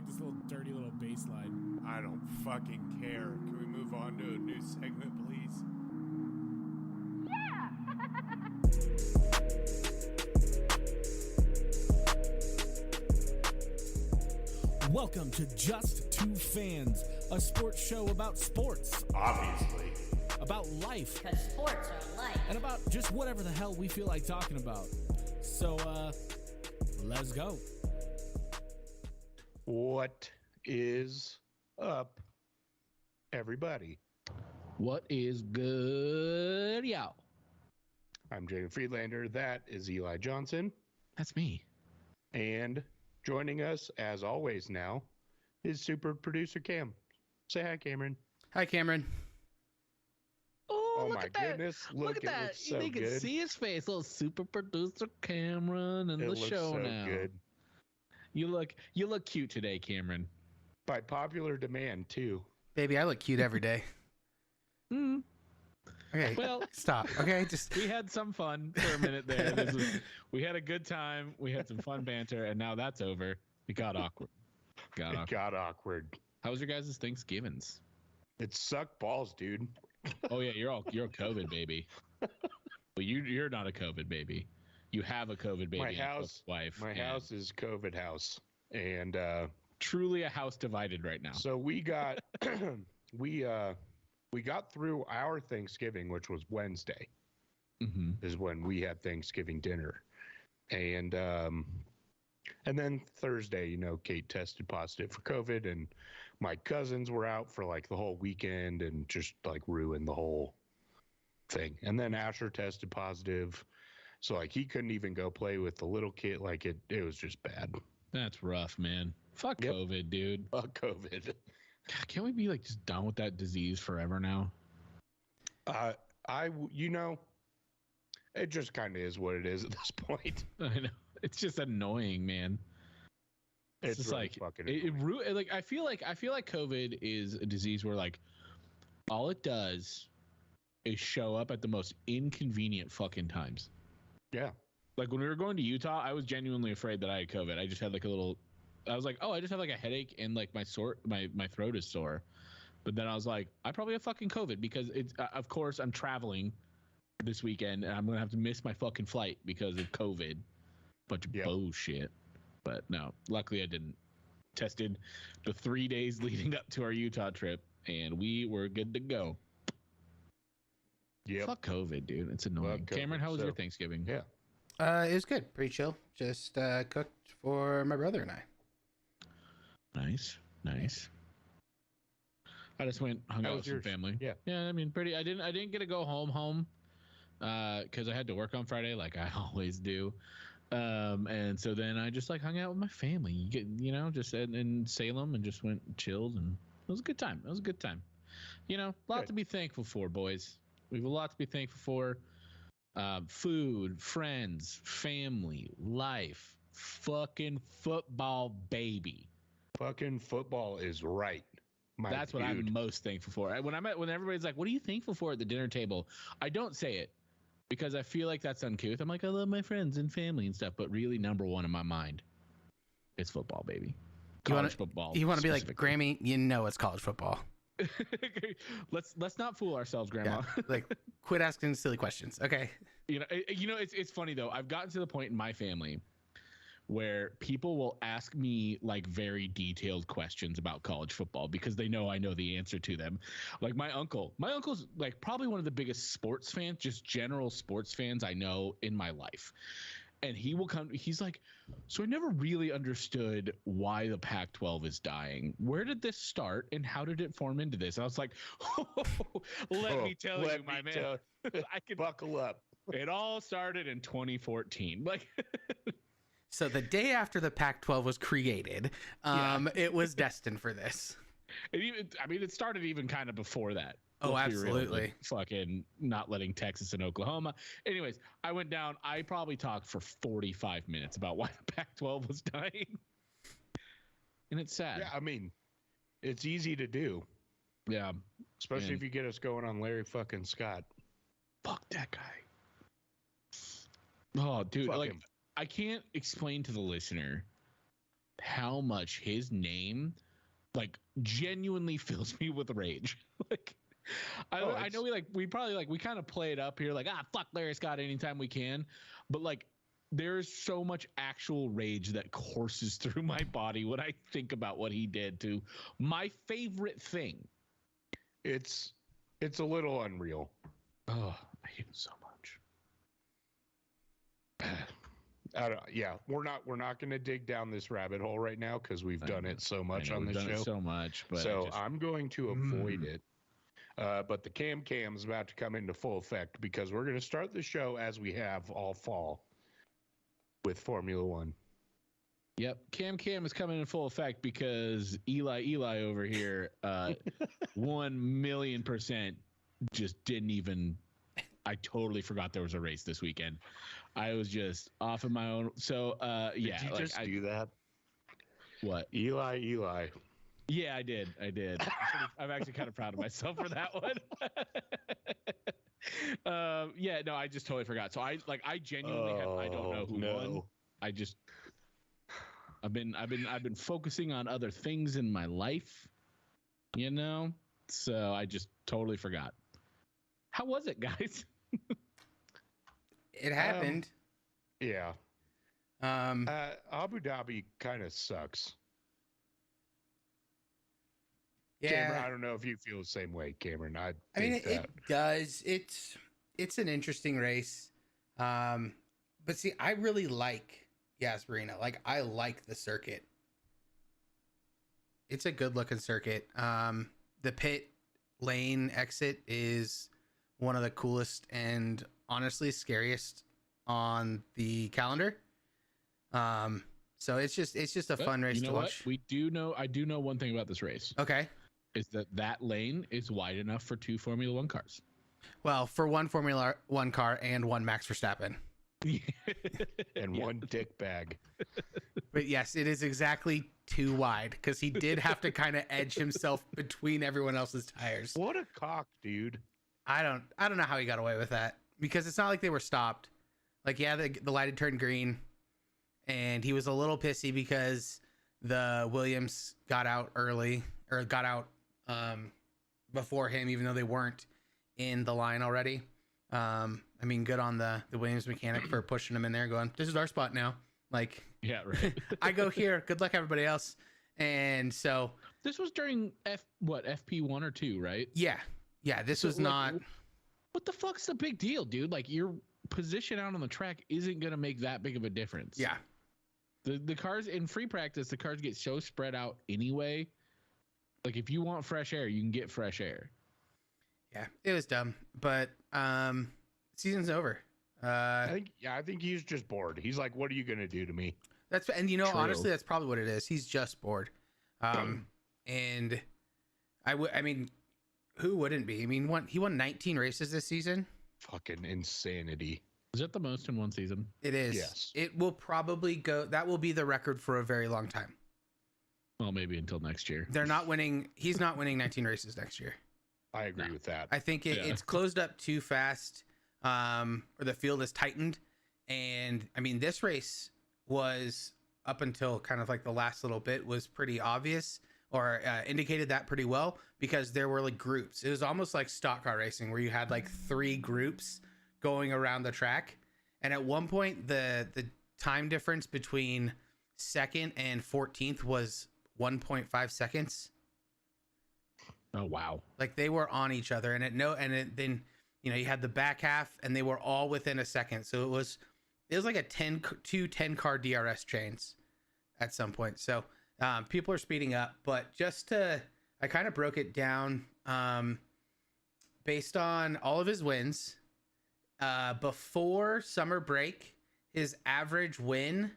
like this little dirty little bass line. I don't fucking care. Can we move on to a new segment, please? Welcome to Just Two Fans, a sports show about sports. Obviously. About life. Because sports are life. And about just whatever the hell we feel like talking about. So, let's go. What is up, everybody? What is good, y'all? I'm Jaden Friedlander. That is Eli Johnson. That's me. And joining us, as always now, is super producer Cam. Say hi, Cameron. Hi, Cameron. Oh look my at that. goodness. Look at it that. looks so They can good. see his face. Little super producer Cameron in It the looks show so now. good. You look cute today, Cameron. By popular demand, too. Baby, I look cute every day. Okay, Well, stop. Okay, just we had some fun for a minute there. We had a good time. We had some fun banter, and now that's over. It got awkward. It got awkward. How was your guys' Thanksgivings? It sucked balls, dude. Oh yeah, you're a COVID baby. Well, you're not a COVID baby. You have a COVID baby. My house, wife. my house is COVID house, and Truly a house divided right now. so we got we got through our Thanksgiving, which was Wednesday, is when we had Thanksgiving dinner, and then Thursday, Kate tested positive for COVID, and my cousins were out for like the whole weekend and just like ruined the whole thing. And then Asher tested positive, so like he couldn't even go play with the little kid. Like it was just bad. That's rough, man. Fuck Yep. COVID, dude. COVID. God, can't we be like just done with that disease forever now? It just kind of is what it is at this point. I know. It's just annoying, man. It's just really like fucking like I feel like COVID is a disease where like all it does is show up at the most inconvenient fucking times. Yeah. Like when we were going to Utah, I was genuinely afraid that I had COVID. I just had like I was like, oh, I just have like a headache and like my throat is sore. But then I was like, I probably have fucking COVID because it's of course I'm traveling this weekend and I'm gonna have to miss my fucking flight because of COVID. Bunch of bullshit. But no, luckily I didn't. Tested the 3 days leading up to our Utah trip and we were good to go. Yeah. Fuck COVID, dude. It's annoying. Cameron, how was your Thanksgiving? Yeah. it was good, pretty chill. Just cooked for my brother and I. Nice. I just went hung out with some family. Yeah. I mean, pretty. I didn't get to go home because I had to work on Friday, like I always do. And so then I just like hung out with my family. Just in Salem and just went and chilled, and it was a good time. Lot to be thankful for, boys. We have a lot to be thankful for. Food, friends, family, life, fucking football, baby. Fucking football is right. That's what I'm most thankful for. When everybody's like, what are you thankful for at the dinner table? I don't say it because I feel like that's uncouth. I'm like, I love my friends and family and stuff. But really, number one in my mind is football, baby. College football. You want to be like, Grammy, it's college football. Let's not fool ourselves, Grandma. Yeah, like, quit asking silly questions. Okay. It's funny, though. I've gotten to the point in my family where people will ask me like very detailed questions about college football because they know I know the answer to them. Like my uncle's like probably one of the biggest sports fans, just general sports fans I know in my life. And he's like, so I never really understood why the Pac-12 is dying. Where did this start and how did it form into this? And I was like, let me tell you, my man. I can buckle up. It all started in 2014. Like So the day after the Pac-12 was created, it was destined for this. It started even kind of before that. Oh, absolutely. Fucking not letting Texas and Oklahoma. Anyways, I went down. I probably talked for 45 minutes about why the Pac-12 was dying. And it's sad. Yeah, I mean, it's easy to do. Yeah. Especially if you get us going on Larry fucking Scott. Fuck that guy. Oh, dude. Fuck like, him. I can't explain to the listener how much his name like genuinely fills me with rage. Like I know we kind of play it up here like fuck Larry Scott anytime we can, but like there's so much actual rage that courses through my body when I think about what he did to my favorite thing. It's a little unreal. Oh, I hate him so much. We're not going to dig down this rabbit hole right now because we've done it so much on this show. So much, but I'm going to avoid it. But the cam's about to come into full effect because we're going to start the show as we have all fall with Formula One. Yep, cam is coming in full effect because Eli over here, 1,000,000% just didn't even. I totally forgot there was a race this weekend. I was just off of my own. So yeah, did you just do that? What? Eli. Yeah, I did. I'm actually kind of proud of myself for that one. Yeah, no, I just totally forgot. So I genuinely I don't know who won. I've been focusing on other things in my life, you know? So I just totally forgot. How was it, guys? It happened. Yeah. Abu Dhabi kind of sucks. Yeah. Cameron, I don't know if you feel the same way, Cameron. I mean, it does. It's an interesting race. But see, I really like Yas Marina. Like, I like the circuit. It's a good looking circuit. The pit lane exit is one of the coolest and honestly scariest on the calendar. So it's just a fun race to watch. I do know one thing about this race. Okay. Is that lane is wide enough for 2 Formula One cars. Well, for one Formula One car and one Max Verstappen. And one dick bag. But yes, it is exactly too wide because he did have to kind of edge himself between everyone else's tires. What a cock, dude. I don't know how he got away with that because it's not like they were stopped. Like, yeah, the light had turned green and he was a little pissy because the Williams got out early or got out before him, even though they weren't in the line already. I mean, good on the Williams mechanic for pushing him in there going, this is our spot now. Like, yeah, right. I go here. Good luck, everybody else. And so this was during FP1 or 2, right? Yeah. This was not. What the fuck's the big deal, dude? Like, your position out on the track isn't going to make that big of a difference. Yeah. The cars in free practice, the cars get so spread out anyway. Like, if you want fresh air, you can get fresh air. Yeah, it was dumb, but season's over. I think he's just bored. He's like, what are you going to do to me? True. Honestly, that's probably what it is. He's just bored. And I mean, who wouldn't be? I mean, he won 19 races this season. Fucking insanity. Is that the most in one season? It is. Yes. It will probably go. That will be the record for a very long time. Well, maybe until next year. They're not winning. He's not winning 19 races next year. I agree with that. I think it's closed up too fast, or the field is tightened. And I mean, this race was up until kind of like the last little bit was pretty obvious or indicated that pretty well because there were like groups. It was almost like stock car racing where you had like 3 groups going around the track. And at one point, the time difference between 2nd and 14th was 1.5 seconds. Oh, wow. Like they were on each other then, you know, you had the back half and they were all within a second. So it was like a 10 car DRS chains at some point. So people are speeding up, but I kind of broke it down based on all of his wins. Before summer break, his average win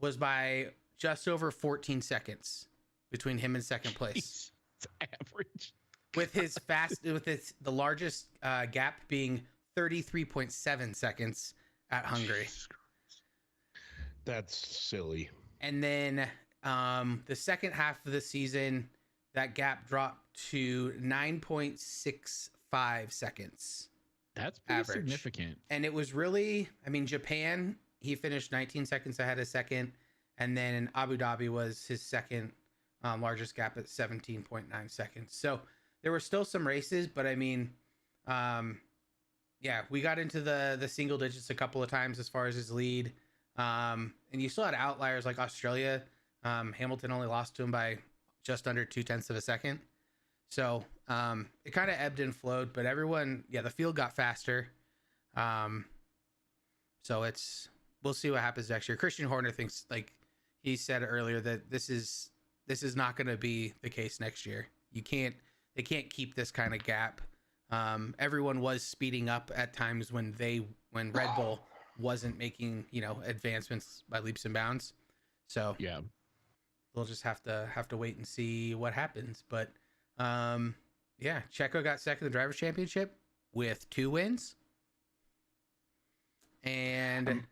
was by just over 14 seconds between him and second place. It's average. With the largest gap being 33.7 seconds at Hungary. That's silly. And then the second half of the season, that gap dropped to 9.65 seconds. That's pretty average. Significant. And it was really, I mean, Japan, he finished 19 seconds ahead of second. And then in Abu Dhabi was his second largest gap at 17.9 seconds. So there were still some races, but I mean, yeah, we got into the single digits a couple of times as far as his lead. And you still had outliers like Australia. Hamilton only lost to him by just under 0.2 of a second. So it kind of ebbed and flowed, but everyone, the field got faster. So we'll see what happens next year. Christian Horner thinks, like he said earlier, that this is not going to be the case next year. They can't keep this kind of gap. Everyone was speeding up at times when Red Bull wasn't making, advancements by leaps and bounds. So yeah, we'll just have to wait and see what happens. But Checo got second in the Drivers' Championship with 2 wins. And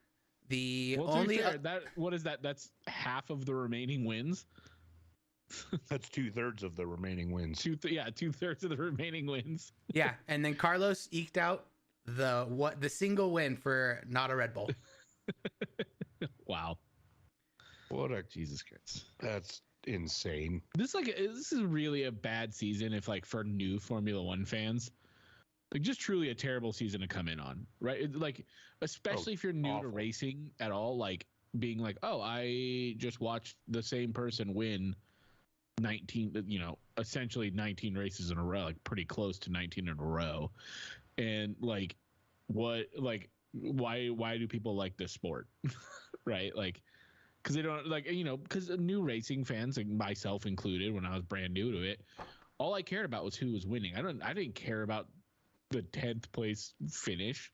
what is that? That's half of the remaining wins. That's 2/3 of the remaining wins. 2/3 of the remaining wins. Yeah, and then Carlos eked out the single win for not a Red Bull. Wow. What a Jesus Christ. That's insane. This is really a bad season if for new Formula One fans. Just truly a terrible season to come in on, right? Especially if you're new to racing at all, being oh, I just watched the same person win 19, essentially 19 races in a row, pretty close to 19 in a row. And why do people like this sport? Right? Because they don't because new racing fans, myself included, when I was brand new to it, all I cared about was who was winning. I didn't care about the 10th place finish,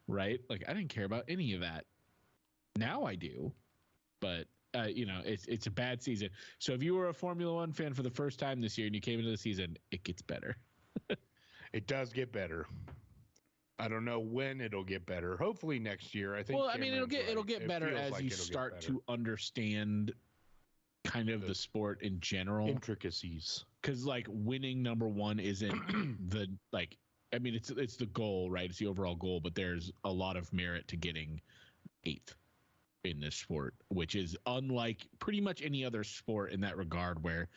right? I didn't care about any of that. Now I do, but it's a bad season. So if you were a Formula One fan for the first time this year and you came into the season, it gets better. It does get better. I don't know when it'll get better. Hopefully next year. I think. Well, it'll get better as you start to understand kind of the sport in general, intricacies. Because winning number one isn't the it's the goal, right? It's the overall goal, but there's a lot of merit to getting 8th in this sport, which is unlike pretty much any other sport in that regard, where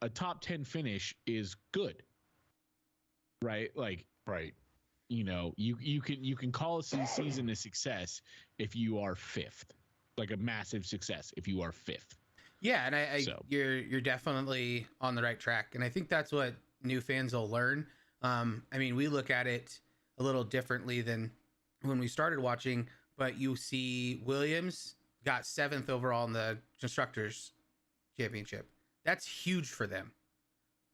a top 10 finish is good, right? Right. You can call a season a success if you are 5th, a massive success if you are 5th. Yeah, and you're definitely on the right track, and I think that's what new fans will learn. We look at it a little differently than when we started watching, but you see Williams got 7th overall in the Constructors' Championship. That's huge for them.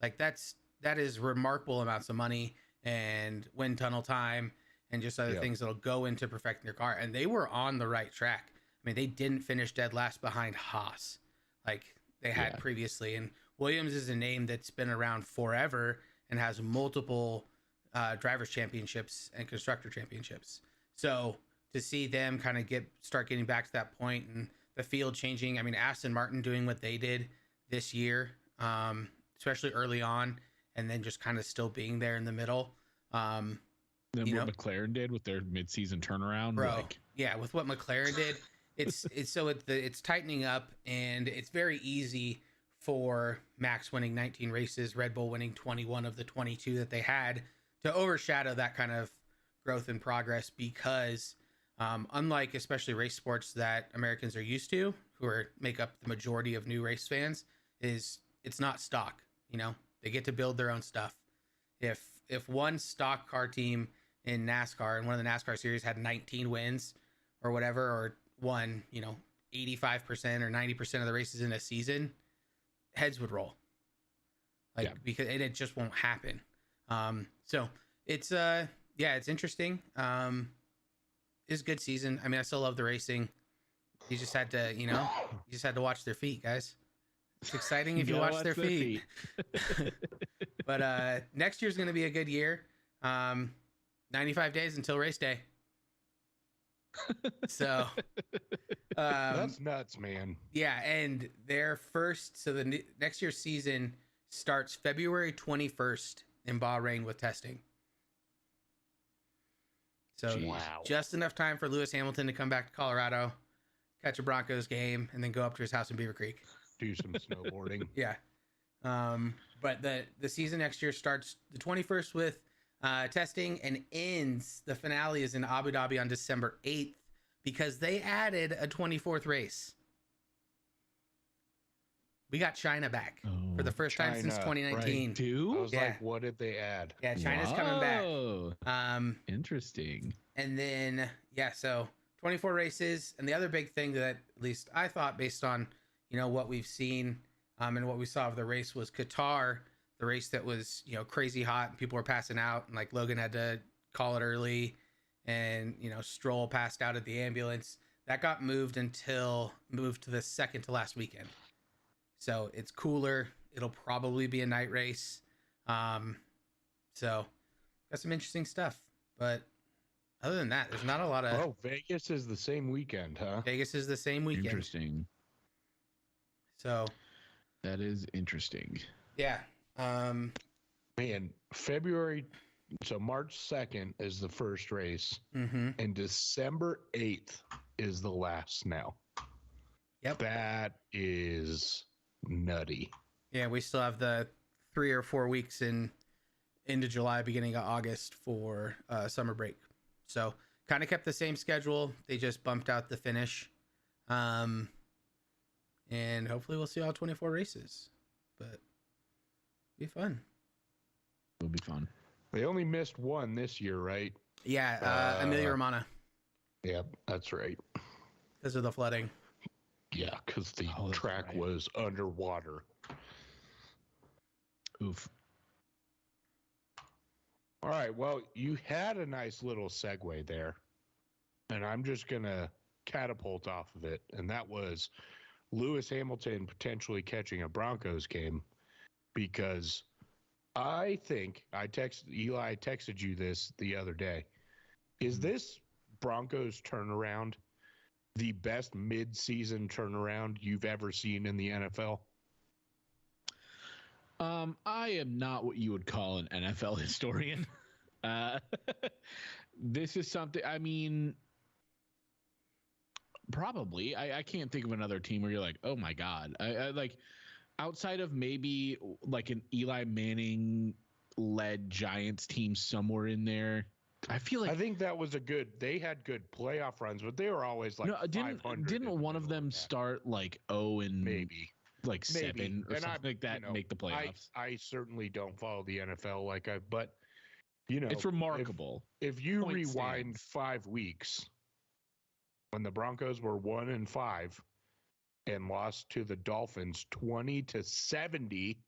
That is remarkable amounts of money and wind tunnel time and just other things that'll go into perfecting your car. And they were on the right track. They didn't finish dead last behind Haas like they had previously. And Williams is a name that's been around forever and has multiple drivers' championships and constructor championships. So to see them kind of start getting back to that point and the field changing, Aston Martin doing what they did this year, especially early on, and then just kind of still being there in the middle. Then what McLaren did with their mid-season turnaround, with what McLaren did, it's tightening up, and it's very easy for Max winning 19 races, Red Bull winning 21 of the 22 that they had, to overshadow that kind of growth and progress, because unlike especially race sports that Americans are used to, who make up the majority of new race fans, it's not stock. They get to build their own stuff. If one stock car team in NASCAR and one of the NASCAR series had 19 wins or whatever, or won 85% or 90% of the races in a season, heads would roll, because it just won't happen. So it's it's interesting. It's a good season. I still love the racing. You just had to watch their feet, guys. It's exciting if you watch their feet. But next year's going to be a good year. 95 days until race day. So that's nuts, man. Yeah, and the next year's season starts February 21st in Bahrain with testing. So just enough time for Lewis Hamilton to come back to Colorado, catch a Broncos game, and then go up to his house in Beaver Creek. Do some snowboarding. Yeah. But the season next year starts the 21st with testing and ends. The finale is in Abu Dhabi on December 8th because they added a 24th race. We got China back for the first time since 2019. Right. I was like, what did they add? Yeah, China's coming back. Interesting. And then, so 24 races. And the other big thing that at least I thought based on, what we've seen and what we saw of the race was Qatar, the race that was, crazy hot and people were passing out. And like Logan had to call it early and, Stroll passed out at the ambulance. That got moved to the second to last weekend. So it's cooler. It'll probably be a night race. So got some interesting stuff. But other than that, there's not a lot of... Oh, Vegas is the same weekend, huh? Vegas is the same weekend. Interesting. So... That is interesting. Yeah. Man, February... So March 2nd is the first race. Mm-hmm. And December 8th is the last now. Yep. That is... nutty. Yeah, we still have the 3 or 4 weeks into July, beginning of August for summer break. So kind of kept the same schedule. They just bumped out the finish. And hopefully we'll see all 24 races. But be fun. It'll be fun. They only missed one this year, right? Yeah, Emilia Romagna. Yep, that's right. Because of the flooding. Yeah, because the track was underwater. Oof. All right, well, you had a nice little segue there, and I'm just going to catapult off of it, and that was Lewis Hamilton potentially catching a Broncos game, because I think I texted you this the other day. Is this Broncos turnaround the best mid-season turnaround you've ever seen in the NFL? I am not what you would call an NFL historian. This is something, I mean, probably. I can't think of another team where you're like, oh my God. I like, outside of maybe like an Eli Manning led Giants team somewhere in there. I think that was they had good playoff runs, but they were always like 500. Didn't one of them start like 0 and maybe 7 or something like that and make the playoffs? I certainly don't follow the NFL but it's remarkable. If you rewind 5 weeks when the Broncos were 1-5 and lost to the Dolphins 20-70,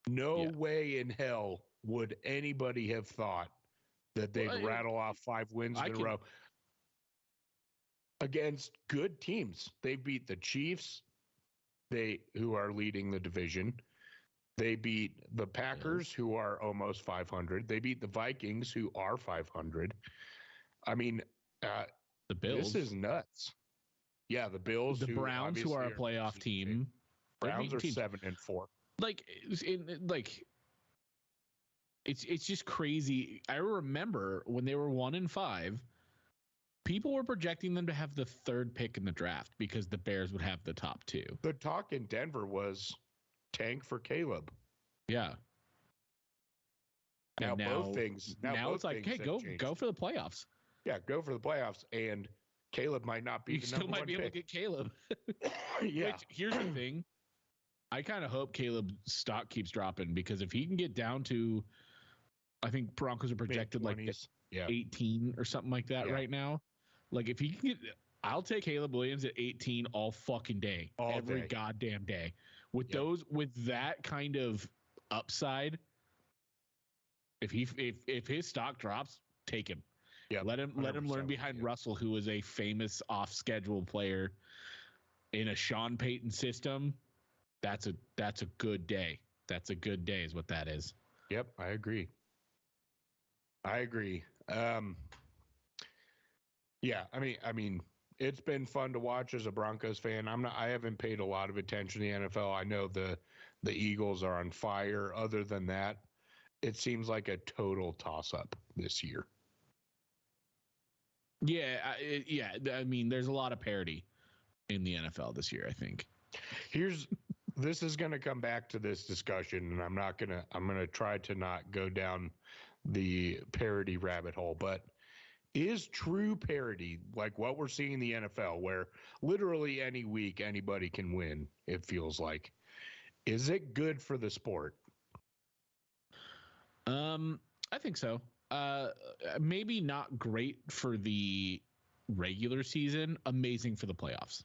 no way in hell would anybody have thought that they'd rattle off 5 wins in a row against good teams? They beat the Chiefs, who are leading the division. They beat the Packers, who are almost 500. They beat the Vikings, who are 500. I mean, the Bills. This is nuts. Yeah, the Bills. The Browns, who are a playoff team. Browns are 7-4. It's just crazy. I remember when they were 1-5, people were projecting them to have the 3rd pick in the draft because the Bears would have the top 2. The talk in Denver was tank for Caleb. Yeah. Now both things. Now it's like, hey, go for the playoffs. Yeah, go for the playoffs, and Caleb might not be. You still might be able to get Caleb. Yeah. Which, here's the thing. I kind of hope Caleb's stock keeps dropping, because if he can get down to, I think Broncos are projected like 18 or something like that right now. Like if he can get, I'll take Caleb Williams at 18 all fucking day, every goddamn day. With that kind of upside, if his stock drops, take him. Yeah, let him learn behind Russell, who is a famous off-schedule player in a Sean Payton system. That's a good day. That's a good day, is what that is. Yep, I agree. Yeah, I mean, it's been fun to watch as a Broncos fan. I haven't paid a lot of attention to the NFL. I know the Eagles are on fire. Other than that, it seems like a total toss-up this year. Yeah, I mean, there's a lot of parity in the NFL this year, I think. This is going to come back to this discussion, and I'm going to try to not go down the parity rabbit hole, but is true parity like what we're seeing in the NFL, where literally any week anybody can win, it feels like, is it good for the sport? I think so. Maybe not great for the regular season, amazing for the playoffs.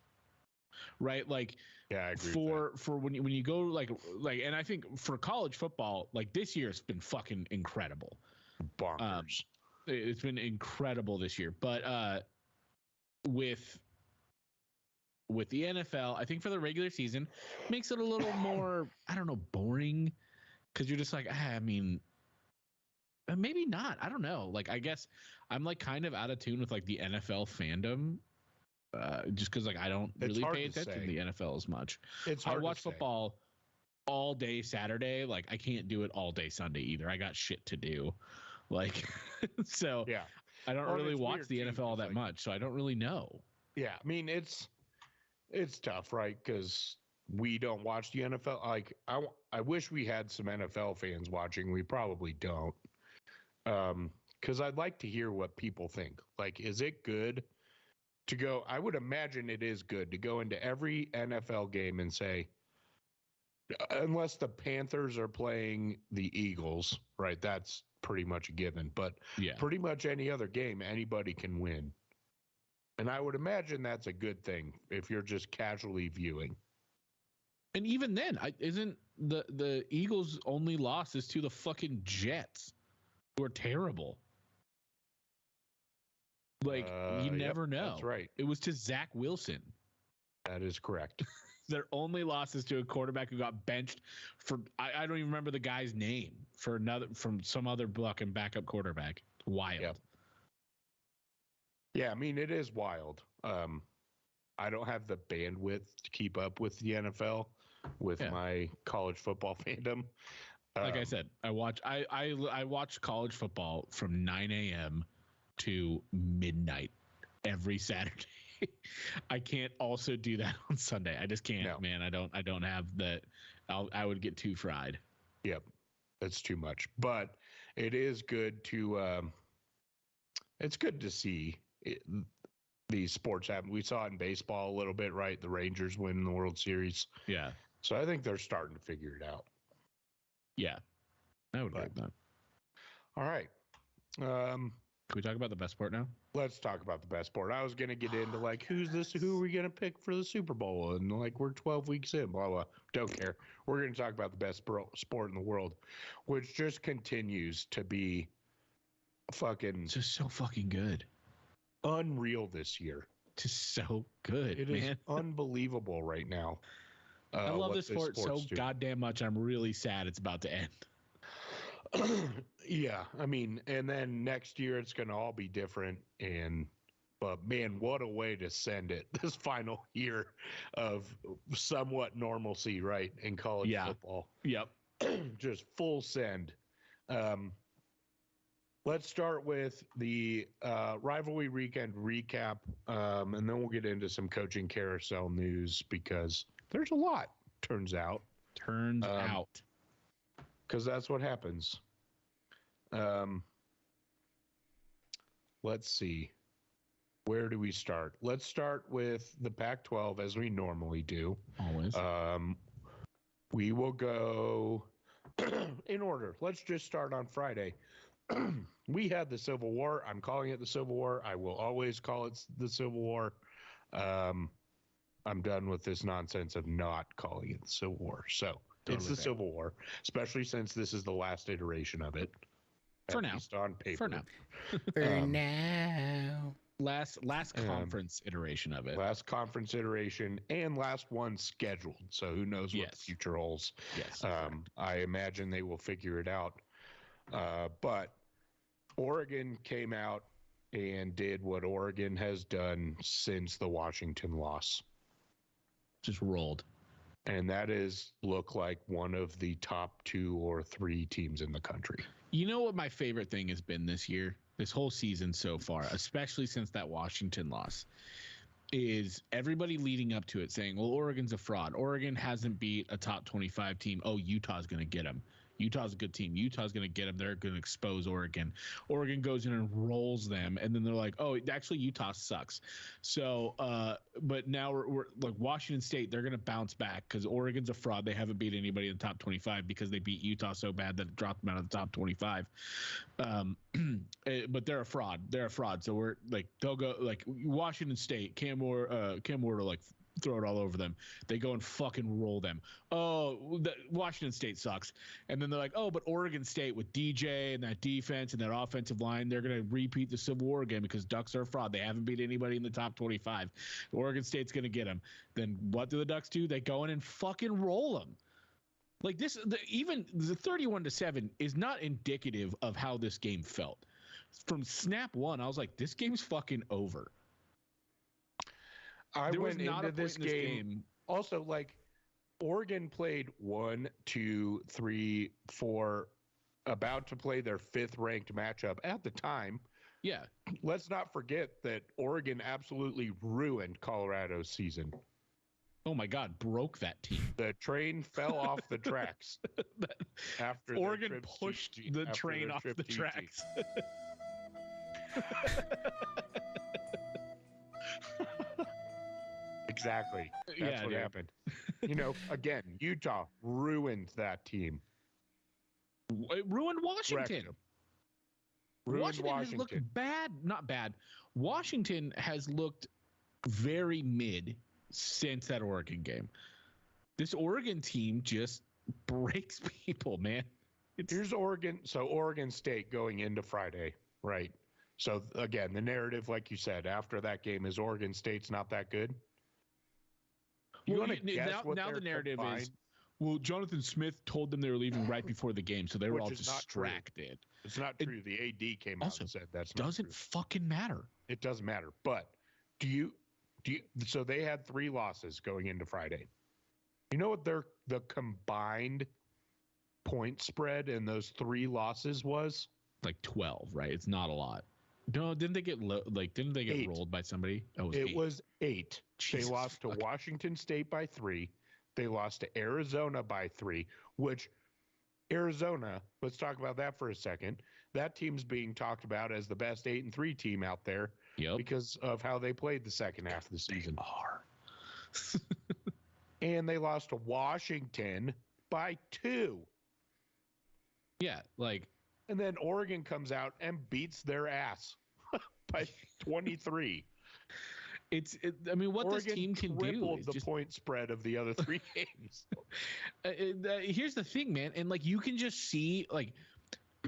Right? Like, yeah, I agree for when you go like, and I think for college football, like this year has been fucking incredible. Bonkers. It's been incredible this year, but with the NFL, I think for the regular season makes it a little more, I don't know, boring, because you're just like, I mean, maybe not. I don't know. Like, I guess I'm like kind of out of tune with like the NFL fandom, just because like I don't really pay attention to the NFL as much. I watch football all day Saturday. Like, I can't do it all day Sunday either. I got shit to do. Like, so yeah, I don't really watch the NFL all that much, so I don't really know. Yeah, I mean, it's tough, right? Because we don't watch the NFL. Like, I wish we had some NFL fans watching. We probably don't. Because I'd like to hear what people think. Like, is it good to go? I would imagine it is good to go into every NFL game and say, unless the Panthers are playing the Eagles, right? That's pretty much a given. But pretty much any other game, anybody can win. And I would imagine that's a good thing if you're just casually viewing. And even then, isn't the Eagles' only loss is to the fucking Jets, who are terrible. Like, you never know. That's right. It was to Zach Wilson. That is correct. Their only loss is to a quarterback who got benched for, I don't even remember the guy's name, from some other fucking backup quarterback. Wild. Yep. Yeah, I mean, it is wild. I don't have the bandwidth to keep up with the NFL with my college football fandom. Like I said, I watch college football from 9 a.m. to midnight every Saturday. I can't also do that on Sunday. I just can't, man. I don't have that. I would get too fried. Yep, that's too much. But it is good to. It's good to see these sports happen. We saw it in baseball a little bit, right? The Rangers win the World Series. Yeah. So I think they're starting to figure it out. Yeah, I would like that. All right. Can we talk about the best sport now? Let's talk about the best sport. I was going to get into like, who are we going to pick for the Super Bowl? And like, we're 12 weeks in, blah, blah. Don't care. We're going to talk about the best sport in the world, which just continues to be fucking just so fucking good. Unreal this year. Just so good. It is unbelievable right now. I love this sport so goddamn much. I'm really sad it's about to end. Yeah, I mean, and then next year it's going to all be different. But man, what a way to send it. This final year of somewhat normalcy, right, in college football. Yep. Just full send. Let's start with the rivalry weekend recap, and then we'll get into some coaching carousel news because there's a lot, turns out. Because that's what happens. Let's see. Where do we start? Let's start with the Pac-12 as we normally do. Always. We will go in order. Let's just start on Friday. We had the Civil War. I'm calling it the Civil War. I will always call it the Civil War. I'm done with this nonsense of not calling it the Civil War. So it's the Civil War, especially since this is the last iteration of it. For now. On paper. For now. For now. Last conference iteration of it. Last conference iteration and last one scheduled. So who knows what the future holds. Yes. I imagine they will figure it out. But Oregon came out and did what Oregon has done since the Washington loss. Just rolled. And that is look like one of the top 2 or 3 teams in the country. You know what my favorite thing has been this year? this whole season so far, especially since that Washington loss, is everybody leading up to it saying, well, Oregon's a fraud. Oregon hasn't beat a top 25 team. Oh, Utah's going to get them. Utah's a good team. Utah's going to get them. They're going to expose Oregon. Oregon goes in and rolls them, and then they're like, oh, actually, Utah sucks. So, but now we're like Washington State, they're going to bounce back because Oregon's a fraud. They haven't beat anybody in the top 25 because they beat Utah so bad that it dropped them out of the top 25. But they're a fraud. They're a fraud. So we're like, they'll go like Washington State, Cam Moore to like throw it all over them. They go and fucking roll them. Oh, Washington State sucks. And then they're like, oh, but Oregon State with DJ and that defense and that offensive line, they're going to repeat the Civil War again because Ducks are a fraud. They haven't beat anybody in the top 25. Oregon State's going to get them. Then what do the Ducks do? They go in and fucking roll them. Like this, even the 31-7 is not indicative of how this game felt. From snap one, I was like, this game's fucking over. I went into this game also like Oregon played 1, 2, 3, 4, about to play their 5th ranked matchup at the time. Yeah. Let's not forget that Oregon absolutely ruined Colorado's season. Oh my God, broke that team. The train fell off the tracks after Oregon pushed the train off the tracks. Exactly. That's what happened. You know, again, Utah ruined that team. It ruined Washington. Washington has looked bad. Not bad. Washington has looked very mid since that Oregon game. This Oregon team just breaks people, man. Here's Oregon. So Oregon State going into Friday, right? So again, the narrative, like you said, after that game is Oregon State's not that good. Now the narrative is, well, Jonathan Smith told them they were leaving right before the game, so they were all distracted. It's not true. The AD came out and said that's not doesn't fucking matter. It doesn't matter. But do you? So they had 3 losses going into Friday. You know what the combined point spread in those 3 losses was? Like 12, right? It's not a lot. No, didn't they get rolled by somebody? Oh, it was 8. Jesus, they lost to Washington State by 3. They lost to Arizona by 3, which Arizona, let's talk about that for a second. That team's being talked about as the best 8-3 team out there because of how they played the second half of the season. They are. And they lost to Washington by 2. Yeah, like. And then Oregon comes out and beats their ass by 23. I mean, what Oregon this team can do is the point spread of the other 3 games. Here's the thing, man, and like you can just see, like,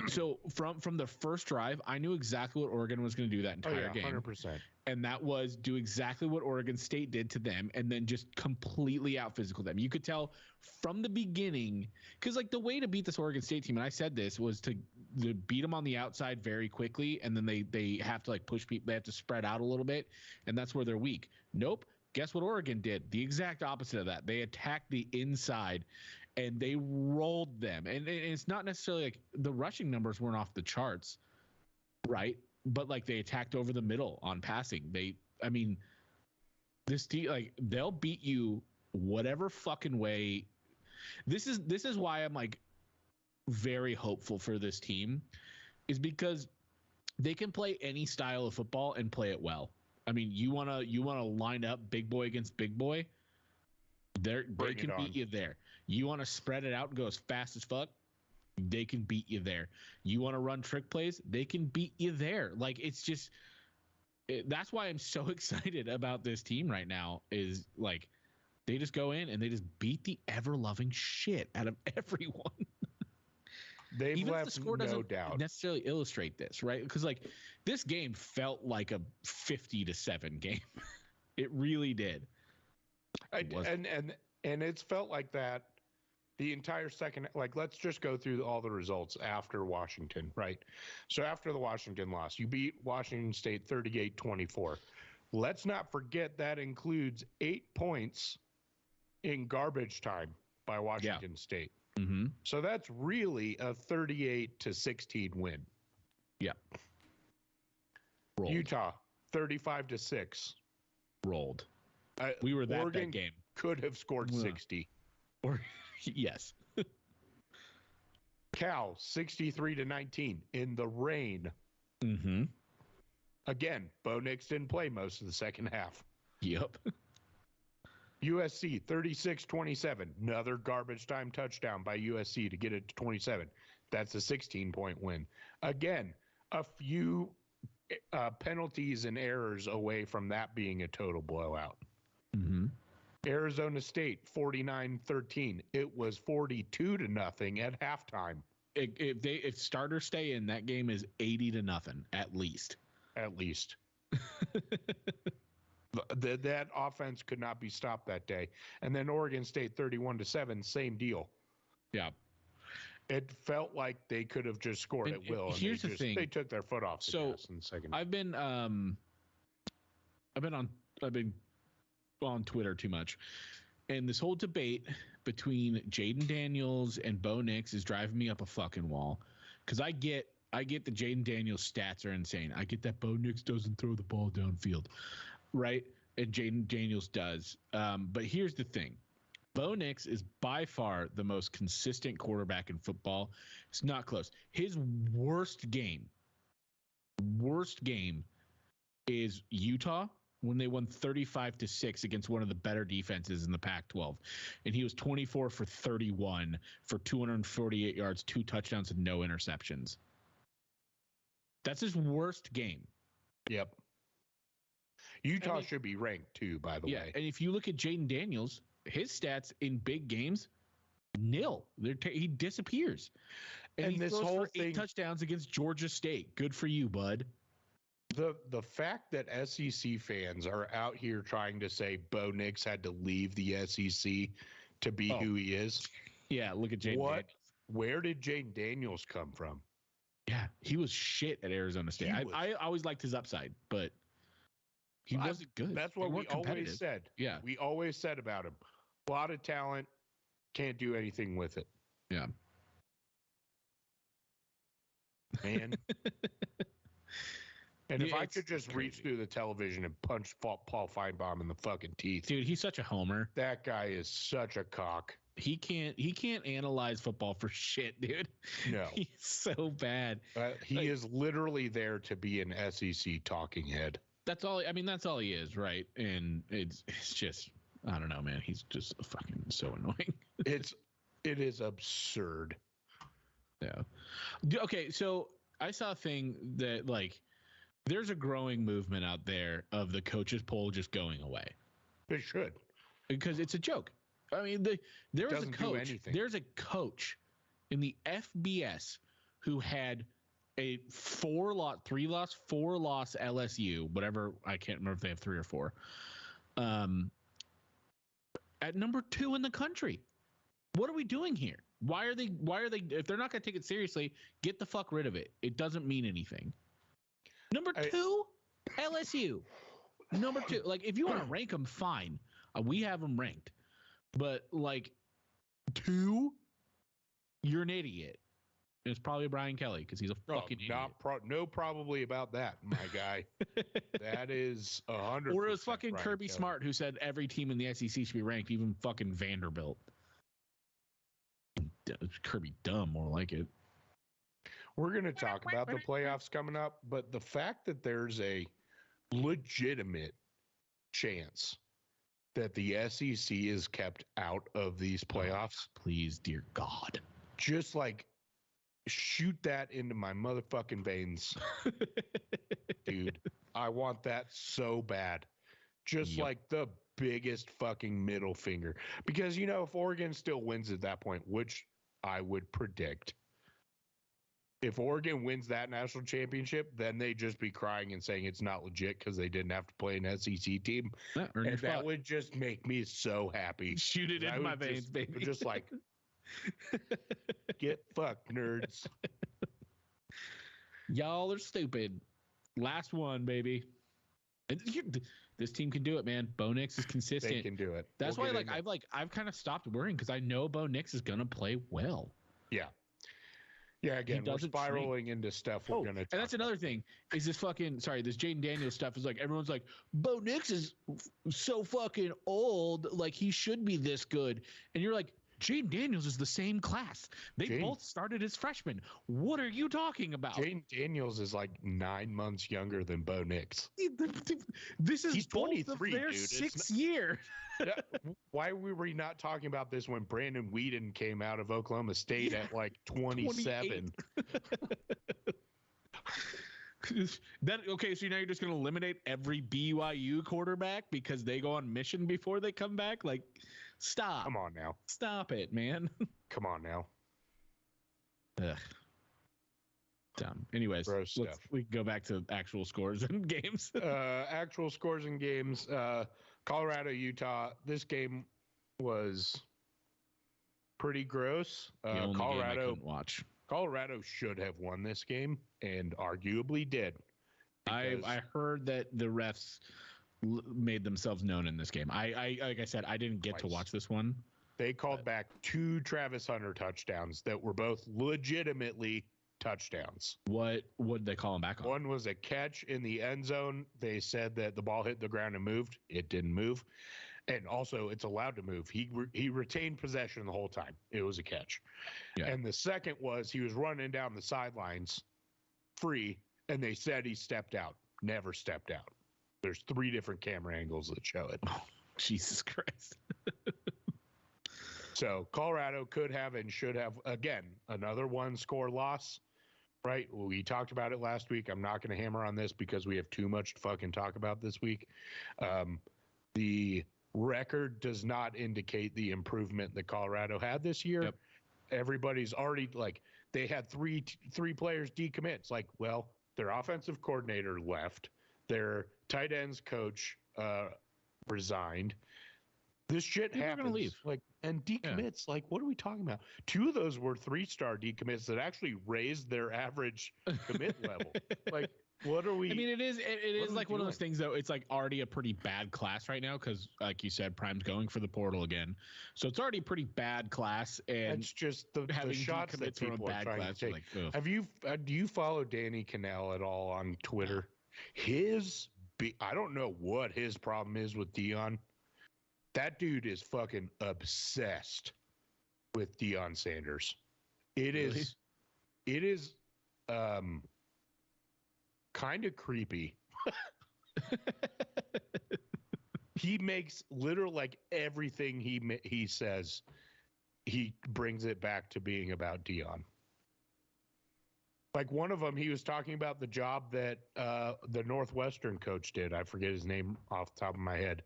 so from the first drive, I knew exactly what Oregon was going to do that entire game. 100%. And that was do exactly what Oregon State did to them and then just completely out physical them. You could tell from the beginning, because like the way to beat this Oregon State team, and I said this, was to beat them on the outside very quickly, and then they have to like push people. They have to spread out a little bit, and that's where they're weak. Nope. Guess what Oregon did? The exact opposite of that. They attacked the inside, and they rolled them. And it's not necessarily like the rushing numbers weren't off the charts, right? But like they attacked over the middle on passing. This team, like, they'll beat you whatever fucking way. This is why I'm like very hopeful for this team, is because they can play any style of football and play it well. I mean, you wanna line up big boy against big boy, they can beat you there. You want to spread it out and go as fast as fuck, they can beat you there. You want to run trick plays, they can beat you there. Like, it's just that's why I'm so excited about this team right now, is like they just go in and they just beat the ever-loving shit out of everyone. They've Even left if the score no doesn't doubt necessarily illustrate this, right? Because like this game felt like a 50-7 game. It really did. And it's felt like that the entire second. Like, let's just go through all the results after Washington, right? So after the Washington loss, you beat Washington State 38-24. Let's not forget that includes 8 points in garbage time by Washington State. Mm-hmm. So that's really a 38-16 win. Yeah. Rolled. Utah 35-6. Rolled. We were that Oregon game. Could have scored 60. Or yes. Cal 63-19 in the rain. Mm-hmm. Again, Bo Nix didn't play most of the second half. Yep. USC 36-27. Another garbage time touchdown by USC to get it to 27. That's a 16-point win. Again, a few penalties and errors away from that being a total blowout. Mm-hmm. Arizona State 49-13. It was 42-0 at halftime. If starters stay in, that game is 80-0 at least. At least. That offense could not be stopped that day. And then Oregon State 31-7, same deal. Yeah. It felt like they could have just scored at will. Here's the thing. They took their foot off the gas in the second. I've been on Twitter too much. And this whole debate between Jaden Daniels and Bo Nix is driving me up a fucking wall. Because I get that Jaden Daniels' stats are insane. I get that Bo Nix doesn't throw the ball downfield, right? And Jaden Daniels does. But here's the thing. Bo Nix is by far the most consistent quarterback in football. It's not close. His worst game is Utah when they won 35-6 against one of the better defenses in the Pac-12. And he was 24 for 31 for 248 yards, 2 touchdowns, and no interceptions. That's his worst game. Yep. Utah should be ranked too, by the way. Yeah, and if you look at Jaden Daniels, his stats in big games, nil. He disappears. And he this throws whole for 8 touchdowns against Georgia State. Good for you, bud. The fact that SEC fans are out here trying to say Bo Nix had to leave the SEC to be who he is. Yeah, look at Jaden Daniels. Where did Jaden Daniels come from? Yeah, he was shit at Arizona State. I always liked his upside, but he wasn't good. That's what we always said. Yeah. We always said about him. A lot of talent, can't do anything with it. Yeah. Man. And if I could just reach through the television and punch Paul Feinbaum in the fucking teeth. Dude, he's such a homer. That guy is such a cock. He can't analyze football for shit, dude. No. He's so bad. He is literally there to be an SEC talking head. That's all he is, right? And it's just, I don't know, man. He's just fucking so annoying. It is absurd. Yeah. Okay, so I saw a thing that, like, there's a growing movement out there of the coaches poll just going away. It should. Because it's a joke. I mean, there's a coach in the FBS who had a 4-loss LSU, whatever. I can't remember if they have 3 or 4. At number 2 in the country. What are we doing here? Why are they, if they're not going to take it seriously, get the fuck rid of it. It doesn't mean anything. Number 2, LSU. Number 2. Like, if you want to rank them, fine. We have them ranked. But, like, 2, you're an idiot. And it's probably Brian Kelly because he's a fucking idiot. No, probably about that, my guy. That is 100%. Or it was fucking Brian Kirby Kelly. Smart who said every team in the SEC should be ranked, even fucking Vanderbilt. Kirby dumb, more like it. We're going to talk about the playoffs coming up, but the fact that there's a legitimate chance that the SEC is kept out of these playoffs. Please, dear God. Just like shoot that into my motherfucking veins. Dude, I want that so bad. Just like the biggest fucking middle finger. Because, you know, if Oregon still wins at that point, which I would predict, if Oregon wins that national championship, then they'd just be crying and saying it's not legit because they didn't have to play an SEC team. And that would just make me so happy. Shoot it in my veins, baby. Just like, get fucked, nerds. Y'all are stupid. Last one, baby. This team can do it, man. Bo Nix is consistent. They can do it. That's why, I've kind of stopped worrying because I know Bo Nix is gonna play well. Yeah. Yeah, again, we're spiraling into stuff we're gonna. And that's another thing. Is this this Jaden Daniels stuff is like everyone's like, Bo Nix is so fucking old, like he should be this good, and you're like, Jaden Daniels is the same class. They both started as freshmen. What are you talking about? Jaden Daniels is like 9 months younger than Bo Nix. He's 23, dude. 6 years. Why were we not talking about this when Brandon Whedon came out of Oklahoma State at like 27? Okay, so now you're just going to eliminate every BYU quarterback because they go on mission before they come back? Like, stop. Come on now. Stop it, man. Come on now. Ugh. Dumb. Anyways, we can go back to actual scores and games. Actual scores and games. Colorado, Utah. This game was pretty gross. Colorado should have won this game and arguably did. I heard that the refs made themselves known in this game. I like I said, I didn't get to watch this one. They called back 2 Travis Hunter touchdowns that were both legitimately touchdowns. What would they call them back on? One was a catch in the end zone. They said that the ball hit the ground and moved. It didn't move. And also, it's allowed to move. He retained possession the whole time. It was a catch. Yeah. And the second was he was running down the sidelines free, and they said he stepped out. Never stepped out. There's 3 different camera angles that show it. Oh, Jesus Christ. So Colorado could have and should have, again, another 1-score loss, right? We talked about it last week. I'm not going to hammer on this because we have too much to fucking talk about this week. The record does not indicate the improvement that Colorado had this year. Yep. Everybody's already like, they had three players decommits. Like, well, their offensive coordinator left. Their tight ends coach resigned. This shit happens. Gonna leave. Like, and decommits, like, what are we talking about? 2 of those were 3-star decommits that actually raised their average commit level. Like, what are we? I mean, it is like one of those things, though. It's like already a pretty bad class right now because, like you said, Prime's going for the portal again, so it's already a pretty bad class. And it's just the shots that people are trying to take. Like, do you follow Danny Cannell at all on Twitter? I don't know what his problem is with Deion. That dude is fucking obsessed with Deion Sanders. It is kind of creepy. He makes literally like everything he says, he brings it back to being about Deion. Like one of them, he was talking about the job that the Northwestern coach did. I forget his name off the top of my head.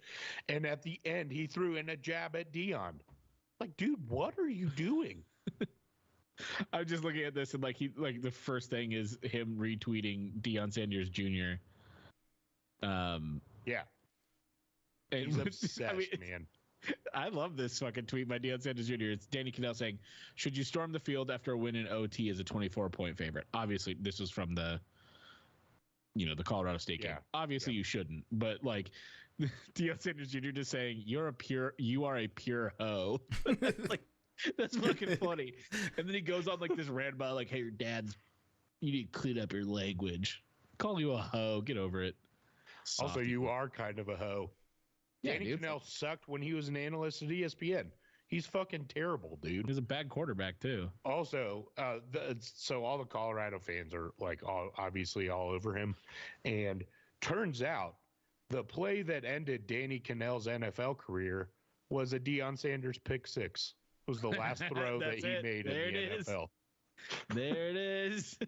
And at the end, he threw in a jab at Deion. Like, dude, what are you doing? I'm just looking at this and like the first thing is him retweeting Deion Sanders Jr. Yeah. He's obsessed, man. I love this fucking tweet by Deion Sanders Jr. It's Danny Cannell saying, "Should you storm the field after a win in OT as a 24-point favorite?" Obviously, this was from the Colorado State game. Obviously, you shouldn't. But like, Deion Sanders Jr. just saying, "You are a pure hoe." Like, that's fucking funny. And then he goes on like this rant about like, "Hey, you need to clean up your language. Call you a hoe. Get over it." Also, you are kind of a hoe. Yeah, Danny Cannell sucked when he was an analyst at ESPN. He's fucking terrible, dude. He's a bad quarterback too. Also, so all the Colorado fans are like obviously all over him, and turns out the play that ended Danny Cannell's NFL career was a Deion Sanders pick six. It was the last throw that he made in the NFL. There it is.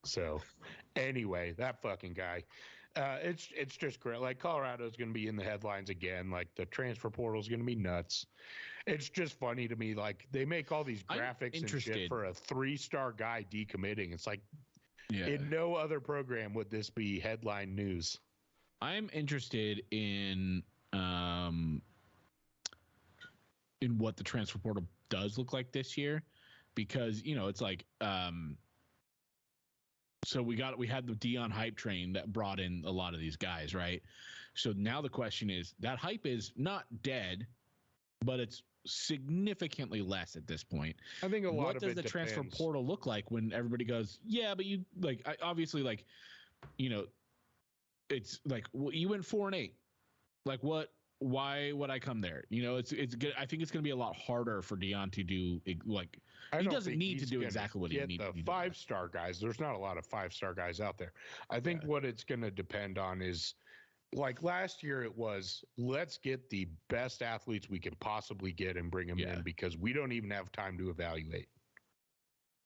So, anyway, that fucking guy. It's just great. Like, Colorado's going to be in the headlines again. Like, the transfer portal is going to be nuts. It's just funny to me. Like, they make all these graphics and shit for a 3-star guy decommitting. It's like, in no other program would this be headline news. I'm interested in what the transfer portal does look like this year, because it's like so we had the Deion hype train that brought in a lot of these guys, right? So now the question is, that hype is not dead, but it's significantly less at this point. I think a lot what of does it the depends. transfer portal look like when everybody goes, yeah, but you like obviously like, you know, it's like, well, you went 4-8. Like what? Why would I come there? You know, it's good. I think it's going to be a lot harder for Deion to do like he doesn't need to do exactly what he needs to do. The 5-star guys. There's not a lot of 5-star guys out there. I think what it's going to depend on is like last year it was let's get the best athletes we can possibly get and bring them in because we don't even have time to evaluate.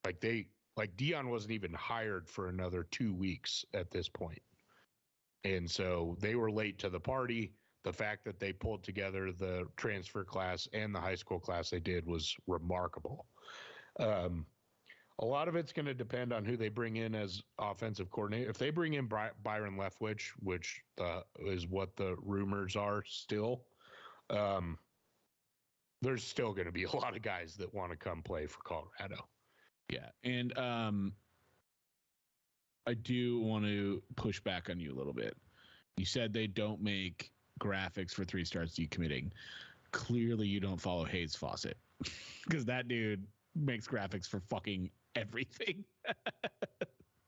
Like Deion wasn't even hired for another 2 weeks at this point. And so they were late to the party. The fact that they pulled together the transfer class and the high school class they did was remarkable. A lot of it's going to depend on who they bring in as offensive coordinator. If they bring in Byron Leftwich, which is what the rumors are still, there's still going to be a lot of guys that want to come play for Colorado. Yeah, and I do want to push back on you a little bit. You said they don't make graphics for 3 stars decommitting. Clearly, you don't follow Hayes Fawcett because that dude makes graphics for fucking everything.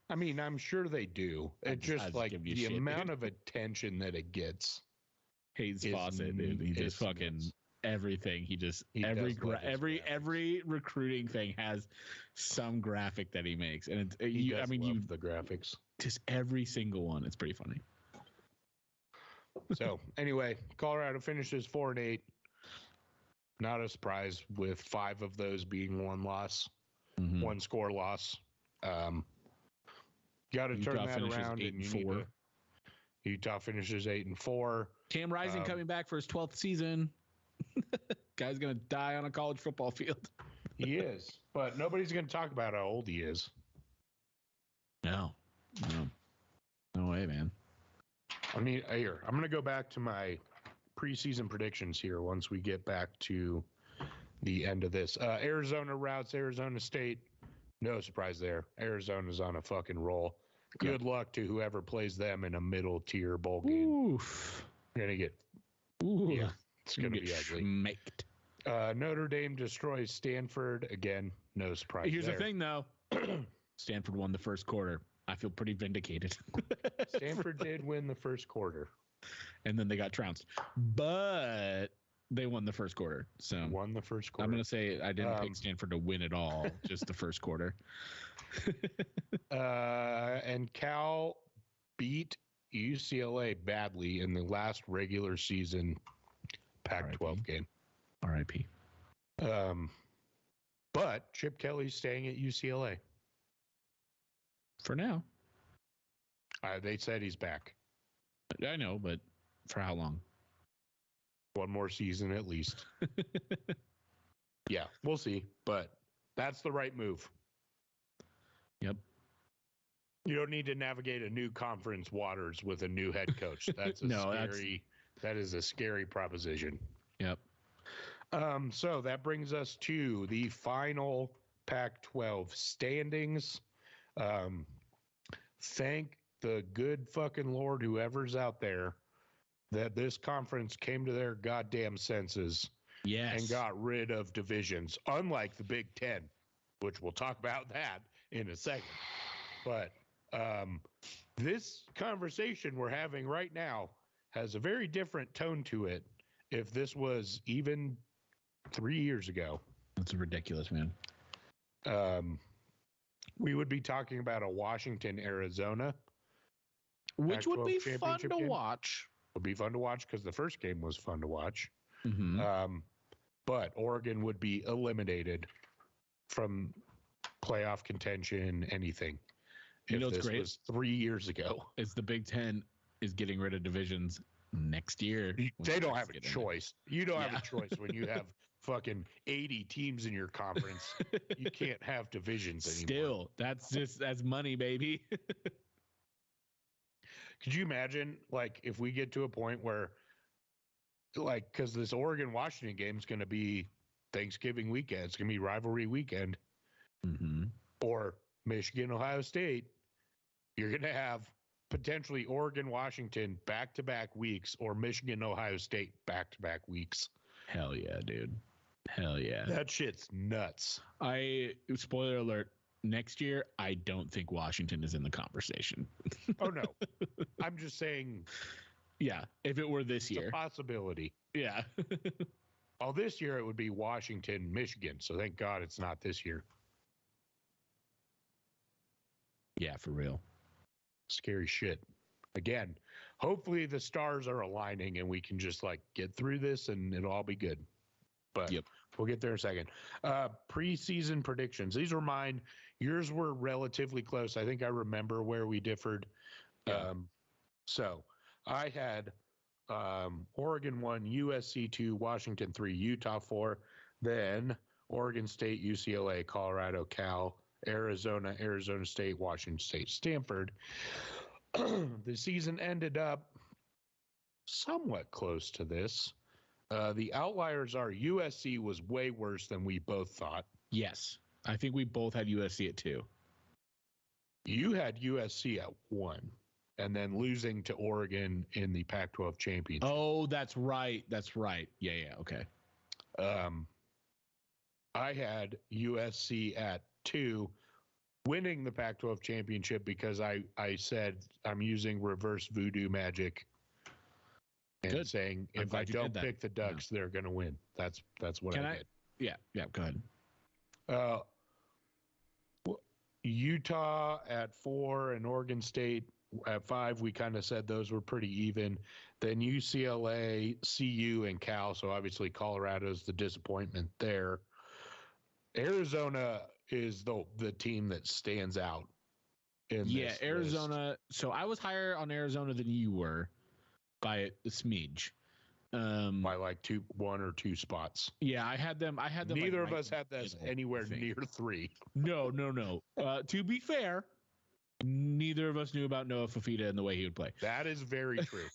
I mean, I'm sure they do. It just like the amount of attention that it gets. Hayes Fawcett, dude. He just fucking everything. Every recruiting thing has some graphic that he makes, and you the graphics. Just every single one. It's pretty funny. So anyway, Colorado finishes 4-8. Not a surprise with 5 of those being 1 loss, 1 score loss. Got to turn that around. 8-4. Utah finishes 8-4. Cam Rising coming back for his 12th season. Guy's gonna die on a college football field. He is, but nobody's gonna talk about how old he is. No way, man. I mean, here, I'm going to go back to my preseason predictions here once we get back to the end of this. Arizona routes Arizona State. No surprise there. Arizona's on a fucking roll. Good luck to whoever plays them in a middle tier bowl game. Oof. You're going to get. Yeah, it's going to be ugly. Schmaked. Notre Dame destroys Stanford. Again, no surprise. Here's the thing, though. Stanford won the first quarter. I feel pretty vindicated. Stanford did win the first quarter. And then they got trounced. But they won the first quarter. So won the first quarter. I'm going to say I didn't pick Stanford to win it all, just the first quarter. And Cal beat UCLA badly in the last regular season Pac-12 game. R.I.P. But Chip Kelly's staying at UCLA. For now. They said he's back. I know, but for how long? 1 more season at least. Yeah, we'll see. But that's the right move. Yep. You don't need to navigate a new conference waters with a new head coach. That's that is a scary proposition. Yep. So that brings us to the final Pac-12 standings. Thank the good fucking Lord, whoever's out there, that this conference came to their goddamn senses. Yes. And got rid of divisions, unlike the Big Ten, which we'll talk about that in a second. But this conversation we're having right now has a very different tone to it if this was even 3 years ago. That's ridiculous, man. We would be talking about a Washington, Arizona. Which would be fun to watch. Would be fun to watch because the first game was fun to watch. Mm-hmm. But Oregon would be eliminated from playoff contention, anything. You know what's great? Was 3 years ago. It's the Big Ten is getting rid of divisions next year. They don't have a choice. You don't have a choice when you have fucking 80 teams in your conference. You can't have divisions anymore. Still, that's money, baby. Could you imagine, like, if we get to a point where, like, because this Oregon-Washington game is going to be Thanksgiving weekend. It's going to be rivalry weekend. Mm-hmm. Or Michigan-Ohio State. You're going to have potentially Oregon-Washington back-to-back weeks or Michigan-Ohio State back-to-back weeks. Hell yeah, dude. Hell yeah. That shit's nuts. Spoiler alert, next year, I don't think Washington is in the conversation. Oh, no. I'm just saying. Yeah, if it were this year. It's a possibility. Yeah. Well, this year it would be Washington, Michigan. So thank God it's not this year. Yeah, for real. Scary shit. Again, hopefully the stars are aligning and we can just like get through this and it'll all be good. But we'll get there in a second. Preseason predictions. These were mine. Yours were relatively close. I think I remember where we differed. Yeah. So I had Oregon 1, USC 2, Washington 3, Utah 4, then Oregon State, UCLA, Colorado, Cal, Arizona, Arizona State, Washington State, Stanford. The season ended up somewhat close to this. The outliers are USC was way worse than we both thought. Yes. I think we both had USC at 2. You had USC at 1 and then losing to Oregon in the Pac-12 championship. Oh, that's right. That's right. Yeah, okay. I had USC at 2 winning the Pac-12 championship because I said I'm using reverse voodoo magic and saying if I don't pick the Ducks, they're going to win. That's what I did. Yeah, go ahead. Utah at 4 and Oregon State at 5. We kind of said those were pretty even. Then UCLA, CU, and Cal. So obviously Colorado's the disappointment there. Arizona is the team that stands out. Arizona. List. So I was higher on Arizona than you were by a smidge. By like 1 or 2 spots. Yeah, I had them. Neither like of us had this anywhere near 3. No. To be fair, neither of us knew about Noah Fafita and the way he would play. That is very true.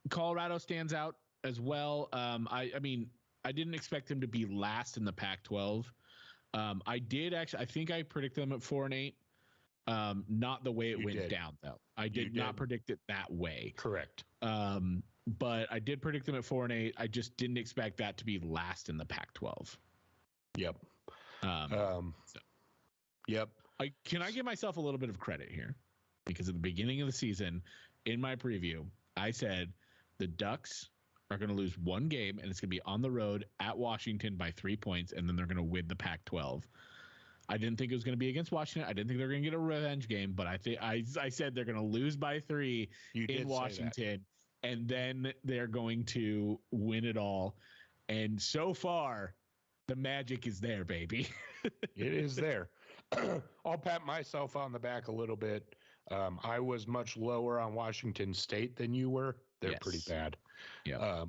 Colorado stands out as well. I mean, I didn't expect them to be last in the Pac-12. I did actually. I think I predicted them at 4 and 8. Not the way it went down, though. I did not predict it that way. Correct. But I did predict them at 4 and 8. I just didn't expect that to be last in the Pac-12. Yep. Yep. Can I give myself a little bit of credit here? Because at the beginning of the season, in my preview, I said the Ducks are going to lose 1 game, and it's going to be on the road at Washington by 3 points, and then they're going to win the Pac-12. I didn't think it was going to be against Washington. I didn't think they were going to get a revenge game, but I think I said they're going to lose by 3 in Washington, and then they're going to win it all. And so far, the magic is there, baby. It is there. I'll pat myself on the back a little bit. I was much lower on Washington State than you were. They're pretty bad. Yeah.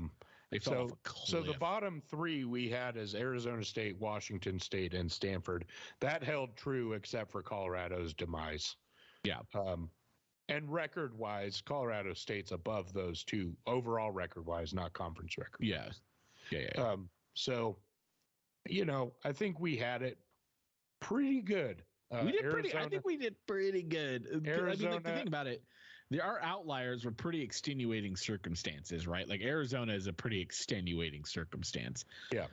So the bottom 3 we had as Arizona State, Washington State, and Stanford. That held true except for Colorado's demise. Yeah. And record-wise, Colorado State's above those 2 overall record-wise, not conference record. Yeah. So, I think we had it pretty good. We did I think we did pretty good. Arizona, I mean, the thing about it, there are outliers with pretty extenuating circumstances, right? Like Arizona is a pretty extenuating circumstance. Yeah.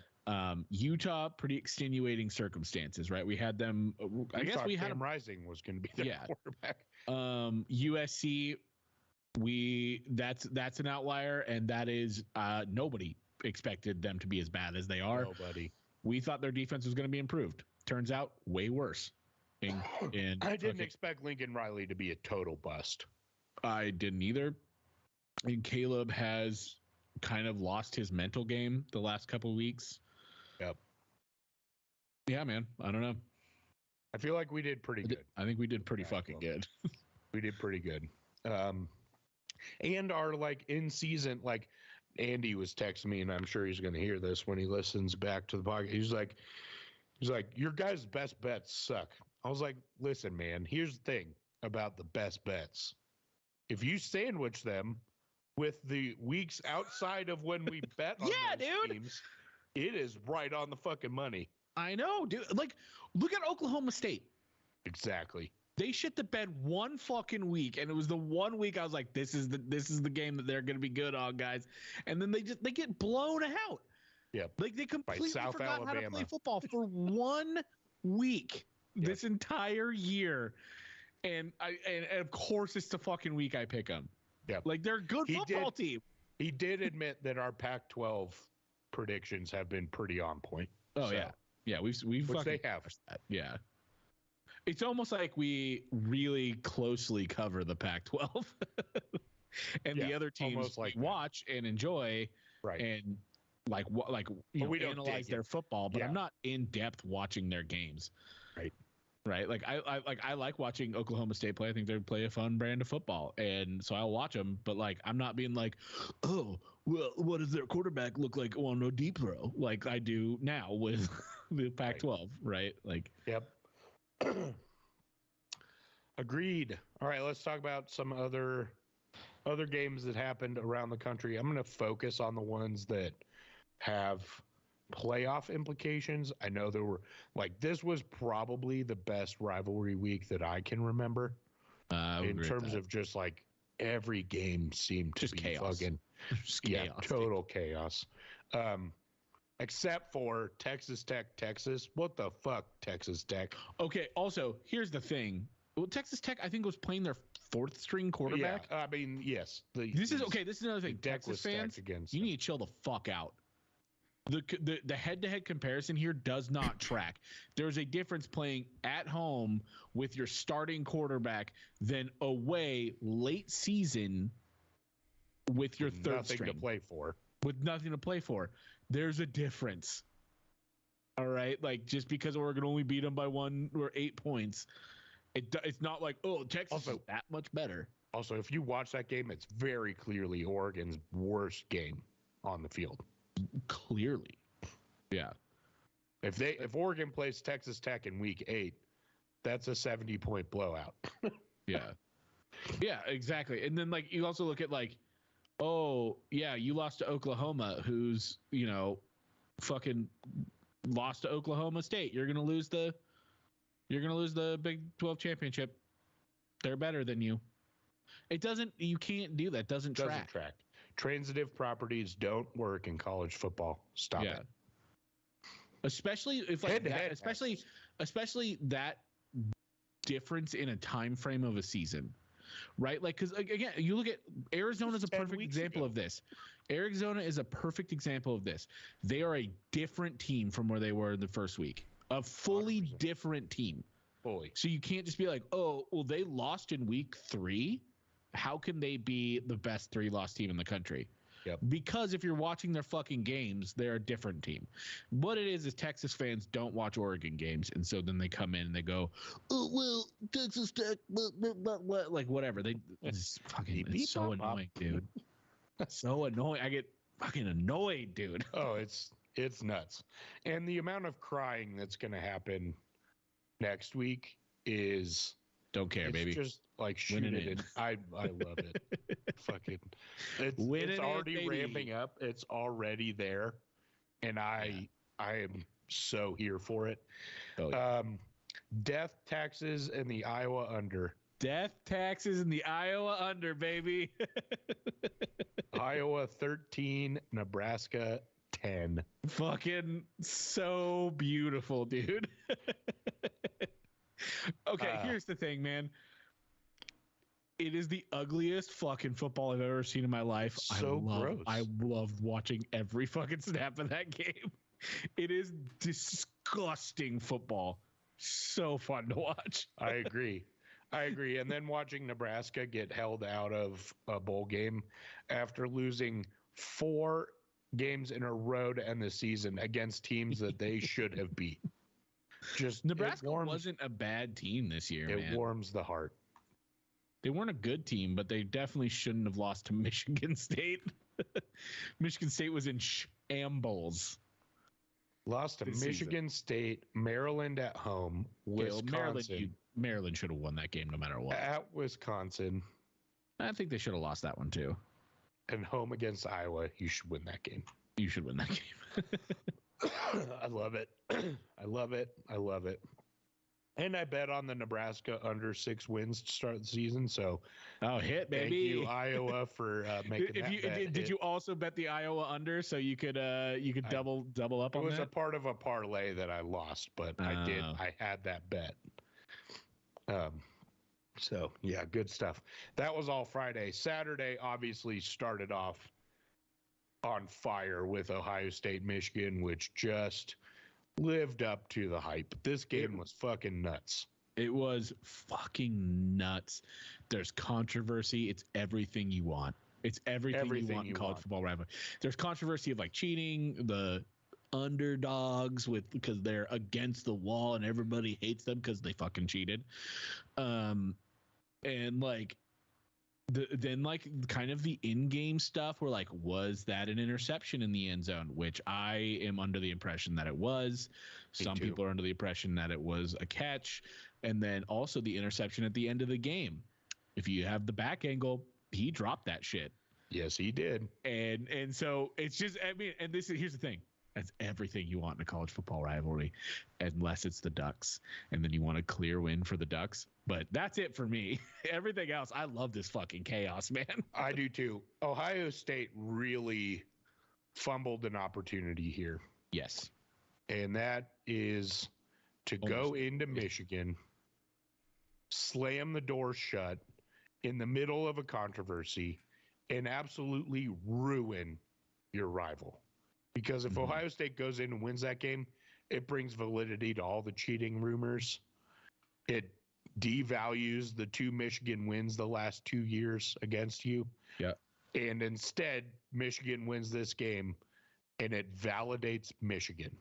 Utah, pretty extenuating circumstances, right? We had them. I guess we had them. Rising was going to be their quarterback. USC, that's an outlier, and that is nobody expected them to be as bad as they are. Nobody. We thought their defense was going to be improved. Turns out, way worse. I didn't expect Lincoln Riley to be a total bust. I didn't either. And Caleb has kind of lost his mental game the last couple of weeks. Yep. Yeah, man. I don't know. I feel like we did pretty good. I think we did pretty fucking good. We did pretty good. And our in season, Andy was texting me, and I'm sure he's going to hear this when he listens back to the podcast. He's like, your guys' best bets suck. I was like, listen, man, here's the thing about the best bets. If you sandwich them with the weeks outside of when we bet on those teams, it is right on the fucking money. I know, dude. Look at Oklahoma State. Exactly. They shit the bed 1 fucking week, and it was the 1 week I was like, this is the game that they're going to be good on, guys. And then they get blown out. Yep. Like they completely South forgot how to play Alabama. football for 1 week this entire year. And of course it's the fucking week I pick them. Yep. Like they're a good football team. He did admit that our Pac-12 predictions have been pretty on point. Oh yeah. Yeah, we've which fucking they have. that. Yeah. It's almost like we really closely cover the Pac-12. And the other teams like watch and enjoy, right? And we don't analyze their football, but I'm not in depth watching their games, right? Like I like watching Oklahoma State play. I think they play a fun brand of football, and so I'll watch them. But like I'm not being like, oh well, what does their quarterback look like on a deep throw like I do now with the Pac-12, right? Like yep. Agreed. All right, let's talk about some other games that happened around the country. I'm going to focus on the ones that have playoff implications. I know there were this was probably the best rivalry week that I can remember. In terms of just like every game seemed to just be chaos. Fucking chaos, total chaos. Except for Texas Tech, Texas. What the fuck, Texas Tech? Okay, also, here's the thing. Well, Texas Tech, I think, was playing their fourth string quarterback. Yeah, I mean, yes. This is another thing. Texas fans, you need to chill the fuck out. The head-to-head comparison here does not track. There's a difference playing at home with your starting quarterback than away late season with your third string. Nothing to play for. With nothing to play for. There's a difference. All right? Like, just because Oregon only beat them by 1 or 8 points, it's not like, oh, Texas is that much better. Also, if you watch that game, it's very clearly Oregon's worst game on the field. Clearly. Yeah. If Oregon plays Texas Tech in week 8, that's a 70-point blowout. Yeah. Yeah, exactly. And then you also look at oh, yeah, you lost to Oklahoma, who's, fucking lost to Oklahoma State. You're going to lose the Big 12 championship. They're better than you. You can't do that. Doesn't track. Transitive properties don't work in college football. Stop it. Especially if especially that difference in a time frame of a season. Right? Because again, you look at Arizona's a perfect example of this. Arizona is a perfect example of this. They are a different team from where they were in the first week. A fully 100%. Different team. Fully. So you can't just be like, oh, well, they lost in week 3. How can they be the best 3-loss team in the country? Yep. Because if you're watching their fucking games, they're a different team. What it is Texas fans don't watch Oregon games, and so then they come in and they go, "Oh well, Texas Tech, blah, blah, blah, blah." Like whatever." It's so annoying, dude. So annoying. I get fucking annoyed, dude. Oh, it's nuts, and the amount of crying that's going to happen next week is. Don't care, baby. Just shoot it in. I love it. Fucking, it's already ramping up. It's already there, and I am so here for it. Oh, yeah. Death taxes and the Iowa under. Death taxes and the Iowa under, baby. Iowa 13, Nebraska 10. Fucking so beautiful, dude. Okay, here's the thing, man. It is the ugliest fucking football I've ever seen in my life. Gross. I loved watching every fucking snap of that game. It is disgusting football. So fun to watch. I agree. And then watching Nebraska get held out of a bowl game after losing 4 games in a row to end the season against teams that they should have beat. Just Nebraska wasn't a bad team this year. It warms the heart. They weren't a good team, but they definitely shouldn't have lost to Michigan State. Michigan State was in shambles. Lost to Michigan State, Maryland at home, Wisconsin. Maryland should have won that game no matter what. At Wisconsin. I think they should have lost that one too. And home against Iowa, you should win that game. You should win that game. I love it. I love it. And I bet on the Nebraska under 6 wins to start the season. So, hit, baby. Thank you, Iowa, for making that bet. Did you also bet the Iowa under so you could double up on that? It was a part of a parlay that I lost, but I had that bet. So yeah, good stuff. That was all Friday. Saturday obviously started off on fire with Ohio State, Michigan, which just lived up to the hype. This game was fucking nuts. It was fucking nuts. There's controversy. It's everything you want. It's everything you want in college football rivalry. There's controversy of like cheating, the underdogs because they're against the wall and everybody hates them because they fucking cheated. And like then like kind of the in-game stuff where like, was that an interception in the end zone? Which I am under the impression that it was. Some people are under the impression that it was a catch. And then also the interception at the end of the game. If you have the back angle, he dropped that shit. Yes, he did. And so it's just, I mean, and here's the thing. That's everything you want in a college football rivalry, unless it's the Ducks. And then you want a clear win for the Ducks. But that's it for me. Everything else, I love this fucking chaos, man. I do too. Ohio State really fumbled an opportunity here. Yes. And that is to go into Michigan, slam the door shut in the middle of a controversy, and absolutely ruin your rival. Because if Ohio State goes in and wins that game, it brings validity to all the cheating rumors. It devalues the 2 Michigan wins the last 2 years against you. Yeah. And instead, Michigan wins this game, and it validates Michigan.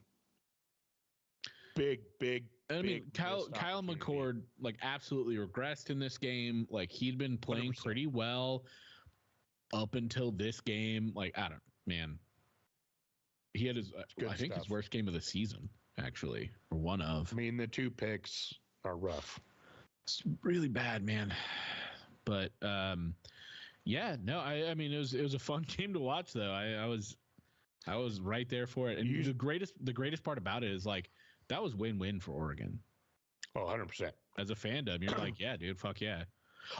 Big. I mean, Kyle McCord like absolutely regressed in this game. Like he'd been playing 100%. Pretty well up until this game. Like man. He had his his worst game of the season, actually, or one of. I mean, the 2 picks are rough. It's really bad, man. But yeah, no, I mean, it was a fun game to watch, though. I was right there for it, and the greatest part about it is like that was win-win for Oregon. Oh, 100%. As a fandom, you're like, yeah, dude, fuck yeah.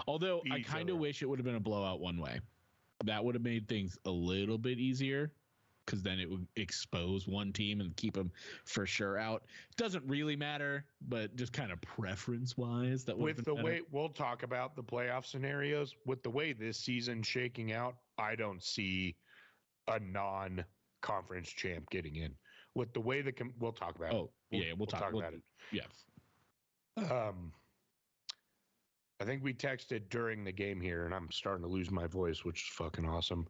Although I kind of wish it would have been a blowout one way. That would have made things a little bit easier. Because then it would expose one team and keep them for sure out. Doesn't really matter, but just kind of preference-wise, that would. With the way we'll talk about the playoff scenarios, with the way this season's shaking out, I don't see a non-conference champ getting in. With the way we'll talk about it. We'll talk about it. Yeah. I think we texted during the game here, and I'm starting to lose my voice, which is fucking awesome.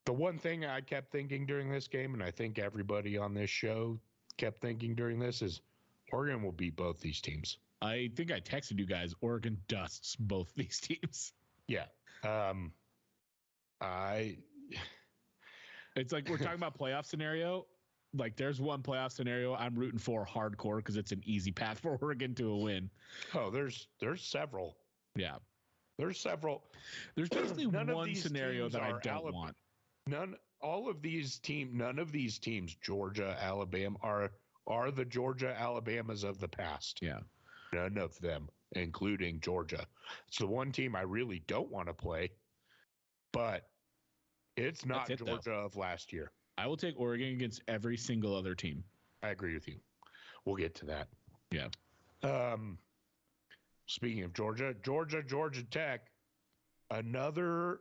The one thing I kept thinking during this game, and I think everybody on this show kept thinking during this, is Oregon will beat both these teams. I think I texted you guys, Oregon dusts both these teams. Yeah. It's like we're talking about playoff scenario. Like there's one playoff scenario I'm rooting for hardcore because it's an easy path for Oregon to a win. Oh, there's several. Yeah. There's several. There's basically one scenario that I don't want. None of these teams, Georgia, Alabama, are the Georgia Alabamas of the past. Yeah. None of them, including Georgia. It's the one team I really don't want to play, but it's not Georgia of last year. I will take Oregon against every single other team. I agree with you. We'll get to that. Yeah. Speaking of Georgia Tech, another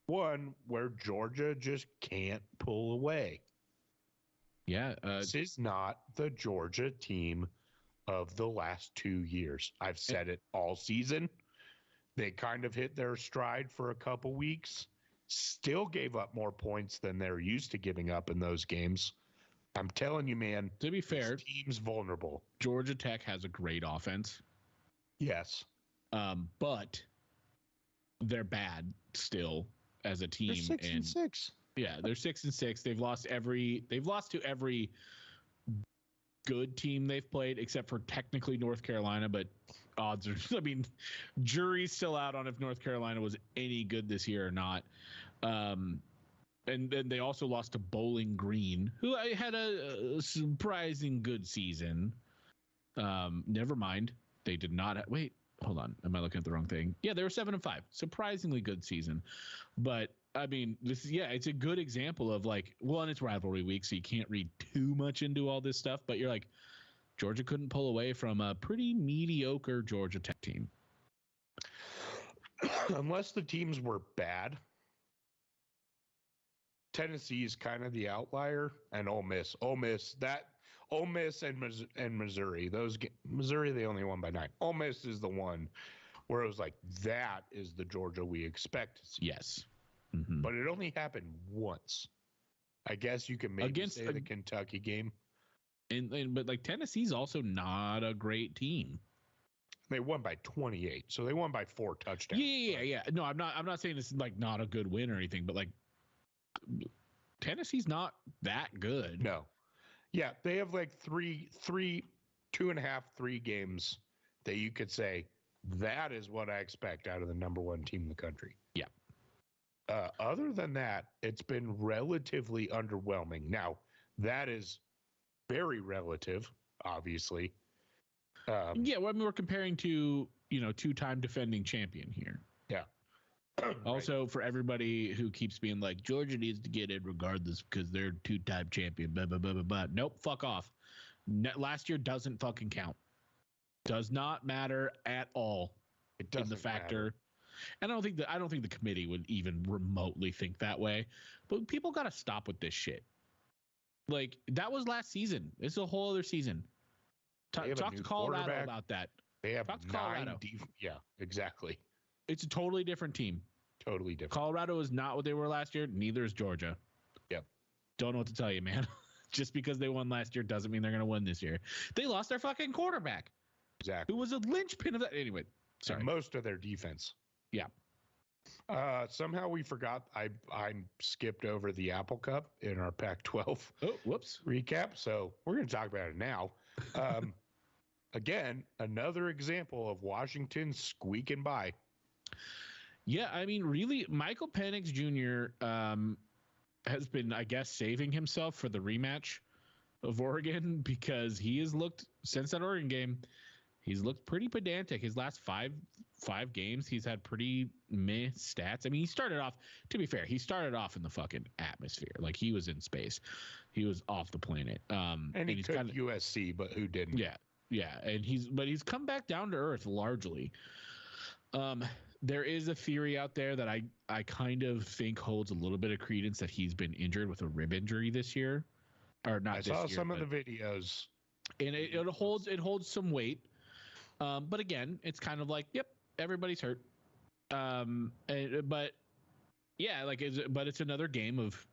one where Georgia just can't pull away. Yeah. This is not the Georgia team of the last 2 years. I've said it all season. They kind of hit their stride for a couple weeks, still gave up more points than they're used to giving up in those games. I'm telling you, man, to be fair, this team's vulnerable. Georgia Tech has a great offense. Yes. But they're bad still as a team. They're 6-6. Yeah, they're 6-6. They've lost to every good team they've played, except for technically North Carolina, but odds are, I mean, jury's still out on if North Carolina was any good this year or not. And then they also lost to Bowling Green, who had a surprising good season. Never mind. They did not. Wait, hold on. Am I looking at the wrong thing? Yeah, they were 7-5. Surprisingly good season. But I mean, it's a good example of like, one, it's rivalry week, so you can't read too much into all this stuff. But you're like, Georgia couldn't pull away from a pretty mediocre Georgia Tech team. Unless the teams were bad. Tennessee is kind of the outlier, and Ole Miss and Missouri. Missouri, they only won by 9. Ole Miss is the one where it was like, that is the Georgia we expect to see. Yes. Mm-hmm. But it only happened once. I guess you can maybe say the Kentucky game. But like Tennessee's also not a great team. They won by 28, so they won by 4 touchdowns. Yeah. No, I'm not saying this is like not a good win or anything, but like Tennessee's not that good. No. Yeah, they have like 2.5, 3 games that you could say that is what I expect out of the number 1 team in the country. Yeah. Other than that, it's been relatively underwhelming. Now, that is very relative, obviously. Yeah, well, I mean, we're comparing to, 2-time defending champion here. Yeah. Also, for everybody who keeps being like, Georgia needs to get in regardless because they're 2-time champion, blah, blah, blah, blah, blah. Nope, fuck off. Last year doesn't fucking count. Does not matter at all. It doesn't in the factor. Matter. And I don't think the committee would even remotely think that way. But people got to stop with this shit. Like, that was last season. It's a whole other season. Talk to Colorado about that. They have 9 yeah, exactly. It's a totally different team. Totally different. Colorado is not what they were last year. Neither is Georgia. Yep. Don't know what to tell you, man. Just because they won last year doesn't mean they're going to win this year. They lost their fucking quarterback. Exactly. Who was a linchpin of that. Anyway, sorry. And most of their defense. Yeah. Somehow we forgot. I skipped over the Apple Cup in our Pac-12 recap. So we're going to talk about it now. Again, another example of Washington squeaking by. Yeah, I mean, really, Michael Penix Jr. Has been, I guess, saving himself for the rematch of Oregon because he has looked, since that Oregon game, he's looked pretty pedantic. His last five games, he's had pretty meh stats. I mean, to be fair, he started off in the fucking atmosphere. Like, he was in space. He was off the planet. And he's got USC, but who didn't? Yeah. And he's come back down to earth largely. There is a theory out there that I kind of think holds a little bit of credence that he's been injured with a rib injury this year, or not. I saw some of the videos, and it holds some weight. But again, it's kind of like, yep, everybody's hurt. But yeah, but it's another game of.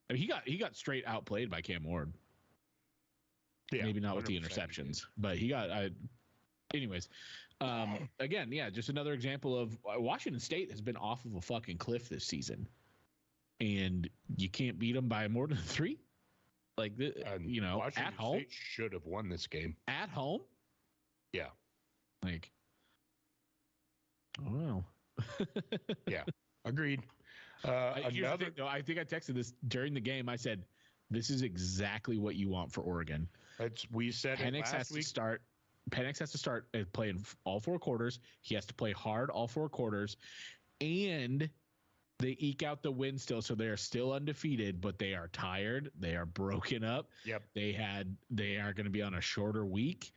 I mean, he got straight outplayed by Cam Ward. Yeah, maybe not with the interceptions, but he got. Anyways, again, yeah, just another example of Washington State has been off of a fucking cliff this season, and you can't beat them by more than 3. Like, Washington at home, State should have won this game at home. Yeah, like, oh wow. Yeah, agreed. Here's the thing, though. I think I texted this during the game. I said, "This is exactly what you want for Oregon." We said Penix has to start. Penix has to start playing all 4 quarters. He has to play hard all 4 quarters, and they eke out the win still. So they are still undefeated, but they are tired. They are broken up. Yep. They are going to be on a shorter week.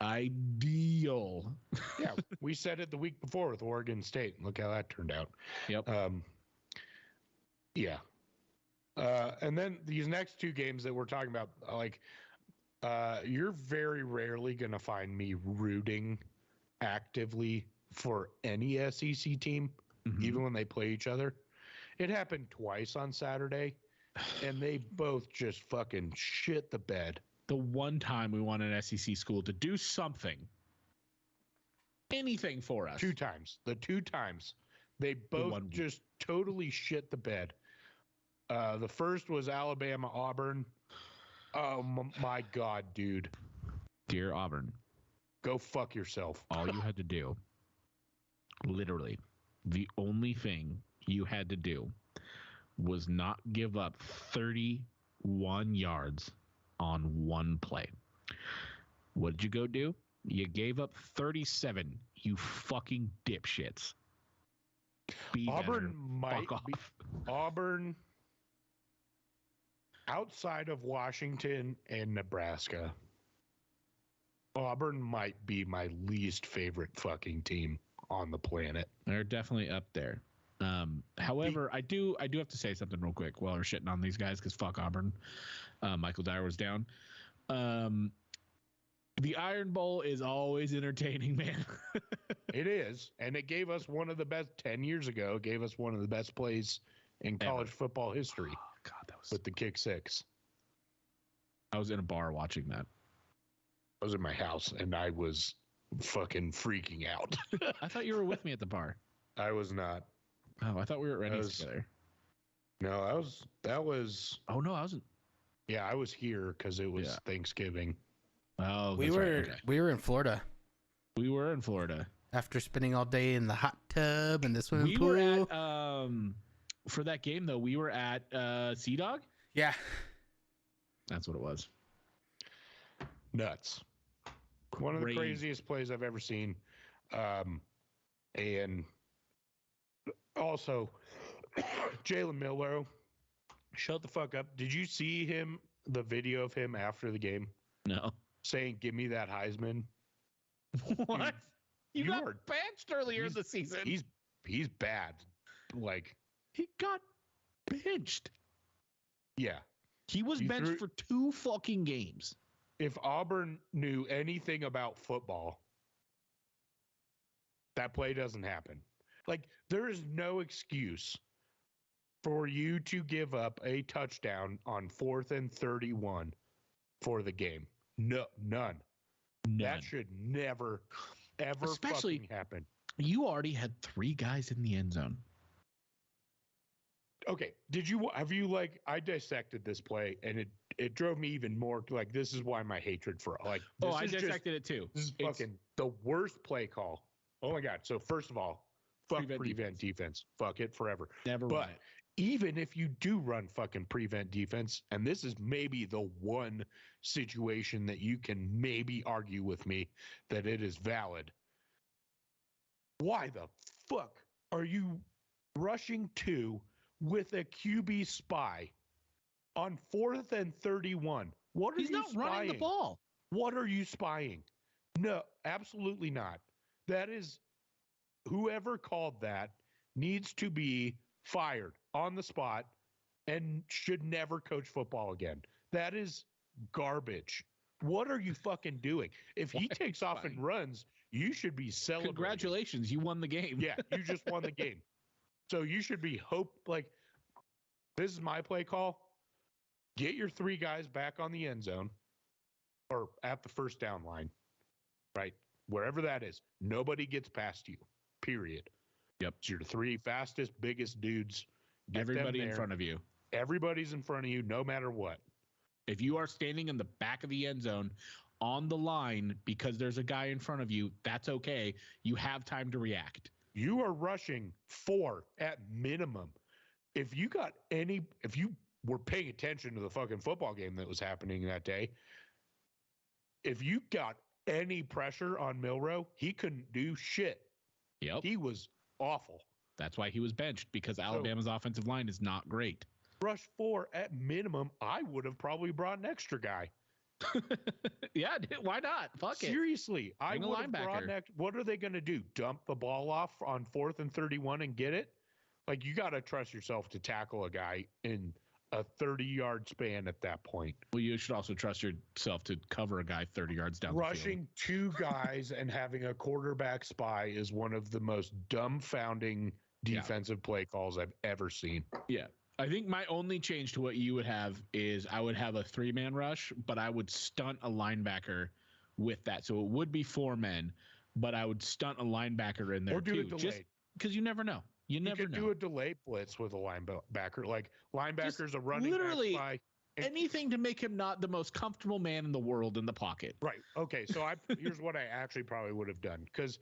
Ideal. Yeah, we said it the week before with Oregon State. Look how that turned out. Yep. Yeah. And then these next 2 games that we're talking about, like. You're very rarely going to find me rooting actively for any SEC team, even when they play each other. It happened twice on Saturday, and they both just fucking shit the bed. The one time we want an SEC school to do something, anything for us. 2 times. The 2 times. They both just totally shit the bed. The first was Alabama-Auburn. Oh my God, dude. Dear Auburn. Go fuck yourself. All you had to do, literally, the only thing you had to do was not give up 31 yards on one play. What did you go do? You gave up 37, you fucking dipshits. Auburn, outside of Washington and Nebraska, Auburn might be my least favorite fucking team on the planet. They're definitely up there. However, I do have to say something real quick while we're shitting on these guys because fuck Auburn. Michael Dyer was down. The Iron Bowl is always entertaining, man. It is, and it gave us one of the best 10 years ago. Gave us one of the best plays in college football history. Oh, God, that was with the kick six. I was in a bar watching that. I was in my house and I was fucking freaking out. I thought you were with me at the bar. I was not. Oh, I thought we were at Rennie's together. No, that was. Oh no, I wasn't. Yeah, I was here because it was Thanksgiving. Oh, we were in Florida. We were in Florida after spending all day in the hot tub and the swimming pool. We were at for that game though. We were at Sea Dog. Yeah, that's what it was. Nuts. One of the craziest plays I've ever seen. And also, Jalen Milroe, shut the fuck up. Did you see the video of him after the game? No. Saying, give me that Heisman. What? Dude, you got benched earlier in the season. He's bad. Like, he got benched. Yeah. He was benched for 2 fucking games. If Auburn knew anything about football, that play doesn't happen. Like, there is no excuse for you to give up a touchdown on 4th and 31 for the game. No, none. That should never, ever fucking happen. You already had 3 guys in the end zone. Okay, I dissected this play and it drove me even more like this is why my hatred for I dissected it too. This is fucking the worst play call. Oh my God. So first of all, fuck prevent defense. Fuck it forever. Never but run it. Even if you do run fucking prevent defense, and this is maybe the one situation that you can maybe argue with me that it is valid. Why the fuck are you rushing 2 with a QB spy on 4th and 31? What are you spying? He's not running the ball. What are you spying? No, absolutely not. That is, whoever called that needs to be fired on the spot and should never coach football again. That is garbage. What are you fucking doing? If he takes off and runs, you should be celebrating. Congratulations, you won the game. Yeah, you just won the game. So you should be this is my play call. Get your 3 guys back on the end zone or at the first down line, right? Wherever that is. Nobody gets past you, period. Yep. It's your 3 fastest, biggest dudes. Everybody in front of you. Everybody's in front of you, no matter what. If you are standing in the back of the end zone on the line because there's a guy in front of you, that's okay. You have time to react. You are rushing 4 at minimum. If you were paying attention to the fucking football game that was happening that day, if you got any pressure on Milroe, he couldn't do shit. Yep. He was awful. That's why he was benched, because Alabama's offensive line is not great. Rush 4 at minimum, I would have probably brought an extra guy. Yeah, why not? Fuck it. Seriously, I would have brought an extra. What are they going to do? Dump the ball off on 4th and 31 and get it? Like, you got to trust yourself to tackle a guy in a 30-yard span at that point. Well, you should also trust yourself to cover a guy 30 yards down the field. Rushing 2 guys and having a quarterback spy is one of the most dumbfounding defensive play calls I've ever seen. Yeah. I think my only change to what you would have is I would have a 3-man rush, but I would stunt a linebacker with that. So it would be 4 men, but I would stunt a linebacker in there too. Just because you never know. You never know. Do a delay blitz with a linebacker. Like, linebackers are running literally back by anything to make him not the most comfortable man in the world in the pocket. Right. Okay. So here's what I actually probably would have done, because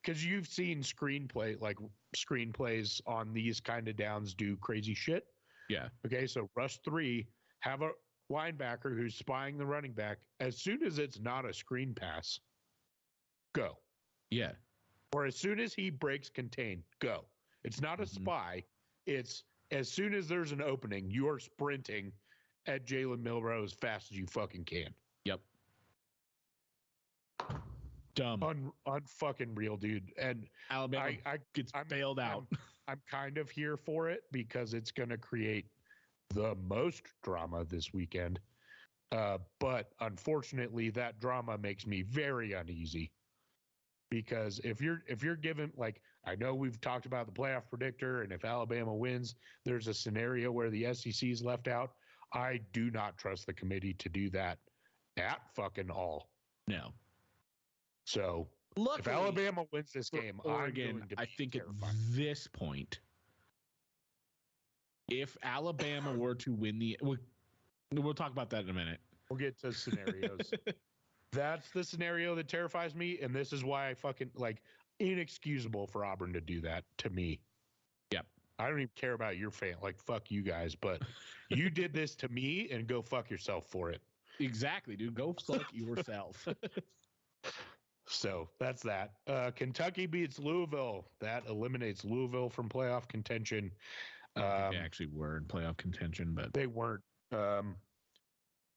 you've seen screenplays on these kind of downs do crazy shit. Yeah. Okay, so rush 3, have a linebacker who's spying the running back. As soon as it's not a screen pass, go. Yeah. Or as soon as he breaks contain, go. It's not a spy. It's as soon as there's an opening, you are sprinting at Jalen Milroe as fast as you fucking can. Yep. Dumb. Unfucking real, dude. And Alabama gets bailed out. I'm kind of here for it because it's going to create the most drama this weekend. But unfortunately, that drama makes me very uneasy. Because if you're given, like, I know we've talked about the playoff predictor, and if Alabama wins, there's a scenario where the SEC is left out. I do not trust the committee to do that at fucking all. No. So Luckily, if Alabama wins this game, Oregon, I think terrified. At this point, if Alabama were to win we'll talk about that in a minute. We'll get to scenarios. That's the scenario that terrifies me, and this is why I fucking inexcusable for Auburn to do that to me. Yep. I don't even care about your fan. Fuck you guys, but you did this to me, and go fuck yourself for it. Exactly, dude. Go fuck yourself. So that's that. Kentucky beats Louisville. That eliminates Louisville from playoff contention. They actually were in playoff contention, but they weren't.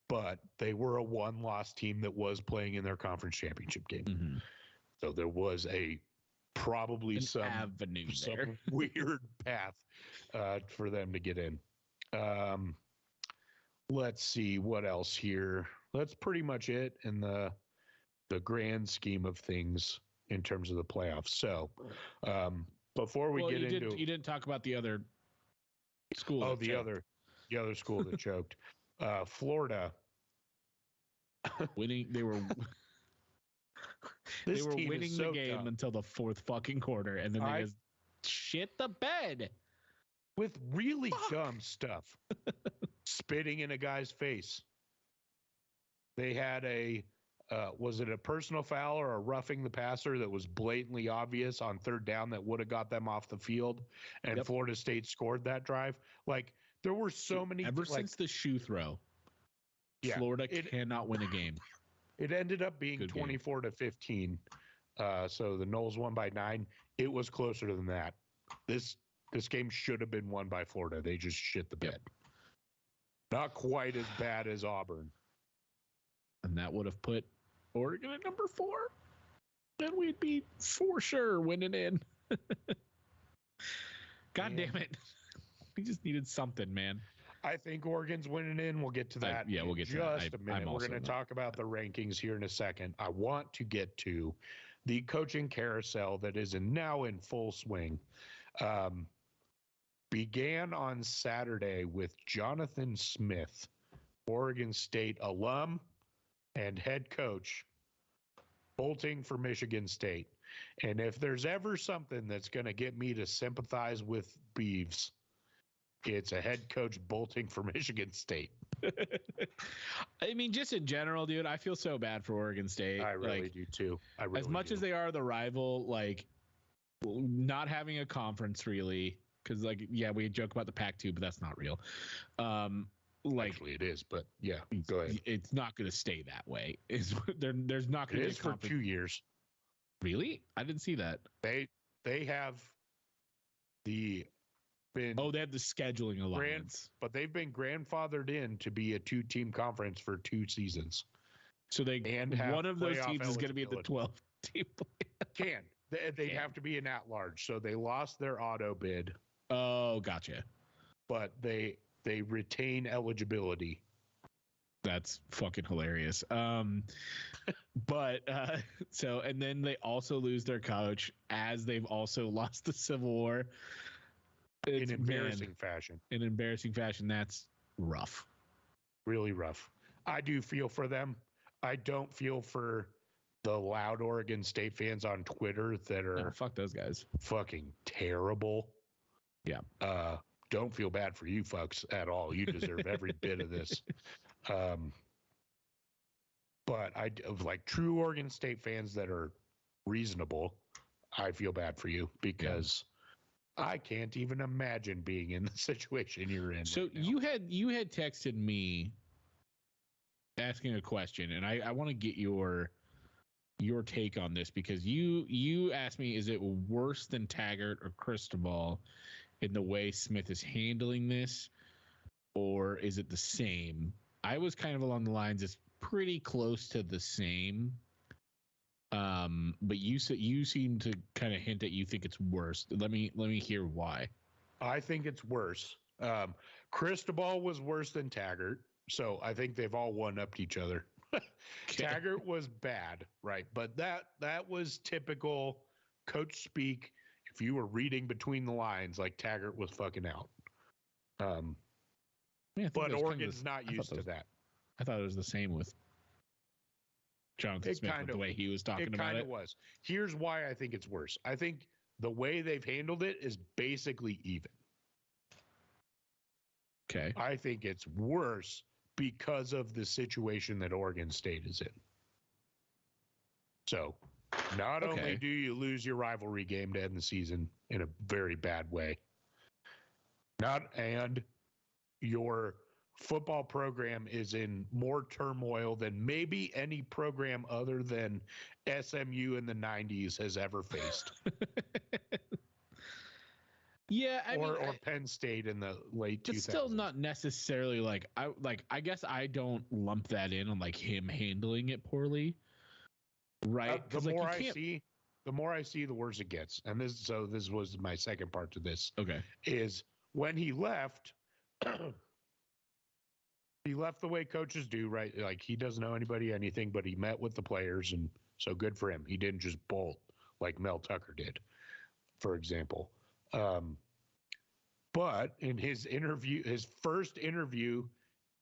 But they were a one-loss team that was playing in their conference championship game. Mm-hmm. So there was probably some avenue there. Weird path for them to get in. Let's see what else here. That's pretty much it in the grand scheme of things in terms of the playoffs. So before we get into, you didn't talk about the other school. Oh, the other school that choked. Florida winning. They were winning the game until the fourth fucking quarter, and then they just shit the bed with really dumb stuff. Spitting in a guy's face. They had was it a personal foul or a roughing the passer that was blatantly obvious on third down that would have got them off the field, and Florida State scored that drive. There were so many. Ever since the shoe throw, Florida cannot win a game. It ended up being 24-15. So the Noles won by 9. It was closer than that. This game should have been won by Florida. They just shit the bed. Not quite as bad as Auburn. And that would have put Oregon at number 4. Then we'd be for sure winning in. God damn it. We just needed something, man. I think Oregon's winning in. We'll get to that. We'll get to that. Just a minute. We're going to talk about the rankings here in a second. I want to get to the coaching carousel that is now in full swing. Began on Saturday with Jonathan Smith, Oregon State alum and head coach, bolting for Michigan State. And if there's ever something that's going to get me to sympathize with Beavs, it's a head coach bolting for Michigan State. I mean, just in general, dude, I feel so bad for Oregon State. I really do too. As much as they are the rival, not having a conference really, because we joke about the Pac-2, but that's not real. Actually, it is, but yeah, go ahead. It's not going to stay that way. There's not going to be a conference for 2 years. Really? I didn't see that. They have they have the scheduling alliance, but they've been grandfathered in to be a 2-team conference for 2 seasons. So one of those teams is going to be at the 12-team. They'd have to be an at-large. So they lost their auto bid. Oh, gotcha. But they retain eligibility. That's fucking hilarious. And then they also lose their coach, as they've also lost the Civil War. In embarrassing fashion. In embarrassing fashion. That's rough. Really rough. I do feel for them. I don't feel for the loud Oregon State fans on Twitter that are fuck those guys. Fucking terrible. Yeah. Don't feel bad for you fucks at all. You deserve every bit of this. But true Oregon State fans that are reasonable, I feel bad for you because I can't even imagine being in the situation you're in. So right now. you had texted me asking a question, and I want to get your take on this, because you asked me, is it worse than Taggart or Cristobal in the way Smith is handling this, or is it the same? I was kind of along the lines, it's pretty close to the same. But you seem to kind of hint that you think it's worse. Let me hear why. I think it's worse. Cristobal was worse than Taggart, so I think they've all one-upped each other. Okay. Taggart was bad, right? But that was typical coach speak. If you were reading between the lines, like Taggart was fucking out. Yeah, but Oregon's not used to that. I thought it was the same with Jonathan Smith, with the way he was talking about it. It kind of was. Here's why I think it's worse. I think the way they've handled it is basically even. Okay. I think it's worse because of the situation that Oregon State is in. So, not only do you lose your rivalry game to end the season in a very bad way, and your football program is in more turmoil than maybe any program other than SMU in the 90s has ever faced. Yeah, or Penn State in the late 2000s. It's still not necessarily like I guess I don't lump that in on like him handling it poorly, right? The more I see, the worse it gets. And this was my second part to this. Okay, is when he left. He left the way coaches do, right? Like, he doesn't know anybody anything, but he met with the players, and so good for him. He didn't just bolt like Mel Tucker did, for example. But in his first interview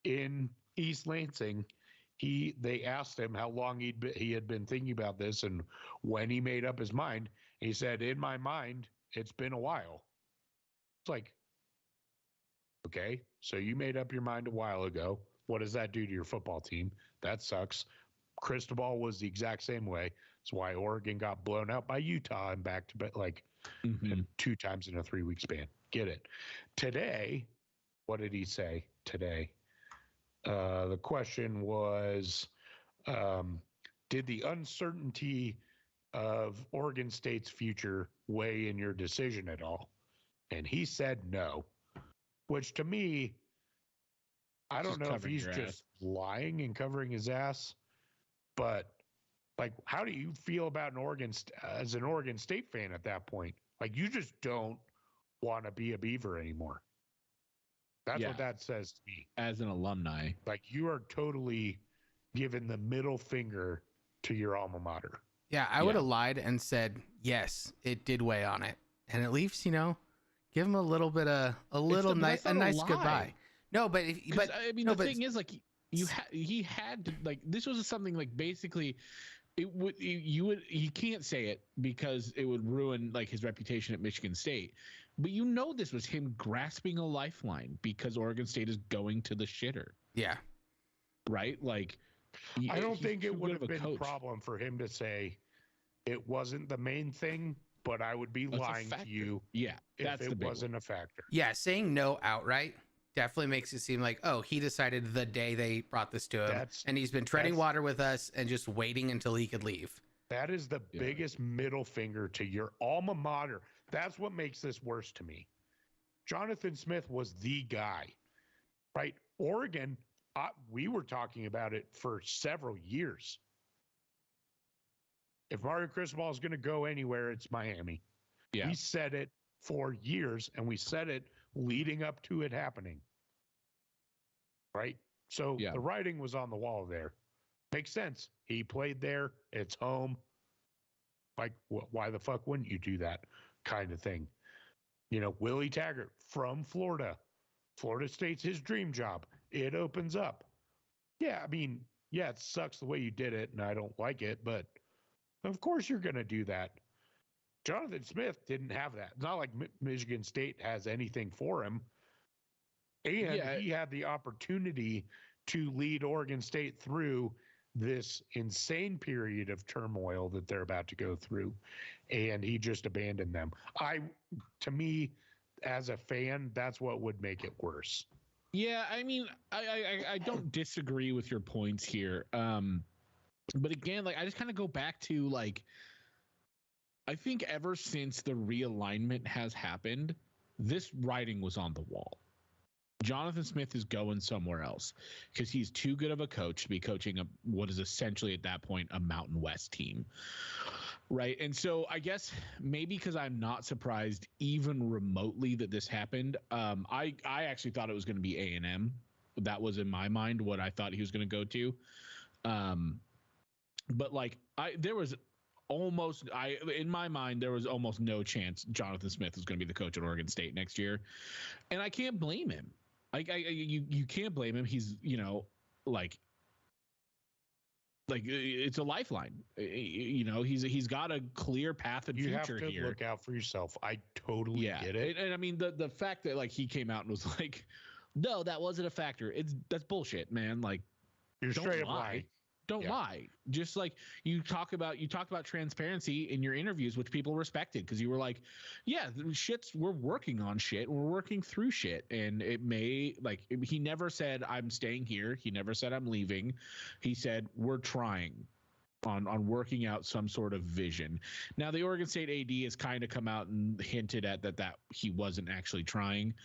in East Lansing, they asked him how long he had been thinking about this and when he made up his mind. He said, "In my mind, it's been a while." It's like, okay, so you made up your mind a while ago. What does that do to your football team? That sucks. Cristobal was the exact same way. That's why Oregon got blown out by Utah and back to back, like 2 times in a 3-week span. Get it. Today, what did he say today? The question was, did the uncertainty of Oregon State's future weigh in your decision at all? And he said no. Which to me, I don't know if he's just lying and covering his ass, but like, how do you feel about as an Oregon State fan at that point? Like, you just don't want to be a Beaver anymore. That's what that says to me. As an alumni, like, you are totally giving the middle finger to your alma mater. Yeah, I would have lied and said yes, it did weigh on it, and at least give him a little bit of a nice goodbye. No, but I mean, the thing is, like, he had to, like, this was something like basically he can't say it because it would ruin like his reputation at Michigan State. But this was him grasping a lifeline because Oregon State is going to the shitter. Yeah. Right? Like, I don't think it would have been a problem for him to say it wasn't the main thing, but I would be lying to you if it wasn't a factor. Yeah, saying no outright definitely makes it seem like, oh, he decided the day they brought this to him, and he's been treading water with us and just waiting until he could leave. That is the biggest middle finger to your alma mater. That's what makes this worse to me. Jonathan Smith was the guy, right? Oregon, we were talking about it for several years. If Mario Cristobal is going to go anywhere, it's Miami. Yeah. We said it for years, and we said it leading up to it happening. Right? So the writing was on the wall there. Makes sense. He played there. It's home. Like, why the fuck wouldn't you do that kind of thing? Willie Taggart from Florida. Florida State's his dream job. It opens up. Yeah, I mean, it sucks the way you did it, and I don't like it, but of course you're going to do that. Jonathan Smith didn't have that. It's not like Michigan State has anything for him. And he had the opportunity to lead Oregon State through this insane period of turmoil that they're about to go through, and he just abandoned them. To me, as a fan, that's what would make it worse. Yeah, I mean, I don't disagree with your points here. But again, like I just kind of go back to like I think ever since the realignment has happened, this writing was on the wall. Jonathan Smith is going somewhere else because he's too good of a coach to be coaching what is essentially at that point a Mountain West team. Right. And so I guess maybe because I'm not surprised even remotely that this happened. I actually thought it was going to be A&M. That was in my mind what I thought he was going to go to. But like in my mind, there was almost no chance Jonathan Smith was going to be the coach at Oregon State next year. And I can't blame him. You can't blame him. He's, like it's a lifeline. He's got a clear path and future here. You have to look out for yourself. I totally get it. And I mean, the fact that like he came out and was like, no, that wasn't a factor. That's bullshit, man. Like, you're straight up lying. Don't lie. Just like you talked about transparency in your interviews, which people respected because you were like, yeah, we're working on shit. We're working through shit. And he never said I'm staying here. He never said I'm leaving. He said we're trying on working out some sort of vision. Now the Oregon State AD has kind of come out and hinted at that he wasn't actually trying.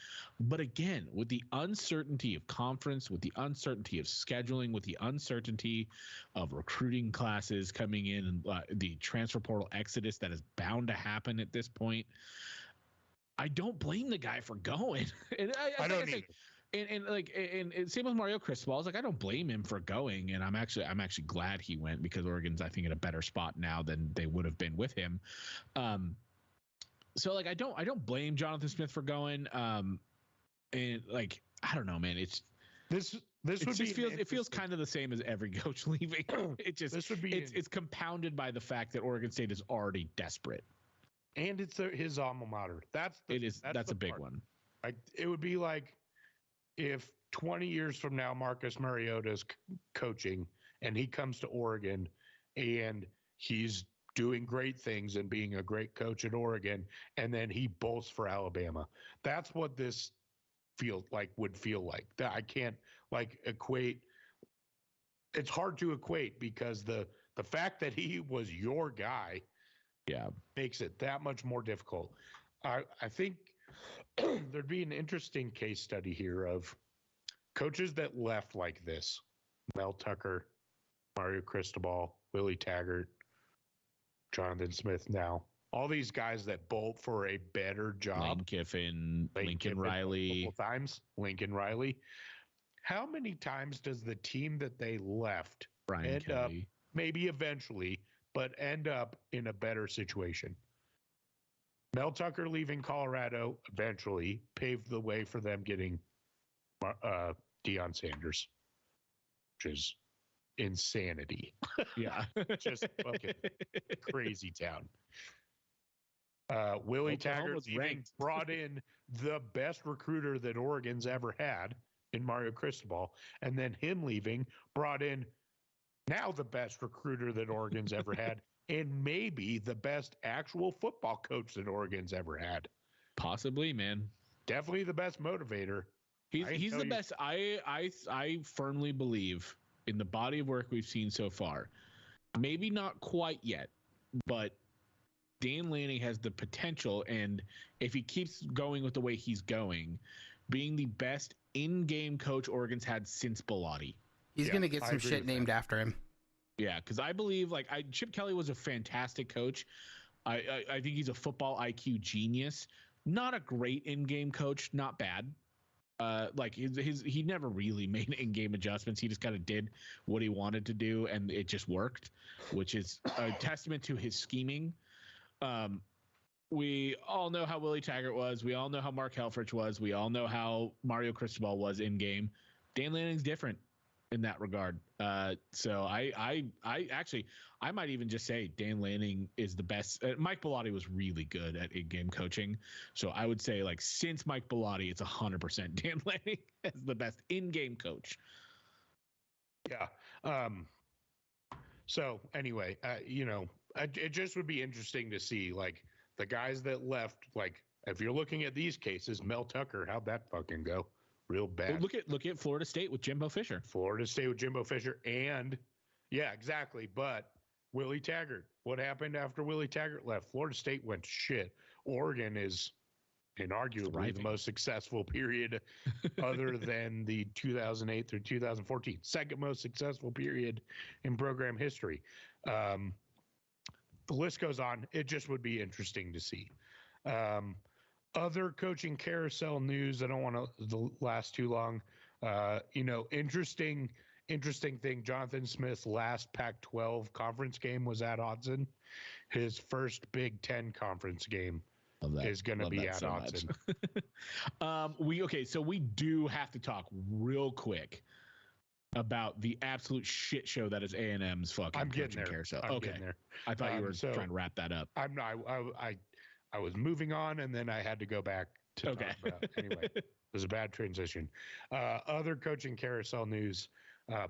But again, with the uncertainty of conference, with the uncertainty of scheduling, with the uncertainty of recruiting classes coming in and the transfer portal exodus that is bound to happen at this point, I don't blame the guy for going. And I don't either. And same with Mario Cristobal. I was like, I don't blame him for going, and I'm actually glad he went because Oregon's I think in a better spot now than they would have been with him. So like I don't blame Jonathan Smith for going. And like I don't know, man. It feels kind of the same as every coach leaving. It's compounded by the fact that Oregon State is already desperate, and it's his alma mater. That's a big one. Like it would be like if 20 years from now, Marcus Mariota's coaching and he comes to Oregon and he's doing great things and being a great coach at Oregon, and then he bolts for Alabama. That's what this would feel like. That I can't equate. It's hard to equate because the fact that he was your guy, makes it that much more difficult. I think there'd be an interesting case study here of coaches that left like this: Mel Tucker, Mario Cristobal, Willie Taggart, Jonathan Smith. Now, all these guys that bolt for a better job. Lane Kiffin, Lincoln Riley. Lincoln Riley. How many times does the team that they left end up, maybe eventually, but end up in a better situation? Mel Tucker leaving Colorado eventually paved the way for them getting Deion Sanders, which is insanity. Yeah. Just fucking crazy town. Willie Taggart brought in the best recruiter that Oregon's ever had in Mario Cristobal, and then him leaving brought in now the best recruiter that Oregon's ever had, and maybe the best actual football coach that Oregon's ever had. Possibly, man. Definitely the best motivator. He's the best. I firmly believe in the body of work we've seen so far. Maybe not quite yet, but Dan Lanning has the potential, and if he keeps going with the way he's going, being the best in-game coach Oregon's had since Bellotti. He's going to get some shit named after him. Yeah, because I believe Chip Kelly was a fantastic coach. I think he's a football IQ genius. Not a great in-game coach, not bad. He never really made in-game adjustments. He just kind of did what he wanted to do, and it just worked, which is a testament to his scheming. We all know how Willie Taggart was. We all know how Mark Helfrich was. We all know how Mario Cristobal was in-game. Dan Lanning's different in that regard. So I might even just say Dan Lanning is the best. Mike Bellotti was really good at in-game coaching. So I would say since Mike Bellotti, it's 100% Dan Lanning as the best in-game coach. Yeah. So anyway, it just would be interesting to see like the guys that left. Like if you're looking at these cases, Mel Tucker, how'd that fucking go? Real bad. Well, look at Florida State with Jimbo Fisher. Florida State with Jimbo Fisher, and yeah, exactly. But Willie Taggart, what happened after Willie Taggart left? Florida State went to shit. Oregon is inarguably Thriving. the most successful period other than the 2008 through 2014. Second most successful period in program history. The list goes on. It just would be interesting to see. Other coaching carousel news. I don't want to last too long. Interesting thing. Jonathan Smith's last Pac-12 conference game was at Autzen. His first Big Ten conference game is going to be at Autzen. So we do have to talk real quick about the absolute shit show that is A&M's fucking coaching carousel. Getting there. I thought you were trying to wrap that up. I'm not. I was moving on, and then I had to go back to talk about. Anyway, it was a bad transition. Other coaching carousel news.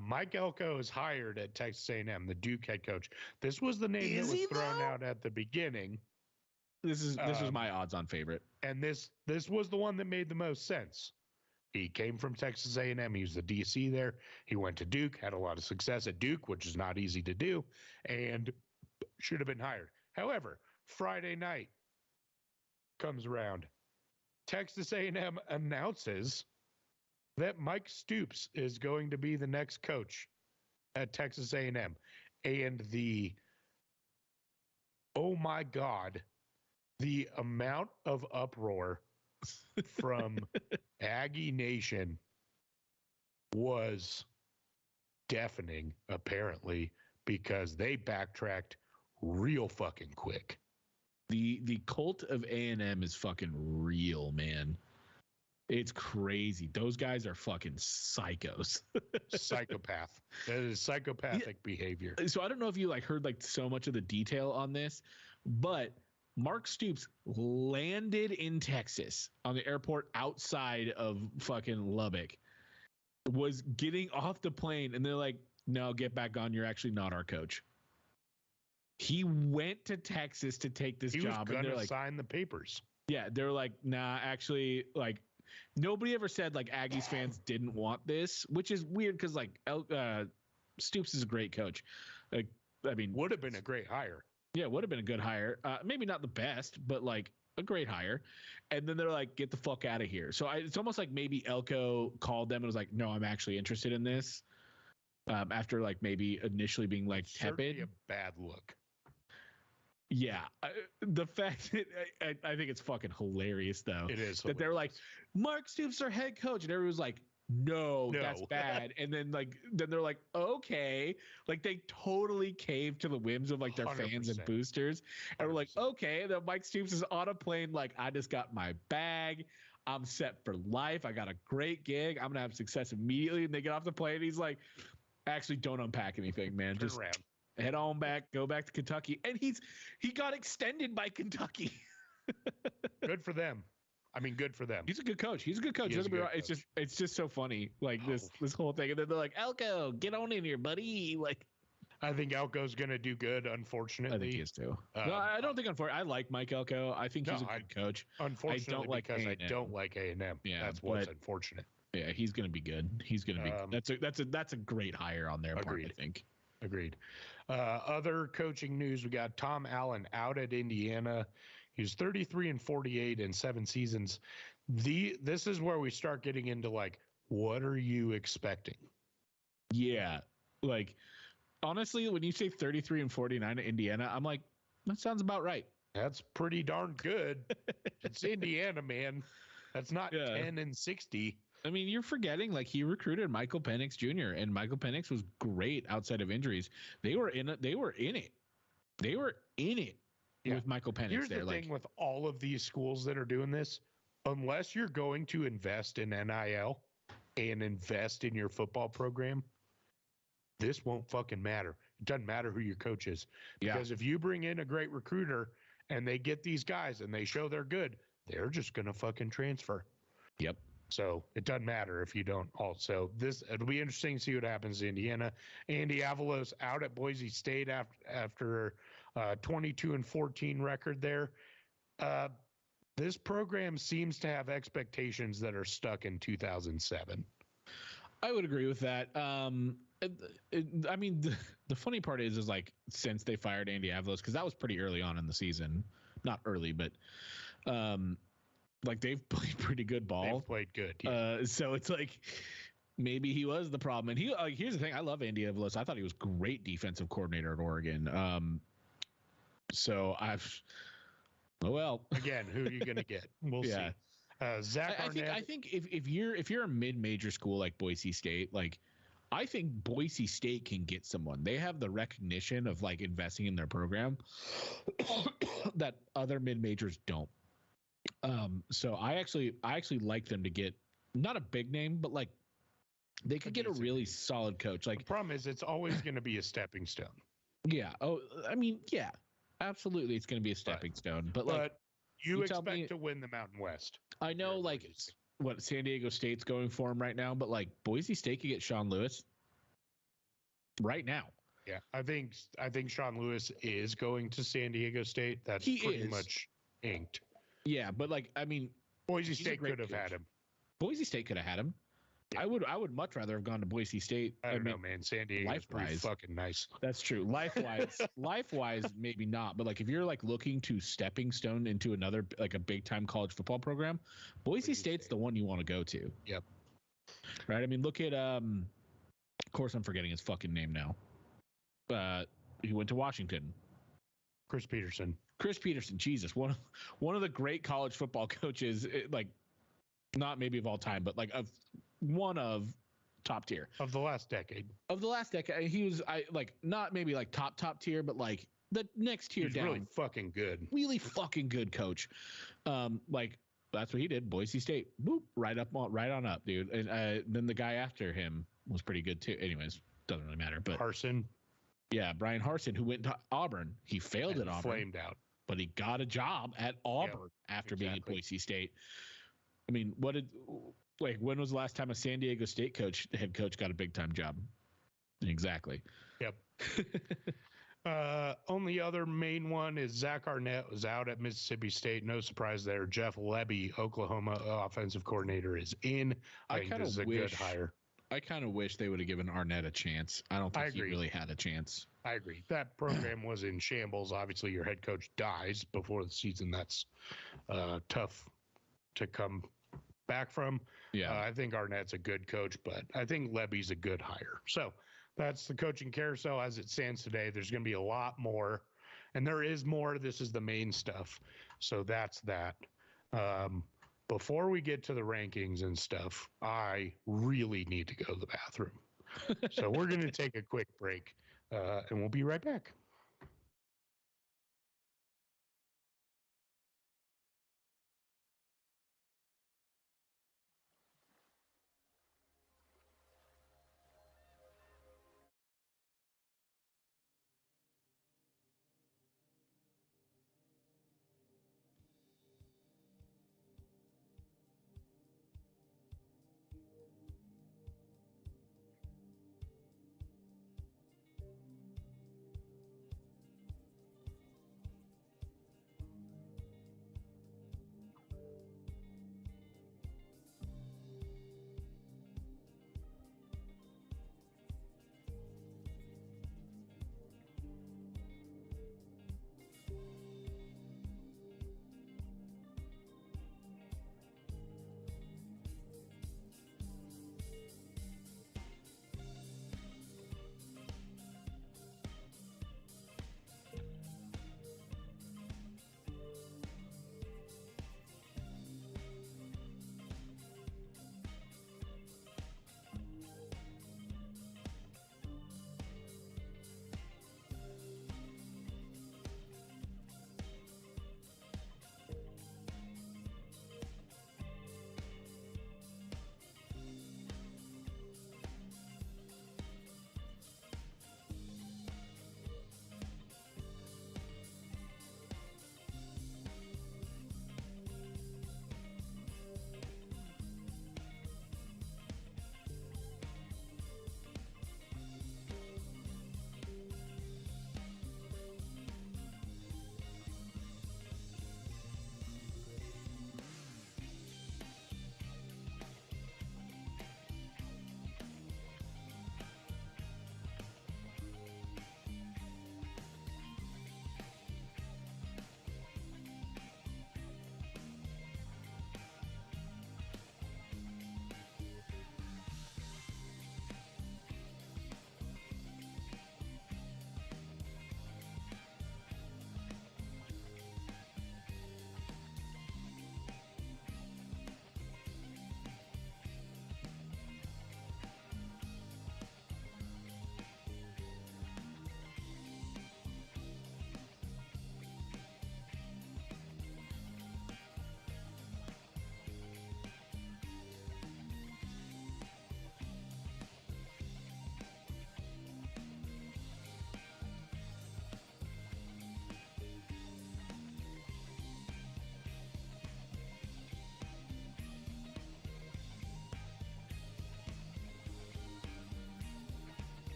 Mike Elko is hired at Texas A&M, the Duke head coach. This was the name that was thrown out at the beginning. This was my odds-on favorite, and this was the one that made the most sense. He came from Texas A&M. He was the DC there. He went to Duke, had a lot of success at Duke, which is not easy to do, and should have been hired. However, Friday night comes around. Texas A&M announces that Mike Stoops is going to be the next coach at Texas A&M. And oh my God, the amount of uproar from Aggie Nation was deafening, apparently, because they backtracked real fucking quick. The cult of A&M is fucking real, man. It's crazy. Those guys are fucking psychos. Psychopath. That is psychopathic behavior. So I don't know if you heard so much of the detail on this, but Mark Stoops landed in Texas on the airport outside of fucking Lubbock, was getting off the plane, and they're like, no, get back on. You're actually not our coach. He went to Texas to take this job. He was going to sign the papers. Yeah, they're like, nah, actually, nobody ever said Aggies fans didn't want this, which is weird because Stoops is a great coach. Would have been a great hire. Yeah, would have been a good hire. Maybe not the best, but a great hire. And then they're like, get the fuck out of here. So it's almost like maybe Elko called them and was like, no, I'm actually interested in this. After maybe initially being tepid. Certainly a bad look. Yeah, the fact that I think it's fucking hilarious though. It is that they're like, Mark Stoops our head coach, and everyone's like, no, that's bad. And then then they're like, okay, they totally caved to the whims of their 100%. Fans and boosters, and we're like, okay, then Mike Stoops is on a plane I just got my bag, I'm set for life, I got a great gig, I'm gonna have success immediately. And they get off the plane, and he's like, actually, don't unpack anything, man. Just head on back, go back to Kentucky. And he got extended by Kentucky. Good for them. I mean, good for them. He's a good coach. It's just so funny. This whole thing. And then they're like, Elko, get on in here, buddy. I think Elko's going to do good, unfortunately. I think he is too. No, I don't think I like Mike Elko. I think he's a good coach. Unfortunately, I don't like A&M. Yeah, that's what's unfortunate. Yeah, he's going to be good. He's going to be that's a great hire on their part, I think. Agreed. Other coaching news, we got Tom Allen out at Indiana. He was 33-48 in 7 seasons. This is where we start getting into what are you expecting? Yeah. Honestly, when you say 33-49 at Indiana, I'm like, that sounds about right. That's pretty darn good. It's Indiana, man. That's not 10-60. I mean, you're forgetting he recruited Michael Penix Jr. and Michael Penix was great outside of injuries. They were in it. With Michael Penix. Here's the thing with all of these schools that are doing this, unless you're going to invest in NIL and invest in your football program, this won't fucking matter. It doesn't matter who your coach is. Because if you bring in a great recruiter and they get these guys and they show they're good, they're just going to fucking transfer. Yep. So it doesn't matter if you don't also. It'll be interesting to see what happens in Indiana. Andy Avalos out at Boise State after 22-14 record there. This program seems to have expectations that are stuck in 2007. I would agree with that. I mean, the funny part is like since they fired Andy Avalos, because that was pretty early on in the season, not early, but like they've played pretty good ball. They've played good. Yeah. So it's like maybe he was the problem. And here's the thing: I love Andy Avalos. I thought he was great defensive coordinator at Oregon. Again, who are you going to get? We'll see. Zach Arnett. I think if you're a mid-major school like Boise State, like I think Boise State can get someone. They have the recognition of like investing in their program that other mid-majors don't. So I actually like them to get not a big name, but like they could get a really solid coach. Like the problem is it's always going to be a stepping stone. Yeah. Oh, I mean, yeah, absolutely. It's going to be a stepping stone, but like you expect to win the Mountain West. I know, like what San Diego State's going for him right now, but like Boise State could get Sean Lewis right now. Yeah, I think Sean Lewis is going to San Diego State. That's pretty much inked. Yeah, but like I mean, Boise State could have had him. Boise State could have had him. Yeah. I would much rather have gone to Boise State. I don't know, man. San Diego is pretty fucking nice. That's true. Life wise, maybe not. But like if you're like looking to stepping stone into another like a big time college football program, Boise State's the one you want to go to. Yep. Right. I mean, look at of course I'm forgetting his fucking name now. He went to Washington. Chris Peterson. Jesus, one of the great college football coaches, like not maybe of all time, but like one of top tier of the last decade. He was not maybe like top tier, but like the next tier down. Really fucking good. Really fucking good coach. Like that's what he did. Boise State, boop, right on up, dude. And then the guy after him was pretty good too. Anyways, doesn't really matter. But Harsin. Yeah, Brian Harsin, who went to Auburn. He failed at Auburn. Flamed out. But he got a job at Auburn after being at Boise State. I mean, when was the last time a San Diego State head coach got a big time job? Exactly. Yep. Only other main one is Zach Arnett was out at Mississippi State. No surprise there. Jeff Lebby, Oklahoma offensive coordinator, is in. I think this is a good hire. I kind of wish they would have given Arnett a chance. I don't think he really had a chance. I agree. That program was in shambles. Obviously, your head coach dies before the season. That's tough to come back from. Yeah. I think Arnett's a good coach, but I think Lebby's a good hire. So that's the coaching carousel as it stands today. There's going to be a lot more, and there is more. This is the main stuff. So that's that. Before we get to the rankings and stuff, I really need to go to the bathroom. So we're going to take a quick break, and we'll be right back.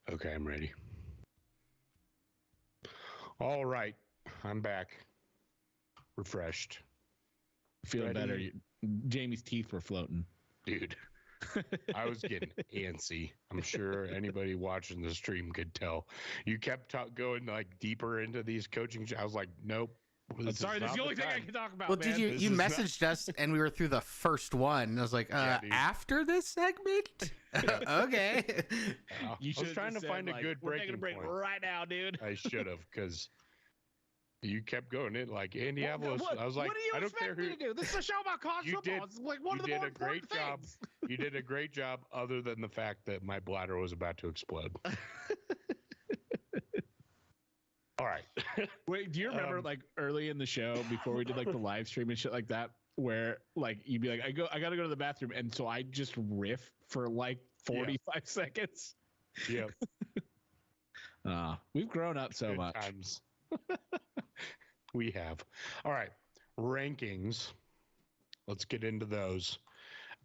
Okay, I'm ready. All right, I'm back. Refreshed. Feeling better. Ready? Jamie's teeth were floating. Dude, I was getting antsy. I'm sure anybody watching the stream could tell. You kept going like deeper into these coaching. I was like, nope. I'm sorry, this is the only thing I can talk about. Well, man. did you messaged us and we were through the first one. And I was like, dude. after this segment? Okay. You I was trying to find a good we're taking a breaking break point. right now, dude. I should have, because you kept going in like Andy Avalos. What I was like, do you I don't expect care me who. to do? This is a show about college You football. did- It's like one you of the did more a great important job. things. You did a great job, other than the fact that my bladder was about to explode. All right. Wait, do you remember like early in the show before we did like the live stream and shit like that, where like you'd be like, I gotta go to the bathroom, and so I just riff for like 45 seconds. Yep. We've grown up so Good much. times. We have. All right. Rankings. Let's get into those.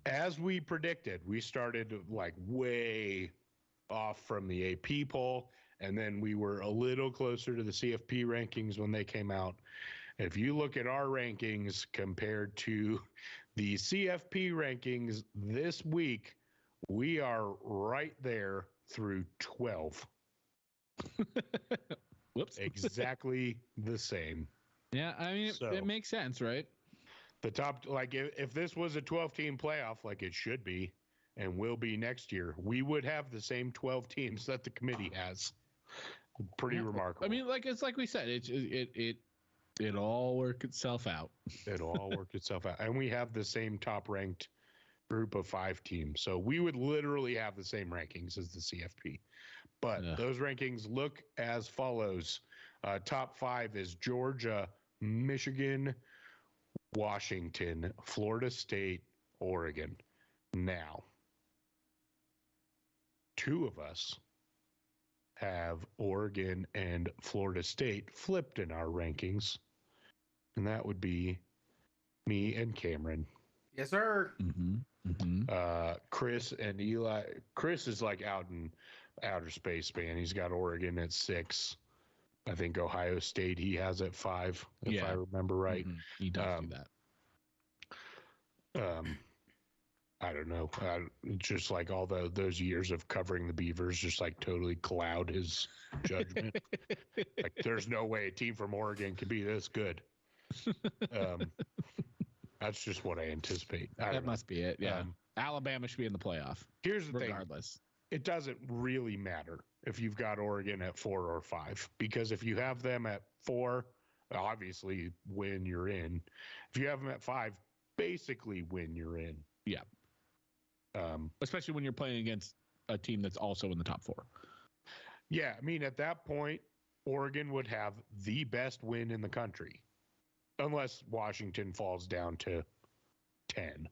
As we predicted, we started like way off from the AP poll, and then we were a little closer to the CFP rankings when they came out. If you look at our rankings compared to the CFP rankings this week, we are right there through 12. Whoops. Exactly the same. Yeah, I mean, So- it makes sense, right? The top, like if this was a 12-team playoff, like it should be and will be next year, we would have the same 12 teams that the committee has. Pretty remarkable. I mean, like it's like we said, it all worked itself out. It'll all work itself out. And we have the same top ranked group of 5 teams. So we would literally have the same rankings as the CFP. But those rankings look as follows. Top 5 is Georgia, Michigan, Washington, Florida State, Oregon. Now, 2 of us have Oregon and Florida State flipped in our rankings. And that would be me and Cameron. Yes, sir. Chris and Eli. Chris is like out in outer space, man. He's got Oregon at 6. I think Ohio State he has at 5, if I remember right. He does do that. I don't know. Just like all those years of covering the Beavers just like totally cloud his judgment. Like there's no way a team from Oregon could be this good. That's just what I anticipate. That must be it. Yeah. Alabama should be in the playoff. Here's the regardless. thing. It doesn't really matter if you've got Oregon at 4 or 5, because if you have them at 4, obviously win, you're in. If you have them at 5, basically win, you're in. Yeah. Especially when you're playing against a team that's also in the top 4. Yeah, I mean, at that point, Oregon would have the best win in the country, unless Washington falls down to 10.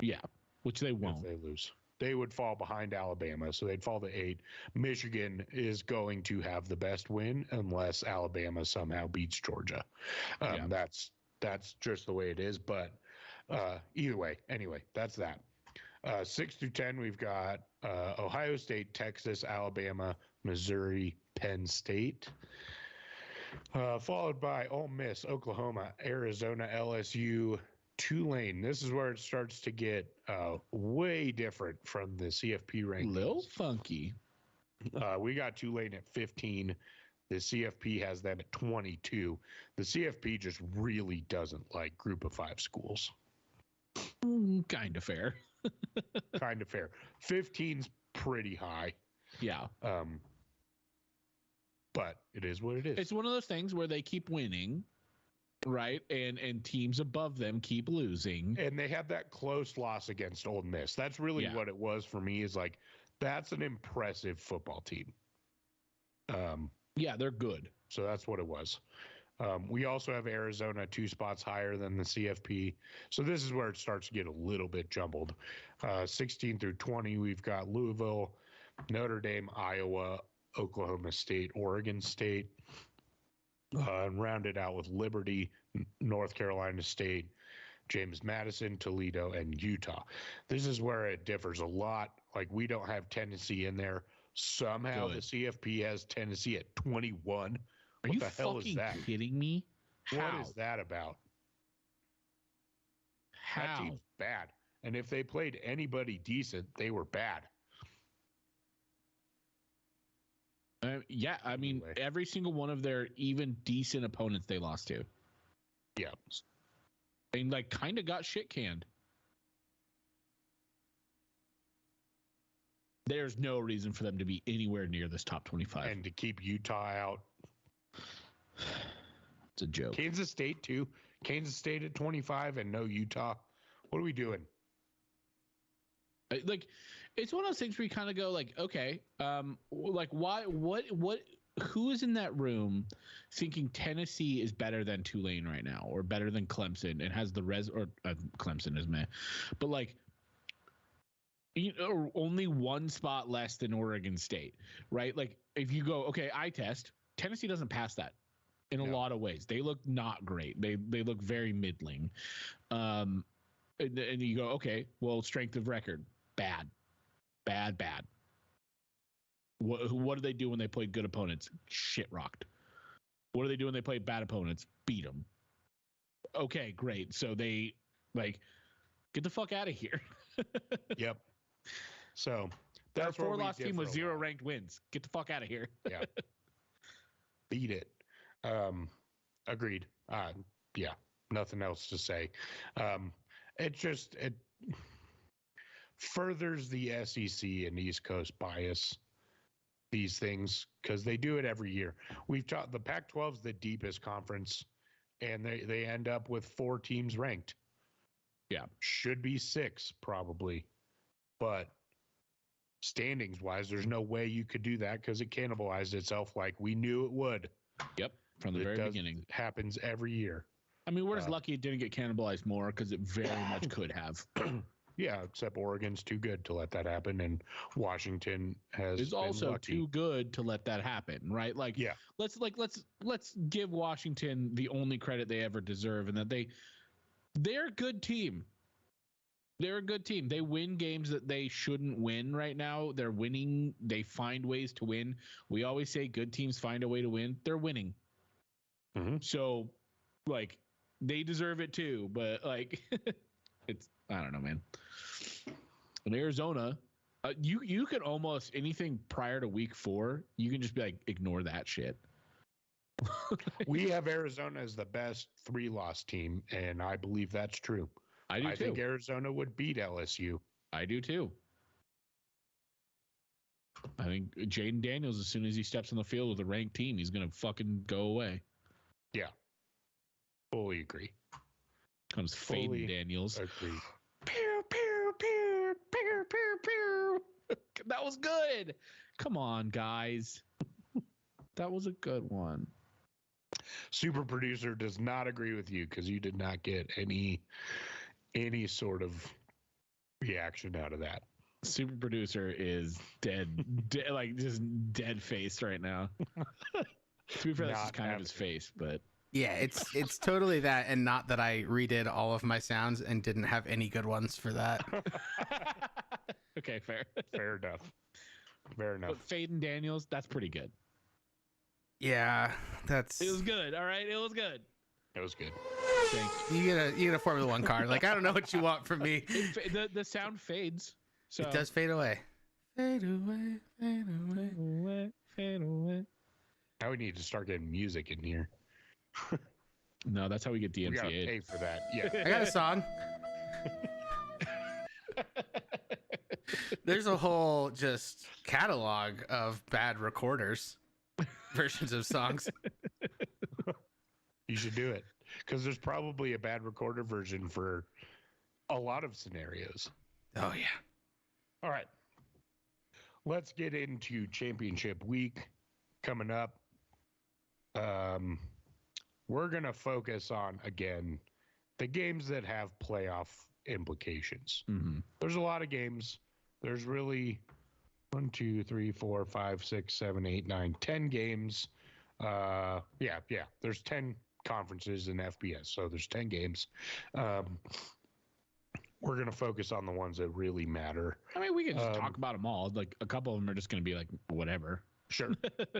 Yeah, which they won't. If they lose. They would fall behind Alabama, so they'd fall to 8. Michigan is going to have the best win unless Alabama somehow beats Georgia. That's just the way it is. But either way, anyway, that's that. 6 through 10, we've got Ohio State, Texas, Alabama, Missouri, Penn State. Followed by Ole Miss, Oklahoma, Arizona, LSU, Tulane. This is where it starts to get way different from the CFP rankings. Little funky. We got Tulane at 15. The CFP has them at 22. The CFP just really doesn't like group of 5 schools. Kind of fair. Kind of fair. 15's pretty high. Yeah. But it is what it is. It's one of those things where they keep winning, right? And teams above them keep losing. And they have that close loss against Ole Miss. That's really what it was for me, is like, that's an impressive football team. Yeah, they're good. So that's what it was. We also have Arizona 2 spots higher than the CFP. So this is where it starts to get a little bit jumbled. 16 through 20, we've got Louisville, Notre Dame, Iowa, Oklahoma State, Oregon State, and rounded out with Liberty, North Carolina State, James Madison, Toledo, and Utah. This is where it differs a lot. Like, we don't have Tennessee in there. Somehow Good. the CFP has Tennessee at 21. Are What you the hell is fucking that? kidding me? What How? is that about? That How? team's bad. And if they played anybody decent, they were bad. Yeah, I mean, Anyway. every single one of their even decent opponents they lost to. Yeah. And like kind of got shit canned. There's no reason for them to be anywhere near this top 25. And to keep Utah out. It's a joke. Kansas State, too. Kansas State at 25 and no Utah. What are we doing? Like, it's one of those things where you kind of go like, okay, like why, who is in that room thinking Tennessee is better than Tulane right now or better than Clemson and has the Clemson is meh, but like, you know, only one spot less than Oregon State, right? Like if you go, okay, eye test, Tennessee doesn't pass that in a lot of ways. They look not great. They look very middling. And you go, okay, well, strength of record, bad. What do they do when they play good opponents? Shit rocked. What do they do when they play bad opponents? Beat them. Okay, great. So they like get the fuck out of here. Yep. So That's that's our where we 4-loss team differ with a 0 lot. ranked wins. Get the fuck out of here. Yeah. Beat it. Agreed. Yeah. Nothing else to say. It furthers the SEC and East Coast bias. These things because they do it every year. We've taught the Pac-12 is the deepest conference, and they end up with 4 teams ranked. Yeah, should be 6 probably, but standings wise, there's no way you could do that because it cannibalized itself like we knew it would. Yep, from the very beginning. Happens every year. I mean, we're just lucky it didn't get cannibalized more because it very much could have. Yeah, except Oregon's too good to let that happen, and Washington is also lucky. too good to let that happen, right? Like, yeah, let's give Washington the only credit they ever deserve, and that they're a good team. They're a good team. They win games that they shouldn't win right now. They're winning. They find ways to win. We always say good teams find a way to win. They're winning. Mm-hmm. So, like, they deserve it too. But like, it's I don't know, man. In Arizona, you can almost anything prior to week 4, you can just be like, ignore that shit. We have Arizona as the best 3-loss team, and I believe that's true. I do too. I think Arizona would beat LSU. I do too. I think Jaden Daniels, as soon as he steps on the field with a ranked team, he's going to fucking go away. Yeah. Fully agree. Comes Faden Daniels. Agree. Pew, pew, pew, pew, pew, pew. That was good. Come on, guys. That was a good one. Super producer does not agree with you because you did not get any sort of reaction out of that. Super producer is dead, like just dead faced right now. To be fair, that's just kind of his face, but yeah, it's totally that, and not that I redid all of my sounds and didn't have any good ones for that. Okay, fair. Fair enough. Fair enough. But Faden Daniels, that's pretty good. Yeah, that's. It was good. All right, it was good. It was good. Thank you. You get a Formula 1 car. Like, I don't know what you want from me. The sound fades. So it does fade away. Fade away, fade away. Fade away. Now we need to start getting music in here. No, that's how we get DMCA. We gotta pay for that. Yeah. I got a song. There's a whole just catalog of bad recorders versions of songs. You should do it because there's probably a bad recorder version for a lot of scenarios. Oh yeah. All right. Let's get into championship week coming up. We're going to focus on, again, the games that have playoff implications. Mm-hmm. There's a lot of games. There's really 1, 2, 3, 4, 5, 6, 7, 8, 9, 10 games. Yeah. There's 10 conferences in FBS, so there's 10 games. we're going to focus on the ones that really matter. I mean, we can just talk about them all. Like a couple of them are just going to be like whatever. Sure.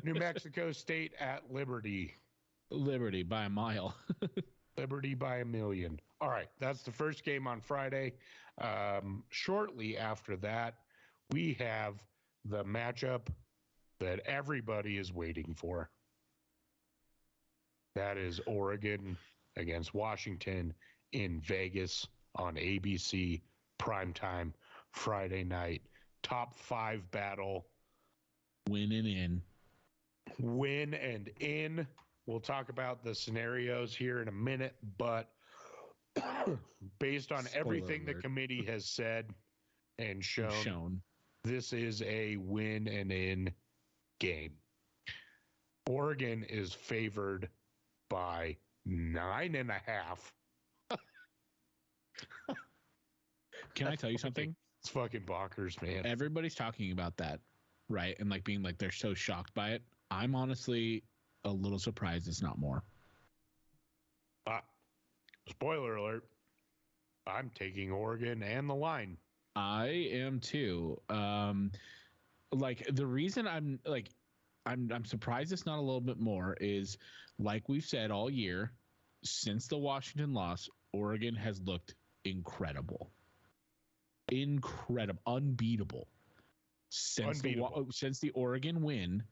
New Mexico State at Liberty. Liberty by a mile. Liberty by a million. All right, that's the first game on Friday. Shortly after that, we have the matchup that everybody is waiting for. That is Oregon against Washington in Vegas on ABC, primetime, Friday night. Top 5 battle. Win and in. Win and in. We'll talk about the scenarios here in a minute, but based on everything the committee has said and shown, this is a win and in game. Oregon is favored by 9.5. Can I tell you something? It's fucking bonkers, man. Everybody's talking about that, right? And like being like they're so shocked by it. I'm honestly a little surprised it's not more. Spoiler alert. I'm taking Oregon and the line. I am too. Like the reason I'm surprised it's not a little bit more is like we've said all year, since the Washington loss, Oregon has looked incredible. Unbeatable. Since the Oregon win,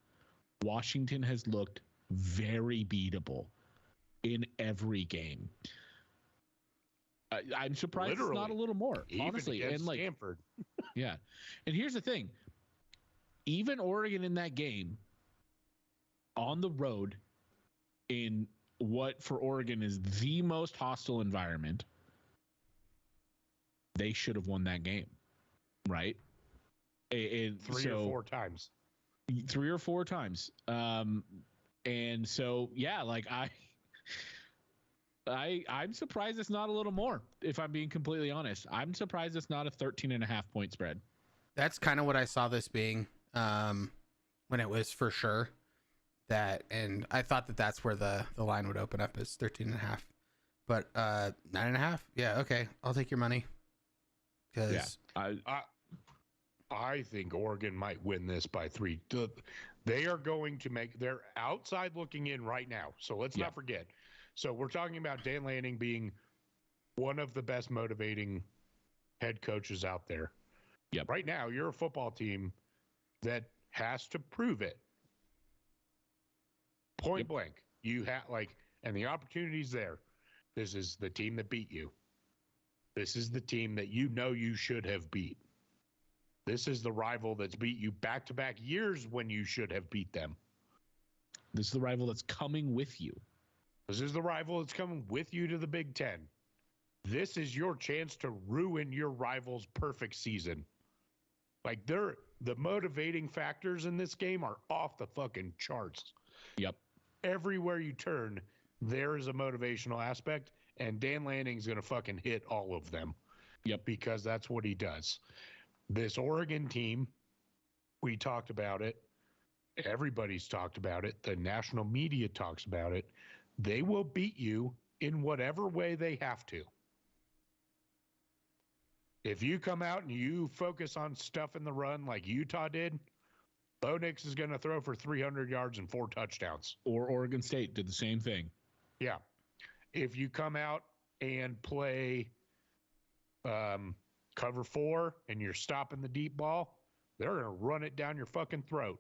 Washington has looked very beatable in every game. I'm surprised Literally. It's not a little more, Even honestly. And like Stanford. Yeah. And here's the thing. Even Oregon in that game on the road in what for Oregon is the most hostile environment, they should have won that game, right? Three or four times. 3 or 4 times. And so, yeah, like I'm surprised it's not a little more, if I'm being completely honest. I'm surprised it's not a 13.5 point spread. That's kind of what I saw this being when it was for sure that, and I thought that that's where the line would open up is 13.5, but 9.5. Yeah. Okay. I'll take your money. Cause I think Oregon might win this by 3. They are going to they're outside looking in right now. So let's not forget. So we're talking about Dan Lanning being one of the best motivating head coaches out there. Yep. Right now, you're a football team that has to prove it. Point blank. You have and the opportunity's there. This is the team that beat you. This is the team that you should have beat. This is the rival that's beat you back-to-back years when you should have beat them. This is the rival that's coming with you. This is the rival that's coming with you to the Big Ten. This is your chance to ruin your rival's perfect season. Like, the motivating factors in this game are off the fucking charts. Yep. Everywhere you turn, there is a motivational aspect, and Dan Lanning's going to fucking hit all of them. Yep. Because that's what he does. This Oregon team, we talked about it. Everybody's talked about it. The national media talks about it. They will beat you in whatever way they have to. If you come out and you focus on stuff in the run like Utah did, Bo Nix is going to throw for 300 yards and 4 touchdowns. Or Oregon State did the same thing. Yeah. If you come out and play cover 4 and you're stopping the deep ball, they're going to run it down your fucking throat.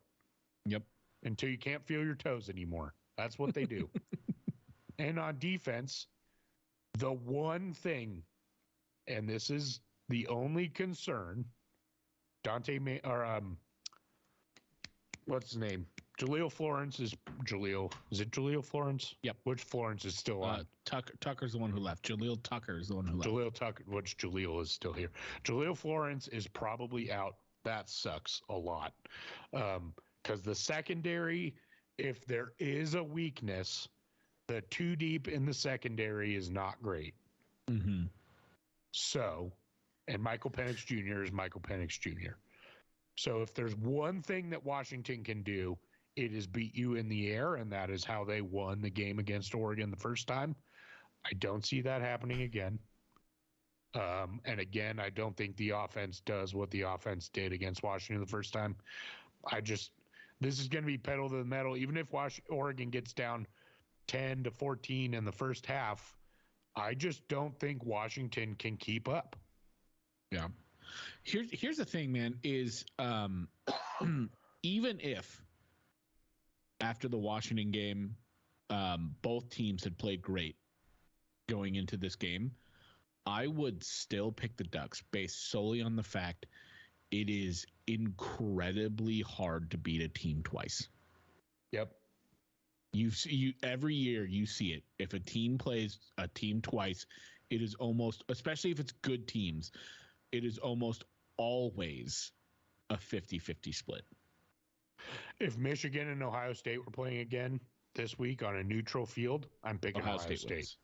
Yep. Until you can't feel your toes anymore. That's what they do. And on defense, the one thing, and this is the only concern, what's his name? Jaleel Florence is it Jaleel Florence? Yep. Which Florence is still on? Tucker's the one who left. Jaleel Tucker is the one who left. Jaleel Tucker, which Jaleel is still here. Jaleel Florence is probably out. That sucks a lot. Because the secondary, if there is a weakness, the 2 deep in the secondary is not great. Mm-hmm. So, and Michael Penix Jr. is Michael Penix Jr. So if there's one thing that Washington can do, it is beat you in the air, and that is how they won the game against Oregon the first time. I don't see that happening again. And again, I don't think the offense does what the offense did against Washington the first time. This is going to be pedal to the metal. Even if Oregon gets down 10-14 in the first half, I just don't think Washington can keep up. Yeah. Here's the thing, man, is even if after the Washington game, both teams had played great going into this game, I would still pick the Ducks based solely on the fact it is incredibly hard to beat a team twice. Yep. You every year you see it. If a team plays a team twice, it is almost, especially if it's good teams, it is almost always a 50-50 split. If Michigan and Ohio State were playing again this week on a neutral field, I'm picking Ohio State. Wins.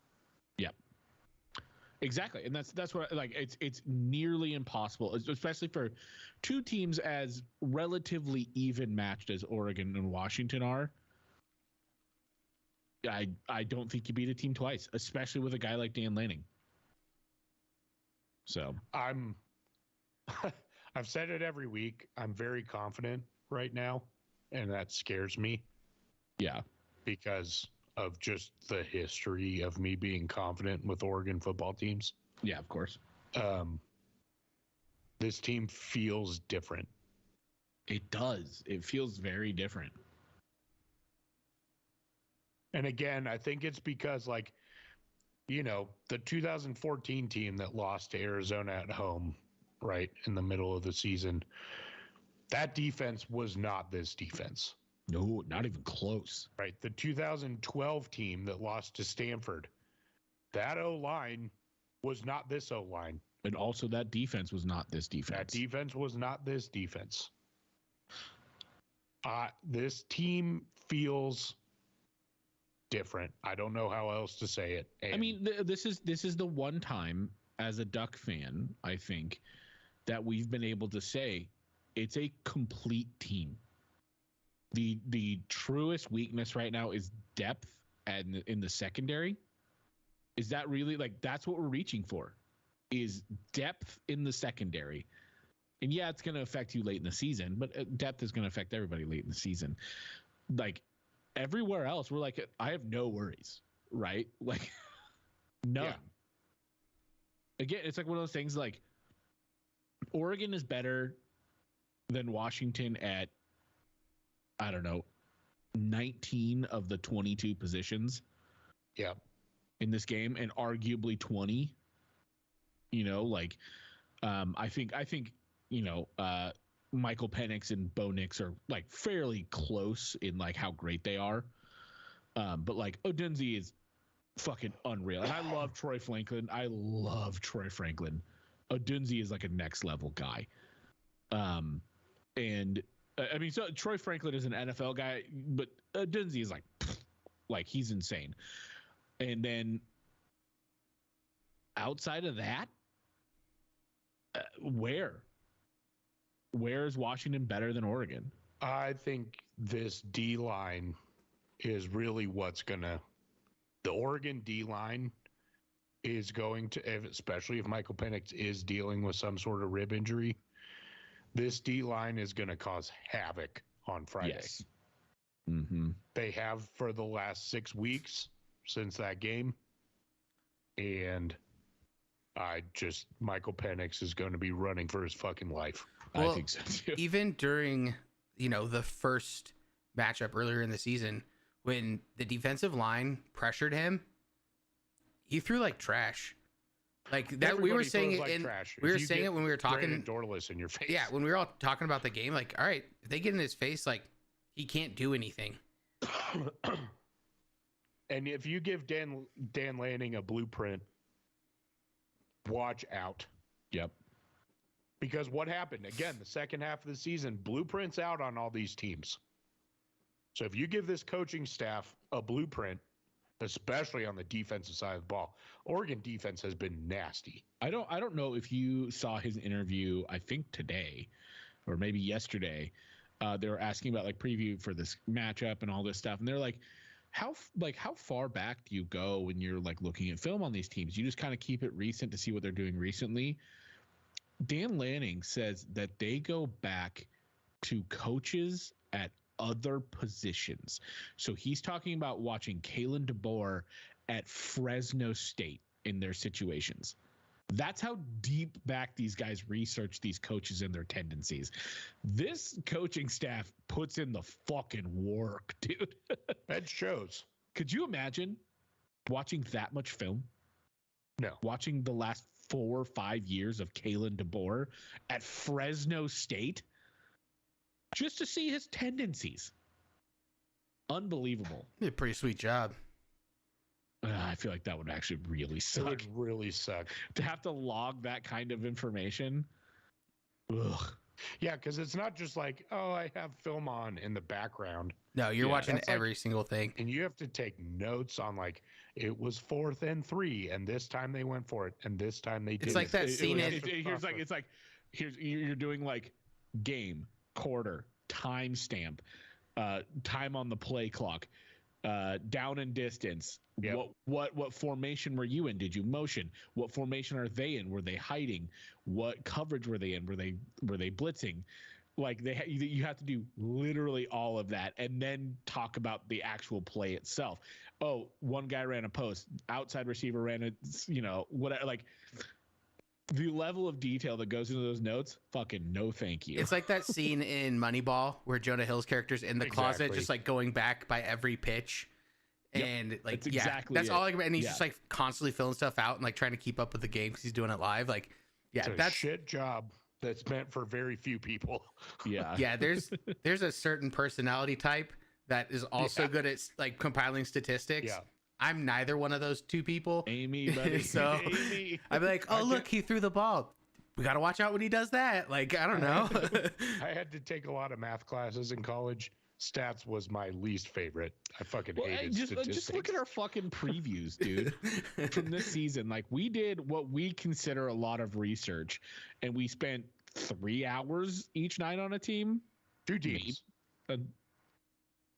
Yep. Exactly. And that's what, like, it's nearly impossible, especially for two teams as relatively even matched as Oregon and Washington are. I don't think you beat a team twice, especially with a guy like Dan Lanning. So I've said it every week. I'm very confident right now, and that scares me. Yeah. Because of just the history of me being confident with Oregon football teams. Yeah, of course. This team feels different. It does. It feels very different. And again, I think it's because, like, you know, the 2014 team that lost to Arizona at home, right, in the middle of the season, that defense was not this defense. No, not even close. Right. The 2012 team that lost to Stanford, that O-line was not this O-line. And also that defense was not this defense. That defense was not this defense. This team feels different. I don't know how else to say it. And I mean, this is the one time as a Duck fan, I think, that we've been able to say it's a complete team. The truest weakness right now is depth and in the secondary. Is that really, like, that's what we're reaching for, is depth in the secondary. And yeah, it's going to affect you late in the season, but depth is going to affect everybody late in the season. Like, everywhere else, we're like, I have no worries, right? Like, none. Yeah. Again, it's like one of those things, like, Oregon is better than Washington at, I don't know, 19 of the 22 positions. Yeah. In this game, and arguably 20. You know, like, I think you know, Michael Penix and Bo Nix are, like, fairly close in, like, how great they are. But, like, Odunze is fucking unreal. And I love Troy Franklin. Odunze is, like, a next level guy. And I mean, so Troy Franklin is an NFL guy, but Odunze is like he's insane. And then outside of that, where is Washington better than Oregon? I think this D line is really what's gonna. The Oregon D line is going to, especially if Michael Penix is dealing with some sort of rib injury, this D line is going to cause havoc on Friday. Yes. Mm-hmm. They have for the last 6 weeks since that game. And Michael Penix is going to be running for his fucking life. Well, I think so too. Even during, you know, the first matchup earlier in the season, when the defensive line pressured him, he threw like trash. Like that, Everybody we were saying it like in, trash. we were saying it when we were talking. Dorless in your face. Yeah, when we were all talking about the game, like, all right, if they get in his face, like, he can't do anything. And if you give Dan Lanning a blueprint, watch out. Yep. Because what happened again, the second half of the season, blueprints out on all these teams. So if you give this coaching staff a blueprint, especially on the defensive side of the ball, Oregon defense has been nasty. I don't know if you saw his interview, I think today or maybe yesterday. They were asking about, like, preview for this matchup and all this stuff. And they're like, how far back do you go when you're like looking at film on these teams? You just kind of keep it recent to see what they're doing recently. Dan Lanning says that they go back to coaches at other positions. So he's talking about watching Kalen DeBoer at Fresno State in their situations. That's how deep back these guys research these coaches and their tendencies. This coaching staff puts in the fucking work, dude. That shows. Could you imagine watching that much film? No. Watching the last 4 or 5 years of Kalen DeBoer at Fresno State just to see his tendencies. Unbelievable. Did a pretty sweet job. I feel like that would actually really suck. It would really suck. To have to log that kind of information. Ugh. Yeah, because it's not just like, oh, I have film on in the background. No, you're watching that's every single thing. And you have to take notes on like, it was 4th and 3, and this time they went for it, and this time they did. It's like that scene in... You're doing like game, quarter, timestamp, time on the play clock, down and distance. Yep. What formation were you in? Did you motion? What formation are they in? Were they hiding? What coverage were they in? Were they blitzing? Like you have to do literally all of that and then talk about the actual play itself. Oh, one guy ran a post, outside receiver ran a, whatever. Like the level of detail that goes into those notes, fucking no thank you. It's like that scene in Moneyball where Jonah Hill's character's in the closet, just like going back by every pitch. And yep, like, that's all. And he's just like constantly filling stuff out and like trying to keep up with the game because he's doing it live. Like, it's a shit job that's meant for very few people. Yeah. There's a certain personality type that is also good at like compiling statistics. Yeah. I'm neither one of those two people. Amy, buddy. So Amy. I'd be like, oh, look, he threw the ball. We got to watch out when he does that. Like, I don't know. I had to take a lot of math classes in college. Stats was my least favorite. I fucking hated statistics. Just look at our fucking previews, dude, from this season. Like, we did what we consider a lot of research, and we spent 3 hours each night on a team. 2 teams.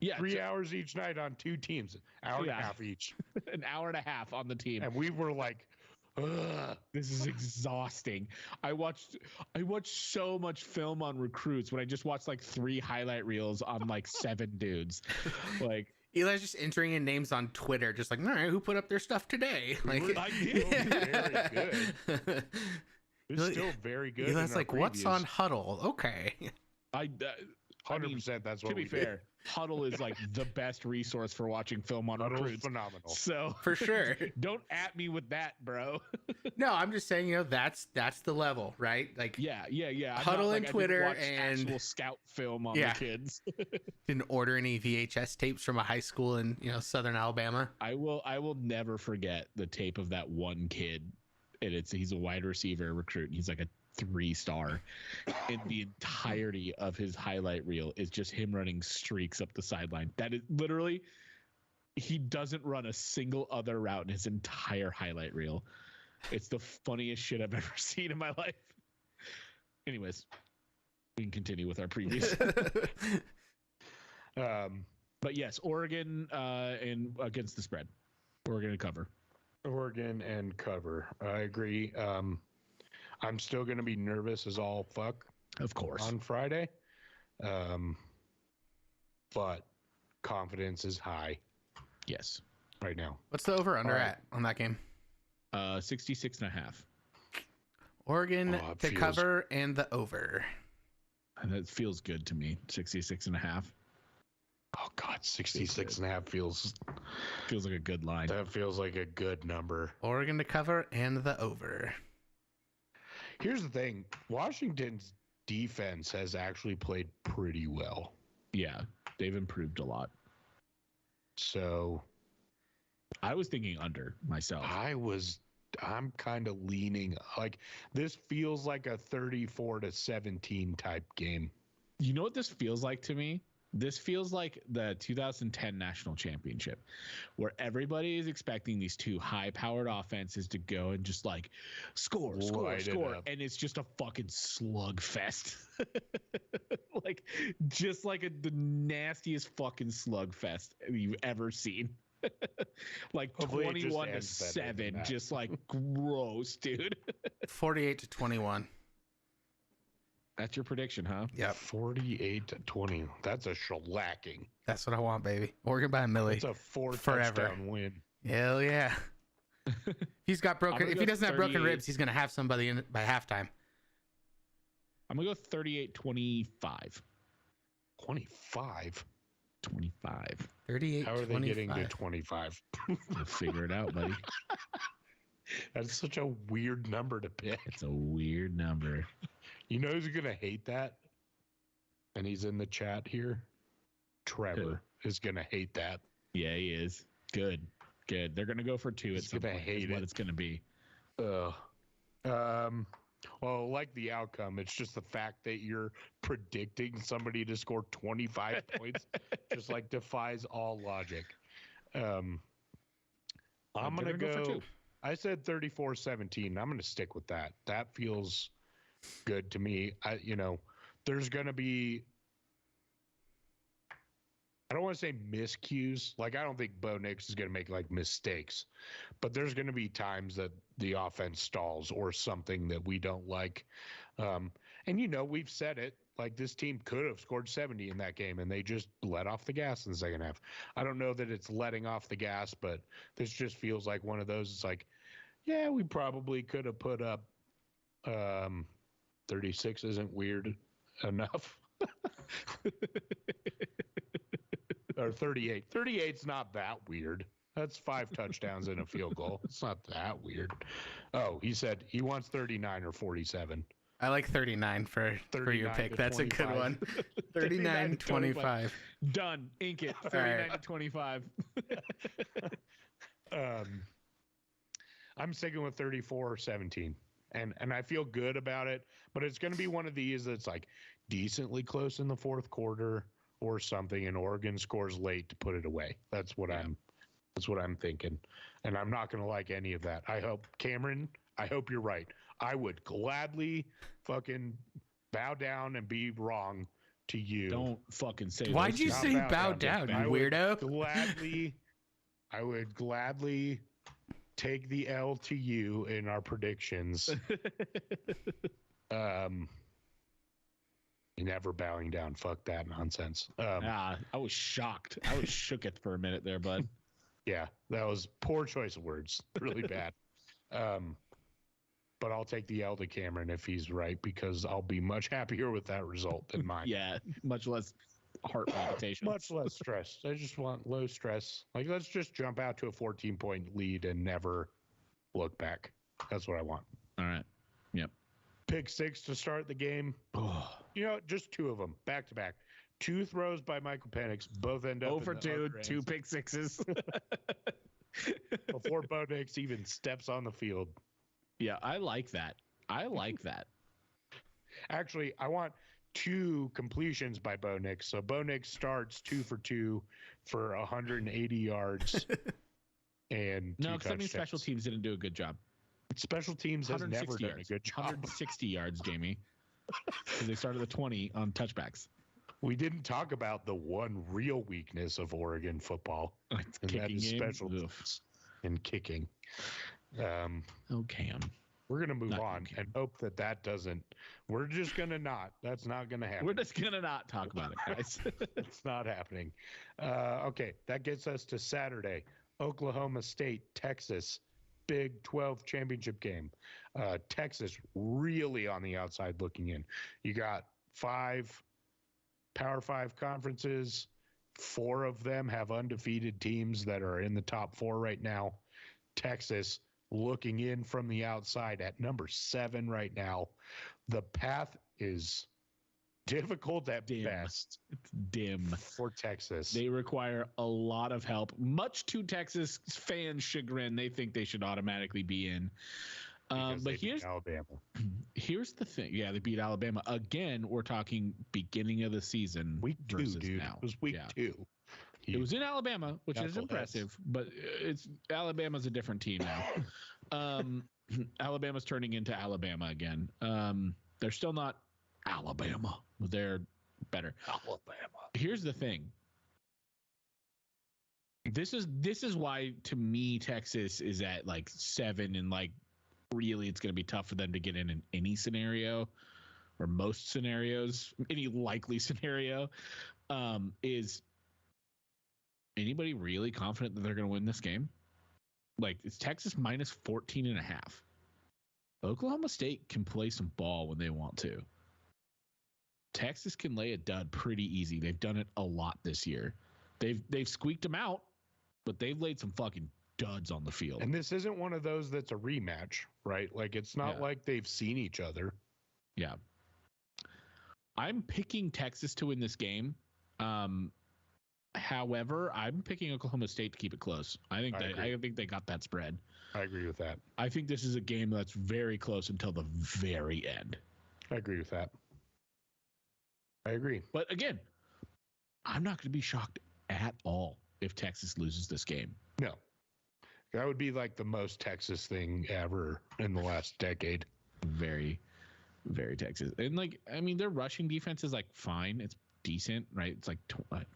Yeah, 3 hours each night on 2 teams. Hour and a half each. An hour and a half on the team. And we were like, ugh. This is exhausting. I watched so much film on recruits when I just watched like 3 highlight reels on like 7 dudes. Like Eli's just entering in names on Twitter, just like, all right, who put up their stuff today? Like, I did. Very good. It's still very good. Eli's like, what's on Huddle? Okay. 100%. That's what. To be fair, Huddle is like the best resource for watching film on Huddle's recruits. phenomenal. So for sure, don't at me with that, bro. No, I'm just saying, that's the level, right? Like, yeah. Huddle and Twitter and actual scout film on the kids. Didn't order any VHS tapes from a high school in Southern Alabama. I will never forget the tape of that one kid, and he's a wide receiver recruit. And he's like a 3-star, and the entirety of his highlight reel is just him running streaks up the sideline. That is literally, he doesn't run a single other route in his entire highlight reel. It's the funniest shit I've ever seen in my life. Anyways, we can continue with our previews. But yes, Oregon and against the spread. Oregon to cover. Oregon and cover. I agree. I'm still going to be nervous as all fuck. Of course. On Friday. But confidence is high. Yes. Right now. What's the over-under at on that game? 66.5. Oregon to cover and the over. That feels good to me. 66.5. Oh God, 66.5 feels like a good line. That feels like a good number. Oregon to cover and the over. Here's the thing. Washington's defense has actually played pretty well. Yeah, they've improved a lot. So I was thinking under myself. I'm kind of leaning like this feels like a 34-17 type game. You know what this feels like to me? This feels like the 2010 national championship, where everybody is expecting these two high-powered offenses to go and just like score, and it's just a fucking slugfest. Like, just like the nastiest fucking slugfest you've ever seen. Like 21-7, just like gross, dude. 48-21. That's your prediction, huh? Yep. 48-20. That's a shellacking. That's what I want, baby. Oregon by a milli. It's a 4-touchdown win. Hell yeah. He's got broken. If he doesn't have broken ribs, he's gonna have somebody in by halftime. I'm gonna go 38-25. 25. 25. 38. How are they getting to 25? We'll figure it out, buddy. That's such a weird number to pick. It's a weird number. You know who's gonna hate that? And he's in the chat here. Trevor is gonna hate that. Yeah, he is. Good. They're gonna go for 2 at some point. Hate what it's gonna be. Well, like the outcome, it's just the fact that you're predicting somebody to score 25 points just like defies all logic. I'm gonna go for 2. I said 34-17. I'm gonna stick with that. That feels good to me. There's gonna be, I don't want to say miscues. Like, I don't think Bo Nix is going to make like mistakes, but there's going to be times that the offense stalls or something that we don't like. And we've said it, like this team could have scored 70 in that game and they just let off the gas in the second half. I don't know that it's letting off the gas, but this just feels like one of those. It's like, yeah, we probably could have put up 36 isn't weird enough. Or 38. 38's not that weird. That's 5 touchdowns and a field goal. It's not that weird. Oh, he said he wants 39 or 47. I like 39 for your pick. That's 25. A good one. 39-25. Done. Ink it. 39-25. I'm sticking with 34-17. And I feel good about it, but it's going to be one of these that's like decently close in the fourth quarter or something, and Oregon scores late to put it away. That's what I'm thinking. And I'm not going to like any of that. I hope, Cameron, you're right. I would gladly fucking bow down and be wrong to you. Don't fucking say Why'd you say bow down, you weirdo? I would gladly take the L to you in our predictions. Never bowing down. Fuck that nonsense. I was shocked. I was shooketh for a minute there, bud. Yeah, that was poor choice of words. Really bad. But I'll take the L to Cameron if he's right, because I'll be much happier with that result than mine. Yeah, much less heart palpitation. Much less stress. I just want low stress. Like, let's just jump out to a 14-point lead and never look back. That's what I want. All right. Yep. Pick 6 to start the game. Just 2 of them back to back. 2 throws by Michael Penix, both end up 0 for 2, 2 pick sixes. Before Bo Nix even steps on the field. Yeah, I like that. Actually, I want 2 completions by Bo Nix. So Bo Nix starts 2 for 2 for 180 yards and 2 touchdowns. Because I mean special teams didn't do a good job. Special teams has never done a good job. 160 yards, Jamie. Because they started the 20 on touchbacks. We didn't talk about the one real weakness of Oregon football. It's kicking game. Special teams and kicking. Okay. We're going to move on and hope that doesn't. We're just going to not. That's not going to happen. We're just going to not talk about it, guys. It's not happening. Okay, that gets us to Saturday. Oklahoma State, Texas. Big 12 championship game. Texas really on the outside looking in. You got 5 Power 5 conferences. 4 of them have undefeated teams that are in the top 4 right now. Texas looking in from the outside at number 7 right now. The path is difficult at best. It's dim for Texas. They require a lot of help, much to Texas fans' chagrin. They think they should automatically be in. But here's Alabama. Here's the thing. Yeah, they beat Alabama again. We're talking beginning of the season. Week 2, versus dude. Now. It was week 2. It was in Alabama, which is impressive, but Alabama's a different team now. Alabama's turning into Alabama again. They're still not Alabama, but they're better. Alabama. Here's the thing. This is why, to me, Texas is at like 7, and like really it's going to be tough for them to get in any scenario, or most scenarios, any likely scenario. Is anybody really confident that they're going to win this game? Like, it's Texas minus 14.5. Oklahoma State can play some ball when they want to. Texas can lay a dud pretty easy. They've done it a lot this year. They've squeaked them out, but they've laid some fucking duds on the field. And this isn't one of those that's a rematch, right? Like, it's not like they've seen each other. Yeah. I'm picking Texas to win this game. However, I'm picking Oklahoma State to keep it close. I think they got that spread. I agree with that. I think this is a game that's very close until the very end. I agree with that. I agree. But again, I'm not going to be shocked at all if Texas loses this game. No. That would be like the most Texas thing ever in the last decade. Very, very Texas. And like, I mean, their rushing defense is like fine. It's decent, right? It's like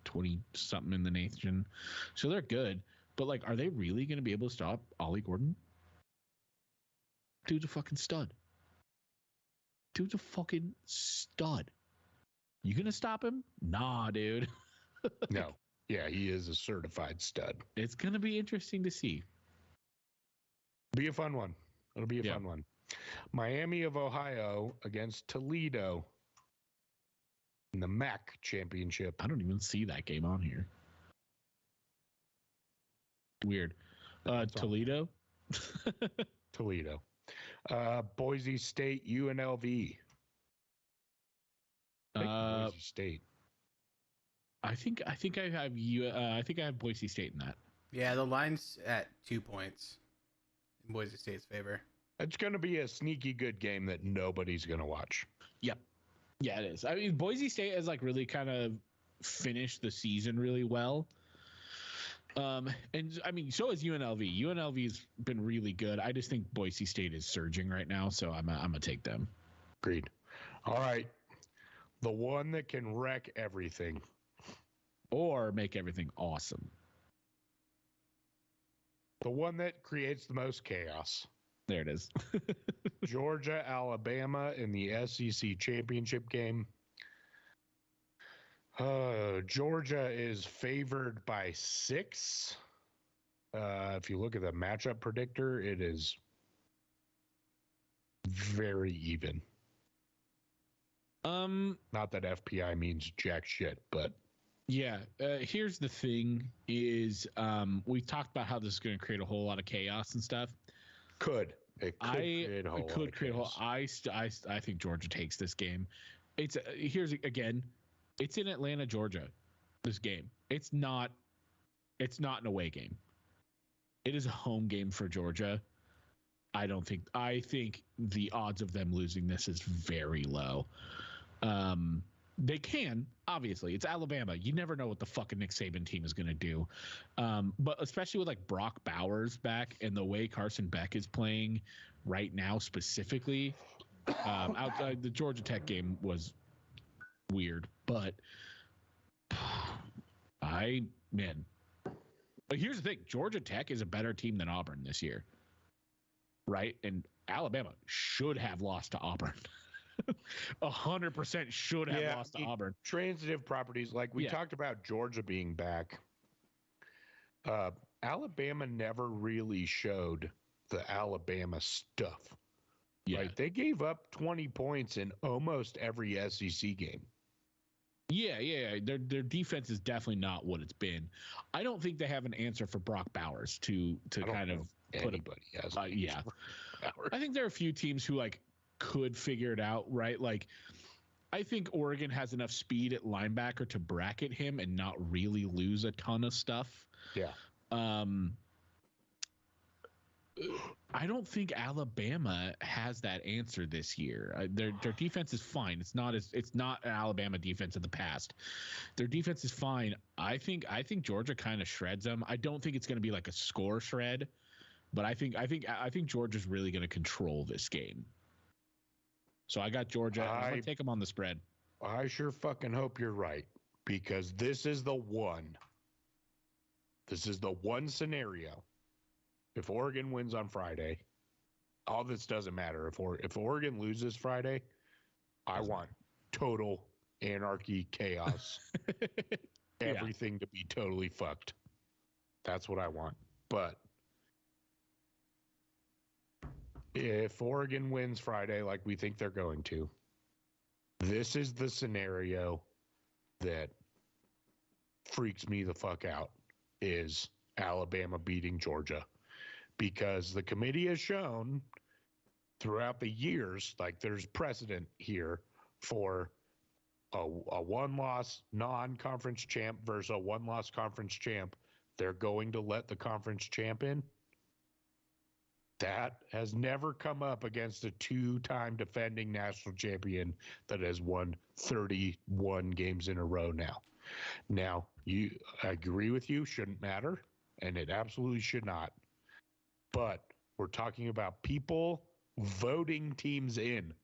20 something in the nation. So they're good. But like, are they really going to be able to stop Ollie Gordon? Dude's a fucking stud. Dude's a fucking stud. You going to stop him? Nah, dude. No. Yeah, he is a certified stud. It's going to be interesting to see. Be a fun one. It'll be a fun one. Miami of Ohio against Toledo in the MAC championship. I don't even see that game on here. Weird. Toledo? Toledo. Boise State, UNLV. Boise State. I think I have I think I have Boise State in that. Yeah, the line's at 2 points in Boise State's favor. It's going to be a sneaky good game that nobody's going to watch. Yep. Yeah, it is. I mean, Boise State has like really kind of finished the season really well. And I mean, so has UNLV. UNLV's been really good. I just think Boise State is surging right now, so I'm gonna take them. Agreed. All right. The one that can wreck everything. Or make everything awesome. The one that creates the most chaos. There it is. Georgia, Alabama in the SEC championship game. Georgia is favored by 6. If you look at the matchup predictor, it is very even. Not that FPI means jack shit, but yeah. Here's the thing: is we talked about how this is going to create a whole lot of chaos and stuff. It could create a whole. I think Georgia takes this game. It's it's in Atlanta, Georgia. This game. It's not an away game. It is a home game for Georgia. I think the odds of them losing this is very low. They can, obviously. It's Alabama. You never know what the fucking Nick Saban team is going to do. But especially with like Brock Bowers back and the way Carson Beck is playing right now specifically, outside the Georgia Tech game was weird. But but here's the thing. Georgia Tech is a better team than Auburn this year. Right? And Alabama should have lost to Auburn. 100% should have lost to Auburn. Transitive properties, like we talked about Georgia being back. Alabama never really showed the Alabama stuff. Yeah. Right? They gave up 20 points in almost every SEC game. Yeah. Their defense is definitely not what it's been. I don't think they have an answer for Brock Bowers to kind of put anybody has. Yeah. I think there are a few teams who like could figure it out, right? Like, I think Oregon has enough speed at linebacker to bracket him and not really lose a ton of stuff. Yeah. I don't think Alabama has that answer this year. Their defense is fine. It's not an Alabama defense of the past. Their defense is fine. I think Georgia kind of shreds them. I don't think it's going to be like a score shred, but I think Georgia's really going to control this game. So I got Georgia. I'm going to take them on the spread. I sure fucking hope you're right, because this is the one. This is the one scenario. If Oregon wins on Friday, all this doesn't matter. If Oregon loses Friday, I want total anarchy, chaos, everything to be totally fucked. That's what I want. But if Oregon wins Friday, like we think they're going to, this is the scenario that freaks me the fuck out, is Alabama beating Georgia. Because the committee has shown throughout the years, like there's precedent here for a one-loss non-conference champ versus a one-loss conference champ. They're going to let the conference champ in. That has never come up against a two-time defending national champion that has won 31 games in a row now. Now, I agree with you, shouldn't matter, and it absolutely should not. But we're talking about people voting teams in.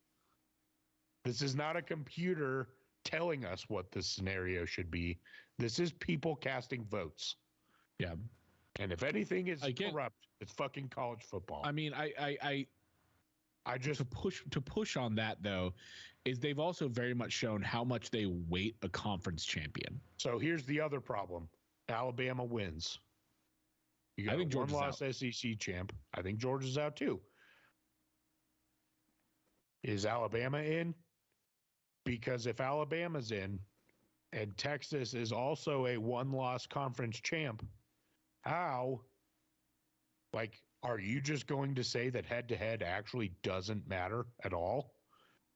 This is not a computer telling us what this scenario should be. This is people casting votes. Yeah. And if anything is corrupt, it's fucking college football. I mean, I just to push on that though, is they've also very much shown how much they weight a conference champion. So here's the other problem. Alabama wins. You got a one-loss SEC champ. I think Georgia's out too. Is Alabama in? Because if Alabama's in and Texas is also a one-loss conference champ, how? Like, are you just going to say that head-to-head actually doesn't matter at all?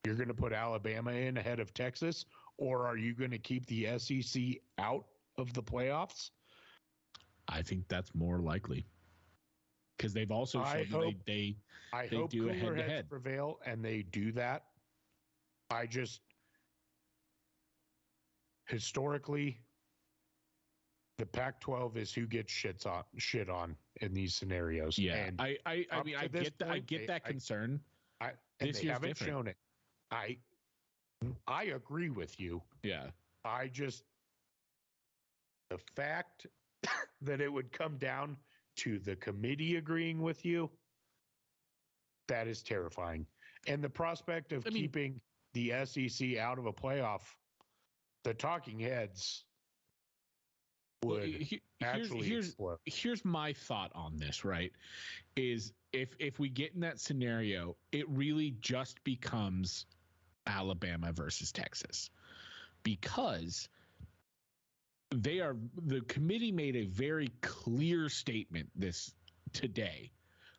You're going to put Alabama in ahead of Texas? Or are you going to keep the SEC out of the playoffs? I think that's more likely, because they've also shown they do a head-to-head. Prevail, and they do that. I just historically, the Pac-12 is who gets shit on in these scenarios. Yeah, and I mean, I get that concern. And they haven't shown it. I agree with you. Yeah, the fact that it would come down to the committee agreeing with you, that is terrifying. And the prospect of keeping the SEC out of a playoff, the talking heads would explode. Here's my thought on this, right? Is if we get in that scenario, it really just becomes Alabama versus Texas, because the committee made a very clear statement today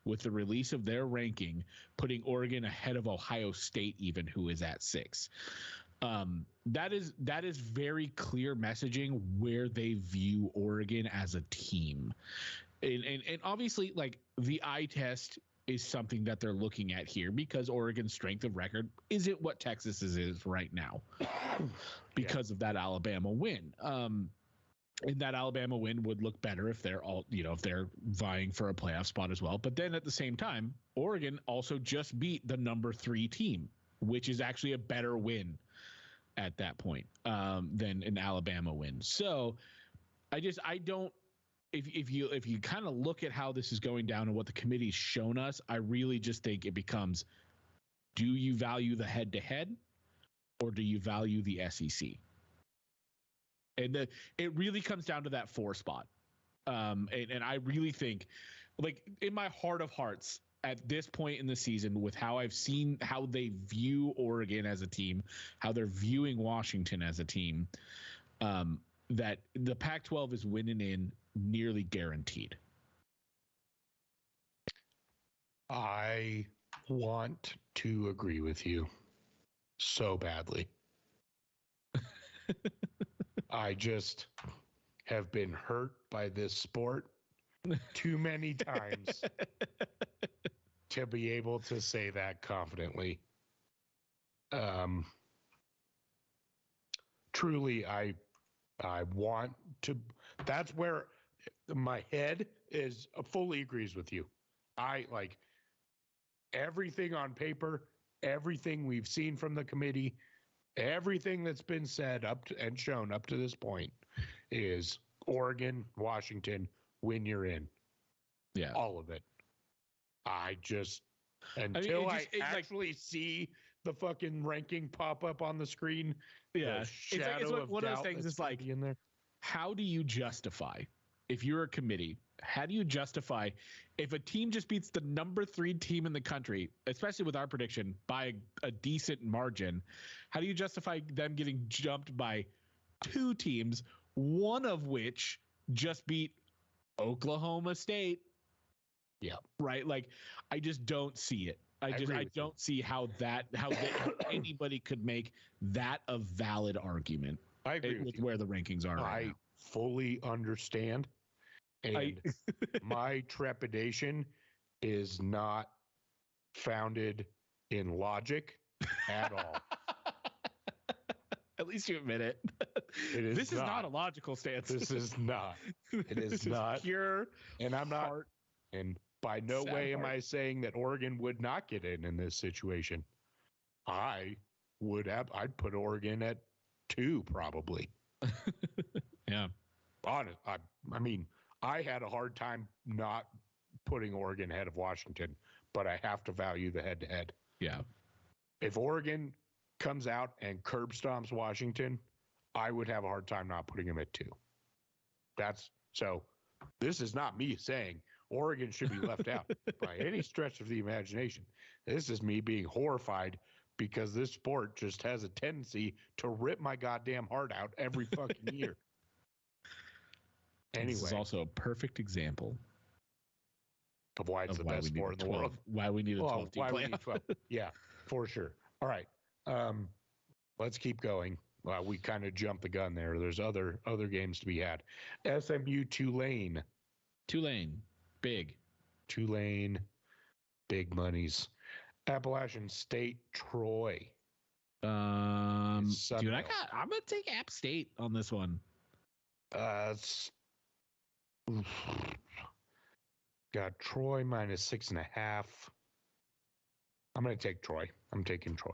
with the release of their ranking, putting Oregon ahead of Ohio State, even, who is at 6. That is very clear messaging where they view Oregon as a team. And obviously, like, the eye test is something that they're looking at here, because Oregon's strength of record isn't what Texas's is right now because of that Alabama win. And that Alabama win would look better if they're if they're vying for a playoff spot as well. But then at the same time, Oregon also just beat the number 3 team, which is actually a better win at that point than an Alabama win. So I don't, if you kind of look at how this is going down and what the committee's shown us, I really just think it becomes, do you value the head-to-head or do you value the SEC? And it really comes down to that 4 spot. And I really think, like, in my heart of hearts, at this point in the season, with how I've seen how they view Oregon as a team, how they're viewing Washington as a team, that the Pac-12 is winning in nearly guaranteed. I want to agree with you so badly. I just have been hurt by this sport too many times to be able to say that confidently. Truly, I want to. That's where my head is fully agrees with you. I like everything on paper, everything we've seen from the committee, everything that's been said and shown up to this point is Oregon, Washington, when you're in. Yeah. All of it. I just until I actually see the fucking ranking pop up on the screen. Yeah. It's like one of those things. It's like, in there. How do you justify, if you're a committee, how do you justify if a team just beats the number 3 team in the country, especially with our prediction, by a decent margin? How do you justify them getting jumped by 2 teams, one of which just beat Oklahoma State? Yeah. Right. Like, I just don't see it. I don't see how anybody could make that a valid argument. I agree with where the rankings are right now. I fully understand. And my trepidation is not founded in logic at all. At least you admit it. This is not a logical stance. This is not. It is not pure. And I'm not. And by no way am I saying that Oregon would not get in this situation. I'd put Oregon at 2 probably. Yeah. Honest. I mean, I had a hard time not putting Oregon ahead of Washington, but I have to value the head-to-head. Yeah. If Oregon comes out and curb stomps Washington, I would have a hard time not putting them at 2. So this is not me saying Oregon should be left out by any stretch of the imagination. This is me being horrified because this sport just has a tendency to rip my goddamn heart out every fucking year. Anyway. This is also a perfect example of why it's the best sport in the world. Why we need a 12-team playoff. Yeah, for sure. All right. Let's keep going. We kind of jumped the gun there. There's other games to be had. SMU Tulane. Big. Tulane. Big monies. Appalachian State Troy. Dude, I'm gonna take App State on this one. Got Troy minus 6.5. I'm going to take Troy. I'm taking Troy.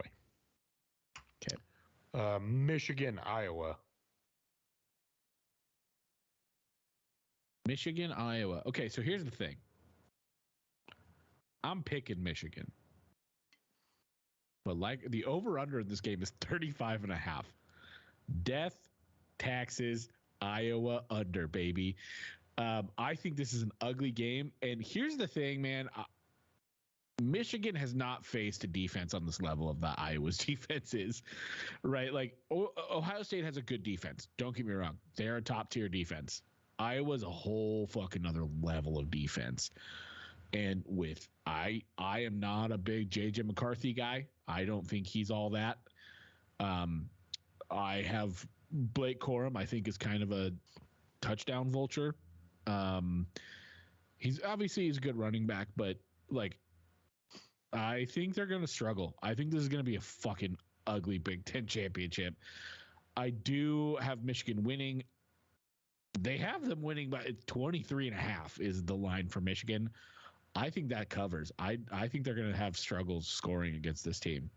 Okay. Michigan, Iowa. Michigan, Iowa. Okay, so here's the thing. I'm picking Michigan. But like the over-under in this game is 35.5. Death, taxes, Iowa under, baby. I think this is an ugly game. And here's the thing, man. Michigan has not faced a defense on this level of the Iowa's defense is, right? Like Ohio State has a good defense. Don't get me wrong. They're a top tier defense. Iowa's a whole fucking other level of defense. And with I am not a big JJ McCarthy guy. I don't think he's all that. I have Blake Corum, I think, is kind of a touchdown vulture. He's a good running back, but like I think they're going to struggle. I think this is going to be a fucking ugly Big Ten championship. I do have Michigan winning. They have them winning by 23.5 is the line for Michigan. I think that covers. I think they're going to have struggles scoring against this team.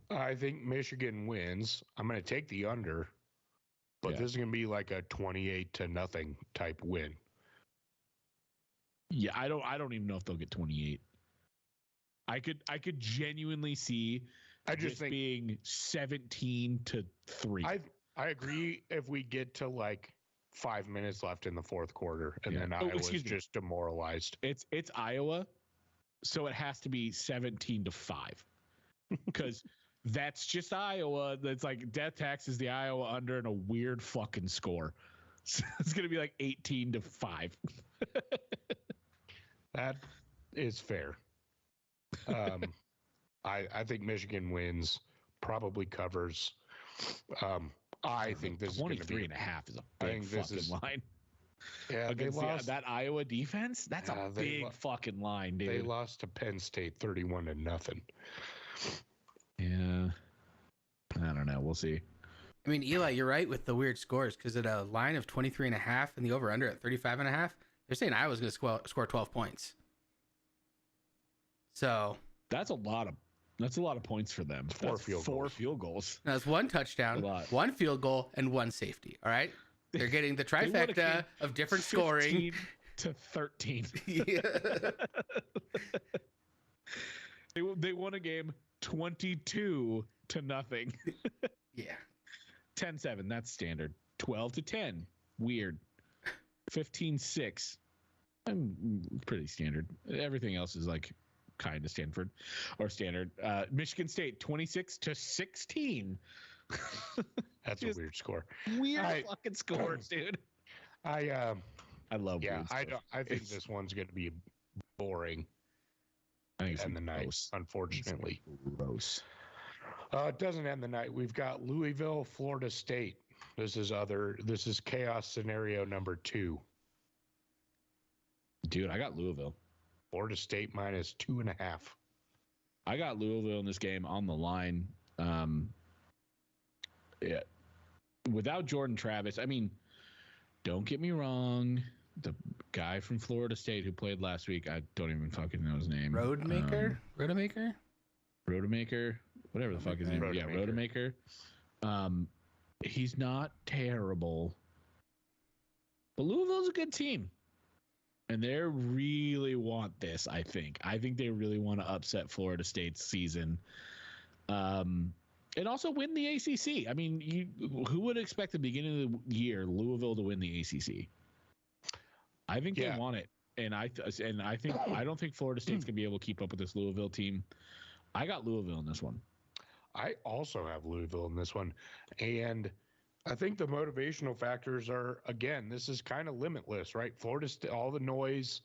I think Michigan wins. I'm going to take the under, but this is going to be like a 28-0 type win. Yeah, I don't even know if they'll get 28. I could genuinely see this being 17-3. I agree if we get to like 5 minutes left in the fourth quarter and then Iowa's just demoralized. It's Iowa, so it has to be 17-5 because that's just Iowa. That's like death tax is the Iowa under and a weird fucking score. So it's gonna be like 18-5. That is fair. I think Michigan wins, probably covers. I think this is going to be 23.5 is a big fucking line. Yeah, against that Iowa defense. That's a big fucking line, dude. They lost to Penn State 31-0. Yeah. I don't know. We'll see. I mean, Eli, you're right with the weird scores because at a line of 23.5 and the over-under at 35.5, they're saying Iowa's going to score 12 points. So that's a lot of points for them. Four field goals. Now it's one touchdown, one field goal, and one safety. All right, they're getting the trifecta of different scoring. To 13. Yeah. They won a game 22-0. Yeah. 10-7, that's standard. 12-10, weird. 15-6, pretty standard. Everything else is like kind of Stanford or standard. Michigan State 26-16. That's a weird score. Weird fucking scores, dude. I love. Yeah, I think this one's going to be boring. I think it's end the night, unfortunately. Gross. It doesn't end the night. We've got Louisville, Florida State. This is chaos scenario number 2. Dude, I got Louisville. Florida State minus 2.5. I got Louisville in this game on the line. Yeah. Without Jordan Travis, I mean, don't get me wrong. The guy from Florida State who played last week, I don't even fucking know his name. Rodemaker? Whatever the fuck his name is. Yeah, Rodemaker. He's not terrible. But Louisville's a good team. And they really want this, I think. I think they really want to upset Florida State's season. And also win the ACC. I mean, who would expect at the beginning of the year Louisville to win the ACC? I think they want it. And I don't think Florida State's going to be able to keep up with this Louisville team. I got Louisville in this one. I also have Louisville in this one. And I think the motivational factors are, again, this is kind of limitless, right? Florida State, all the noise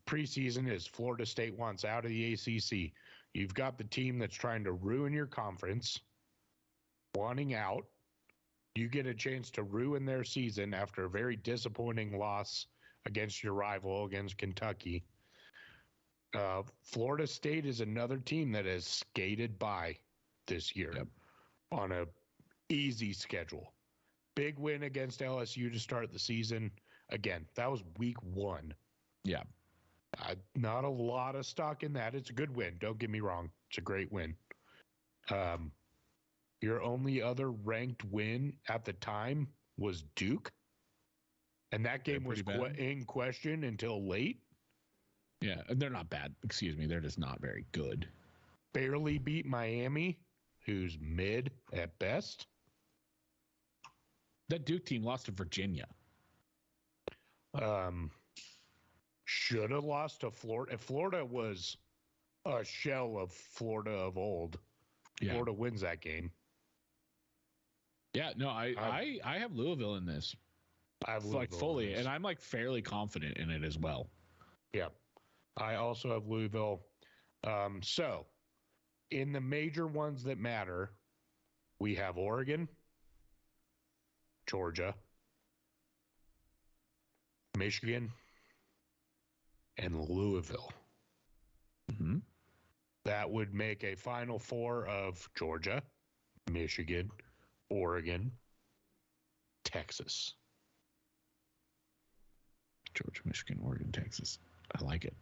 preseason is Florida State wants out of the ACC. You've got the team that's trying to ruin your conference, wanting out. You get a chance to ruin their season after a very disappointing loss against your rival, against Kentucky. Florida State is another team that has skated by this year on a easy schedule. Big win against LSU to start the season. Again, that was week 1. Yeah. Not a lot of stock in that. It's a good win. Don't get me wrong. It's a great win. Your only other ranked win at the time was Duke. And that game was in question until late. Yeah, and they're not bad. Excuse me. They're just not very good. Barely beat Miami, who's mid at best. That Duke team lost to Virginia. Should have lost to Florida. Florida was a shell of Florida of old. Yeah. Florida wins that game. Yeah, no, I have Louisville in this. I have like fully, and I'm like fairly confident in it as well. Yeah, I also have Louisville. So, in the major ones that matter, we have Oregon, Georgia, Michigan, and Louisville. Mm-hmm. That would make a Final Four of Georgia, Michigan, Oregon, Texas. Georgia, Michigan, Oregon, Texas. I like it.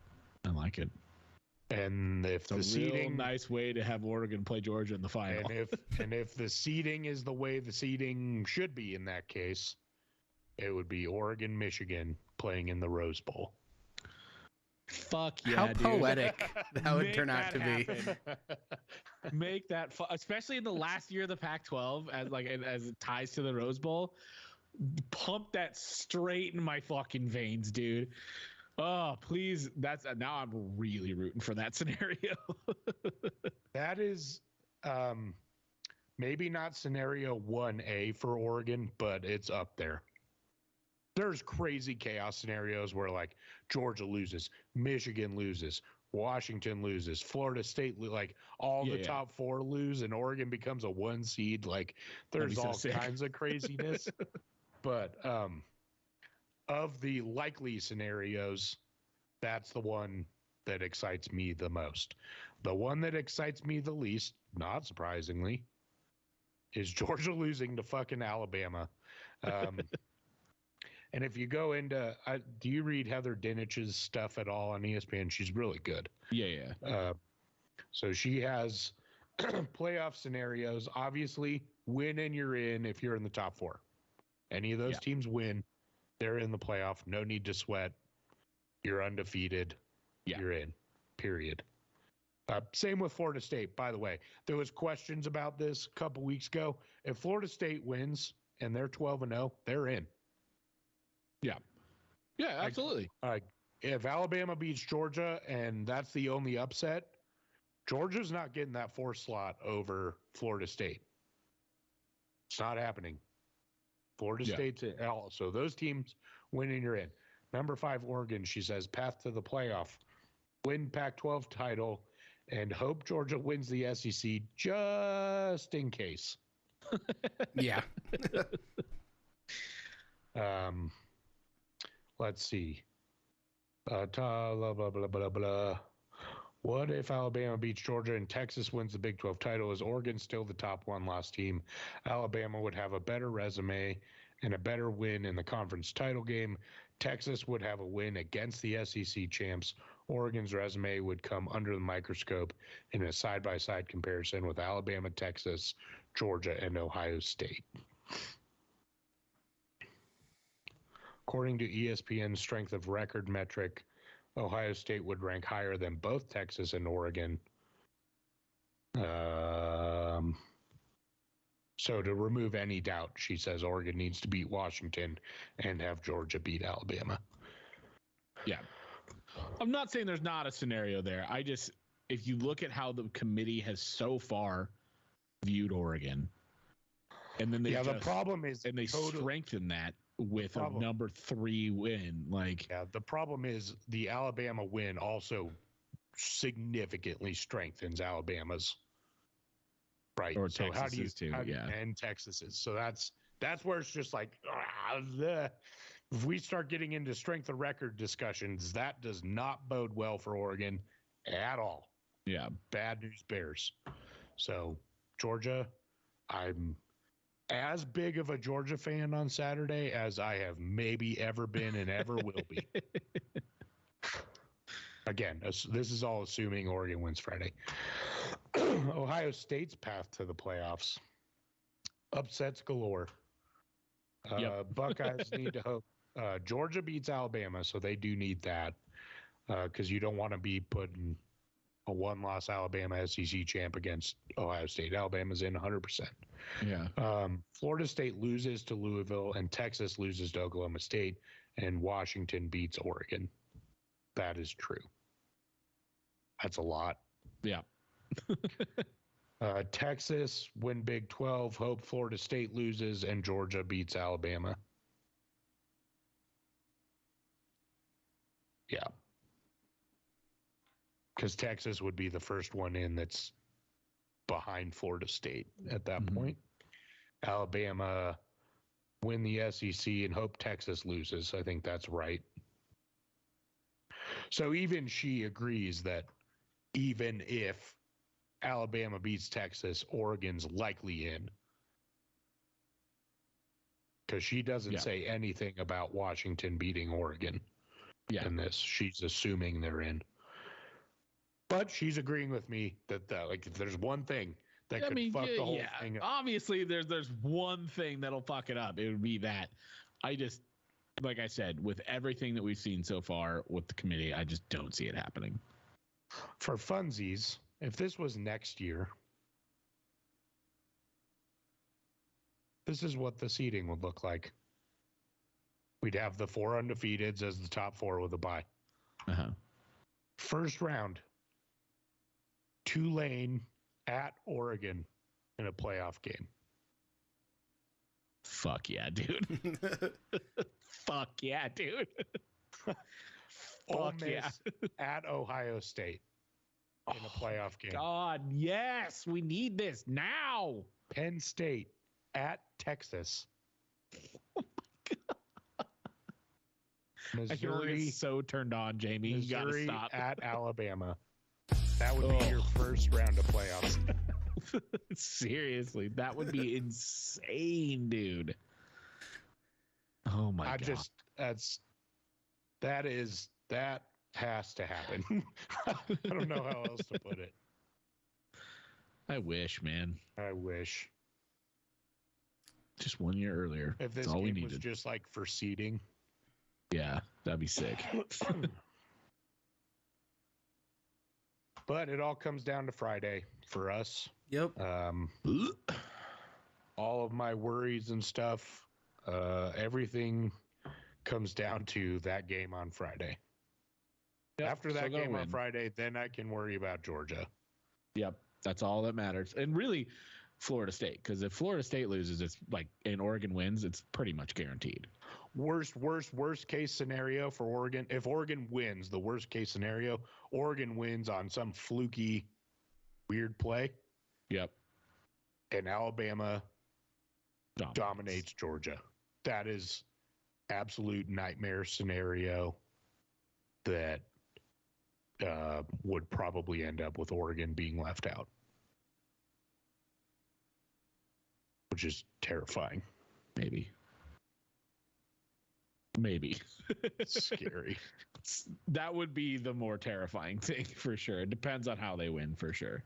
And if it's a real nice way to have Oregon play Georgia in the final. And if the seeding is the way the seeding should be in that case, it would be Oregon, Michigan playing in the Rose Bowl. Fuck yeah, How dude. poetic that would turn out to be. Make that especially in the last year of the Pac-12 as it ties to the Rose Bowl. Pump that straight in my fucking veins, dude. Oh, please. Now I'm really rooting for that scenario. That is maybe not scenario 1A for Oregon, but it's up there. There's crazy chaos scenarios where like Georgia loses, Michigan loses, Washington loses, Florida State, like all the top 4 lose, and Oregon becomes a 1 seed. Like there's all kinds of craziness. But of the likely scenarios, that's the one that excites me the most. The one that excites me the least, not surprisingly, is Georgia losing to fucking Alabama. And if you go into, do you read Heather Dinich's stuff at all on ESPN? She's really good. Yeah. So she has playoff scenarios. Obviously, win and you're in if you're in the top four. Any of those teams win, they're in the playoff. No need to sweat. You're undefeated. You're in, period. Same with Florida State, by the way. There was questions about this a couple weeks ago. If Florida State wins and they're 12-0, they're in. Yeah, absolutely. If Alabama beats Georgia and that's the only upset, Georgia's not getting that 4th slot over Florida State. It's not happening. Florida State's in. So those teams winning, you're in. Number 5, Oregon, she says, path to the playoff. Win Pac-12 title and hope Georgia wins the SEC just in case. Yeah. Let's see. Blah, blah, blah, blah, blah. What if Alabama beats Georgia and Texas wins the Big 12 title? Is Oregon still the top one-loss team? Alabama would have a better resume and a better win in the conference title game. Texas would have a win against the SEC champs. Oregon's resume would come under the microscope in a side-by-side comparison with Alabama, Texas, Georgia, and Ohio State. According to ESPN's strength of record metric, Ohio State would rank higher than both Texas and Oregon. So to remove any doubt, she says Oregon needs to beat Washington and have Georgia beat Alabama. Yeah. I'm not saying there's not a scenario there. If you look at how the committee has so far viewed Oregon, and then the problem is, and they strengthen that with a number 3 win. The problem is the Alabama win also significantly strengthens Alabama's right. Or so Texas how do you too? And Texas is. So that's where it's just like, if we start getting into strength of record discussions, that does not bode well for Oregon at all. Yeah. Bad news bears. So Georgia, I'm as big of a Georgia fan on Saturday as I have maybe ever been and ever will be. Again, this is all assuming Oregon wins Friday. Ohio State's path to the playoffs. Upsets galore. Buckeyes need to hope. Georgia beats Alabama, so they do need that because you don't want to be putting a one-loss Alabama SEC champ against Ohio State. Alabama's in 100%. Yeah. Florida State loses to Louisville, and Texas loses to Oklahoma State, and Washington beats Oregon. That is true. That's a lot. Yeah. Texas win Big 12, hope Florida State loses, and Georgia beats Alabama. Yeah. Because Texas would be the first one in that's behind Florida State at that point. Alabama win the SEC and hope Texas loses. I think that's right. So even she agrees that even if Alabama beats Texas, Oregon's likely in. Because she doesn't say anything about Washington beating Oregon in this. She's assuming they're in. But she's agreeing with me that if there's one thing that could fuck the whole thing up. Obviously, there's one thing that'll fuck it up. It would be that. Like I said, with everything that we've seen so far with the committee, I just don't see it happening. For funsies, if this was next year, this is what the seeding would look like. We'd have the 4 undefeateds as the top 4 with a bye. First round, Tulane at Oregon in a playoff game. Fuck yeah, dude. Fuck yeah, dude. Ole Miss at Ohio State in a playoff game. God, yes, we need this now. Penn State at Texas. Missouri, so turned on, Jamie. You gotta Missouri stop. at Alabama. That would be your first round of playoffs. Seriously, that would be insane, dude. Oh my god. That has to happen. I don't know how else to put it. I wish, man. I wish. Just 1 year earlier. If this That's all we game was needed. just like for seeding. Yeah, that'd be sick. But it all comes down to Friday for us. Yep. All of my worries and stuff, everything comes down to that game on Friday. Yep, After still that gonna game on win. Friday, then I can worry about Georgia. Yep, that's all that matters. And really, Florida State, because if Florida State loses, it's like, and Oregon wins, it's pretty much guaranteed. Worst case scenario for Oregon. If Oregon wins, the worst case scenario, Oregon wins on some fluky, weird play, Yep. and Alabama dominates Georgia. That is absolute nightmare scenario that would probably end up with Oregon being left out, which is terrifying. Maybe. It's scary. That would be the more terrifying thing for sure. It depends on how they win for sure.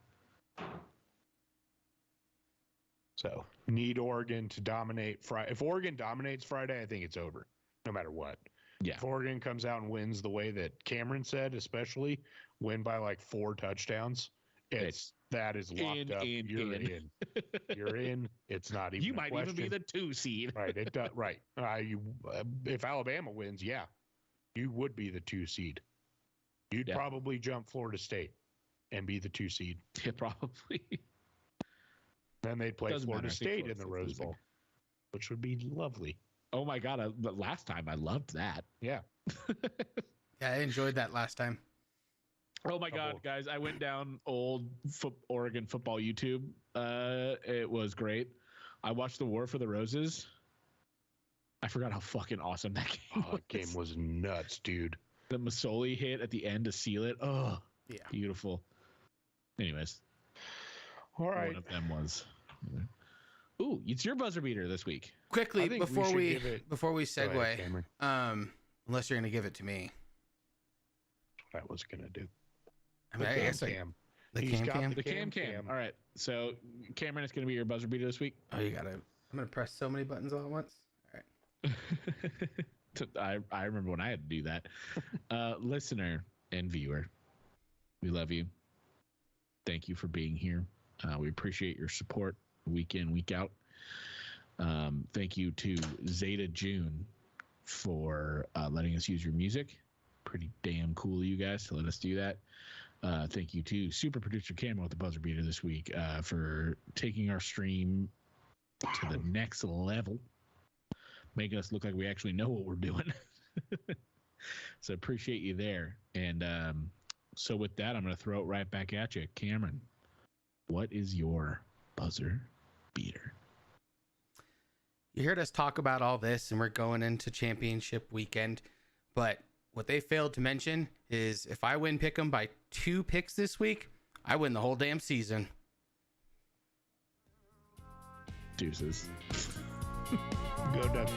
So need Oregon to dominate Friday. If Oregon dominates Friday, I think it's over, no matter what. Yeah. If Oregon comes out and wins the way that Cameron said, especially win by like 4 touchdowns, that is locked up. You're in. You're in. It's not even. You a might question. even be the 2 seed. Right. It does. Right. If Alabama wins, yeah, you would be the 2 seed. You'd probably jump Florida State and be the 2 seed. Yeah, probably. Then they'd play Doesn't Florida matter. I think State Florida in the State's Rose losing. Bowl, which would be lovely. Oh my god! The last time I loved that. Yeah. Yeah, I enjoyed that last time. Oh my god, guys! I went down old Oregon football YouTube. It was great. I watched the War for the Roses. I forgot how fucking awesome that game was. That game was nuts, dude. The Masoli hit at the end to seal it. Oh, Yeah. beautiful. Anyways, All right. one of them was. Ooh, it's your buzzer beater this week. Quickly I think before should we give it- before we Go ahead, segue, Cameron. unless you're gonna give it to me. What I was gonna do. I mean, I guess like Cam. the He's cam got cam. The cam. All right. So, Cameron, it's going to be your buzzer beater this week. Oh, you gotta. I'm gonna press so many buttons all at once. All right. I remember when I had to do that. Listener and viewer, we love you. Thank you for being here. We appreciate your support week in, week out. Thank you to Zeta June for letting us use your music. Pretty damn cool of you guys to let us do that. Thank you to super producer Cameron with the buzzer beater this week for taking our stream to the next level, making us look like we actually know what we're doing. So appreciate you there. And so with that, I'm going to throw it right back at you. Cameron, what is your buzzer beater? You heard us talk about all this, and we're going into championship weekend. But what they failed to mention is if I win Pick'em by 2 picks this week, I win the whole damn season. Deuces. Go, Doug.